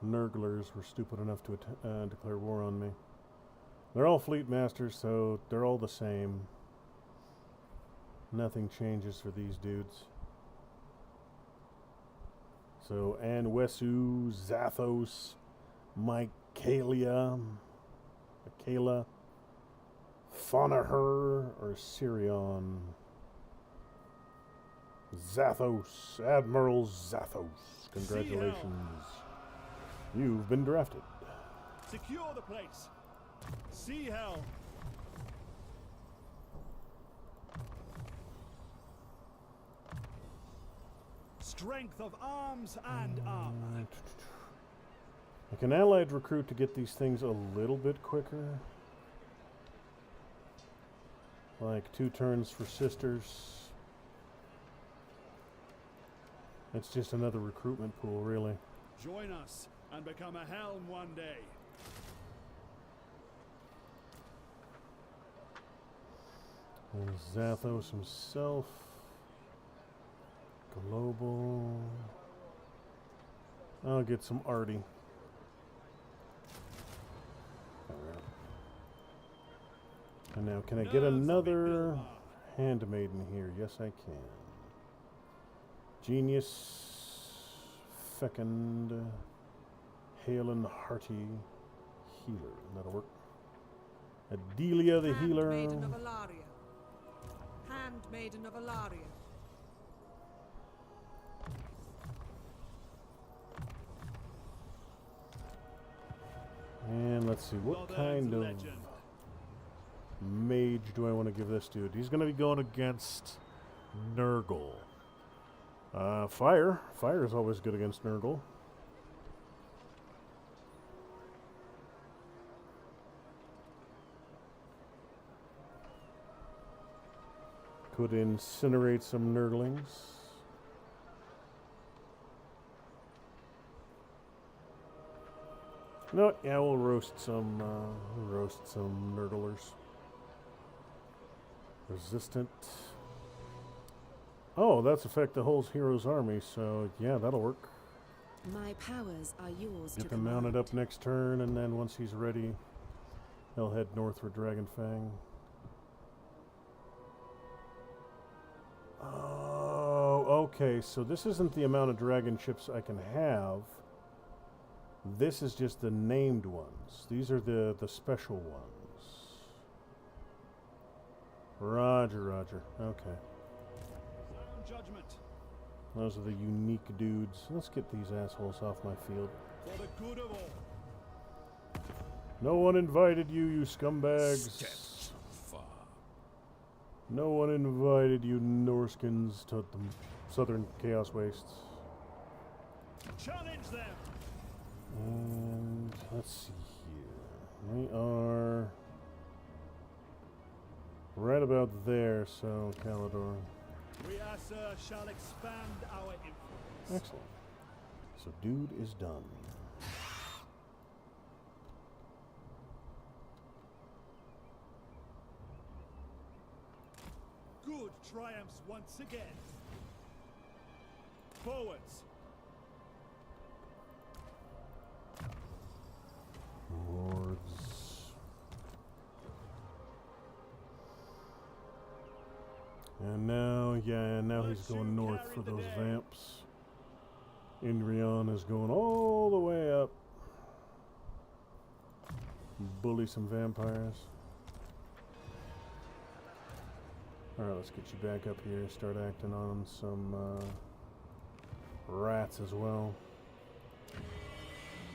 Nurglers were stupid enough to declare war on me. They're all fleet masters, so they're all the same. Nothing changes for these dudes. So, Anwesu, Zathos, Michaela, Faunaher, or Sirion. Zathos, Admiral Zathos. Congratulations. You've been drafted. Secure the place. Sea hell. Strength of arms and armor. Like an allied recruit to get these things a little bit quicker. Like 2 turns for sisters. It's just another recruitment pool, really. Join us and become a helm one day. And Zathos himself. Global. I'll get some arty. And now, can I get another handmaiden here? Yes, I can. Genius, Fecund, Halen Hearty, Healer. That'll work. Adelia the Healer. Handmaiden of Alaria. Handmaiden of Alaria. And let's see, what kind of mage do I want to give this dude? He's going to be going against Nurgle. Fire. Fire is always good against Nurgle. Could incinerate some Nurglings. No, yeah, we'll roast some Nurglers. Resistant. Oh, that's affect the whole hero's army, so yeah, that'll work. My powers are yours to Get them mounted up next turn, and then once he's ready, he'll head north for Dragonfang. Oh, okay, so this isn't the amount of dragon ships I can have. This is just the named ones. These are the special ones. Roger, roger. Okay. Sound judgment. Those are the unique dudes. Let's get these assholes off my field. For the good of all. No one invited you, you scumbags. Steps too far. No one invited you Norskins to the southern Chaos Wastes. Challenge them. And let's see here. We are right about there, so Calador. We, sir, shall expand our influence. Excellent. So dude is done. Good triumphs once again. Forwards. Lords. And now, yeah, now he's going north for those vamps. Indrion is going all the way up. Bully some vampires. Alright, let's get you back up here. Start acting on some rats as well.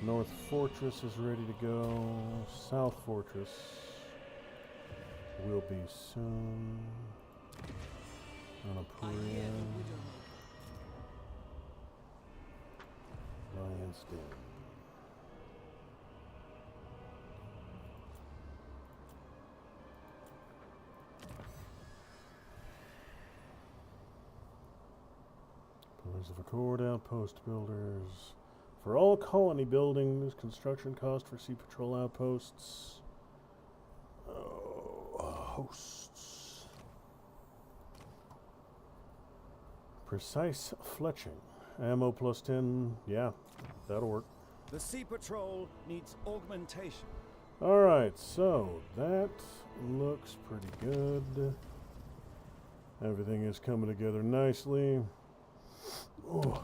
North Fortress is ready to go. South Fortress will be soon. Anapuria. Lion's Den. Pillars of Accord outpost builders. For all colony buildings, construction cost for Sea Patrol outposts. Hosts. Precise fletching. Ammo plus 10. Yeah, that'll work. The Sea Patrol needs augmentation. Alright, so that looks pretty good. Everything is coming together nicely. Ooh.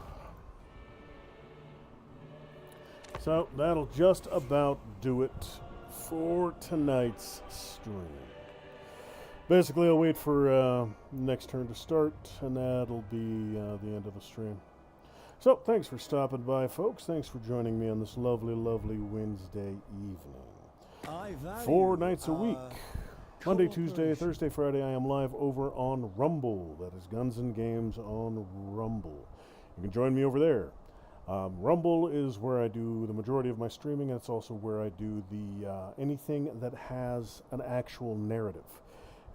So that'll just about do it for tonight's stream. Basically, I'll wait for next turn to start, and that'll be the end of the stream. So, thanks for stopping by, folks. Thanks for joining me on this lovely, lovely Wednesday evening. 4 nights a week. Monday, Tuesday, Thursday, Friday, I am live over on Rumble. That is Guns and Games on Rumble. You can join me over there. Rumble is where I do the majority of my streaming, and it's also where I do the anything that has an actual narrative.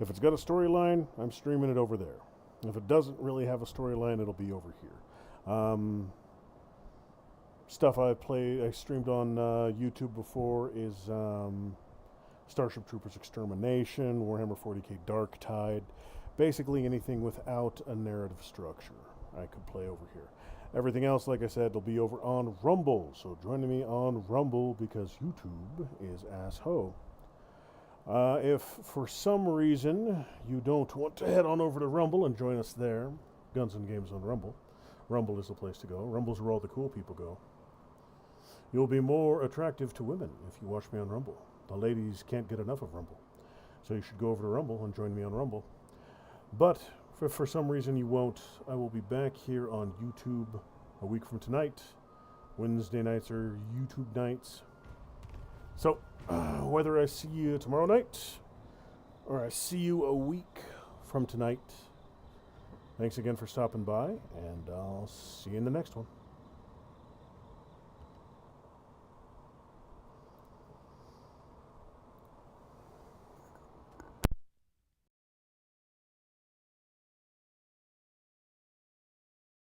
If it's got a storyline, I'm streaming it over there. If it doesn't really have a storyline, it'll be over here. Stuff I streamed on YouTube before is Starship Troopers Extermination, Warhammer 40k Dark Tide. Basically anything without a narrative structure I could play over here. Everything else, like I said, will be over on Rumble. So join me on Rumble because YouTube is ass-ho. If for some reason you don't want to head on over to Rumble and join us there, Guns and Games on Rumble. Rumble is the place to go. Rumble's where all the cool people go. You'll be more attractive to women if you watch me on Rumble. The ladies can't get enough of Rumble. So you should go over to Rumble and join me on Rumble. But if for some reason you won't, I will be back here on YouTube a week from tonight. Wednesday nights are YouTube nights. So, whether I see you tomorrow night or I see you a week from tonight, thanks again for stopping by, and I'll see you in the next one.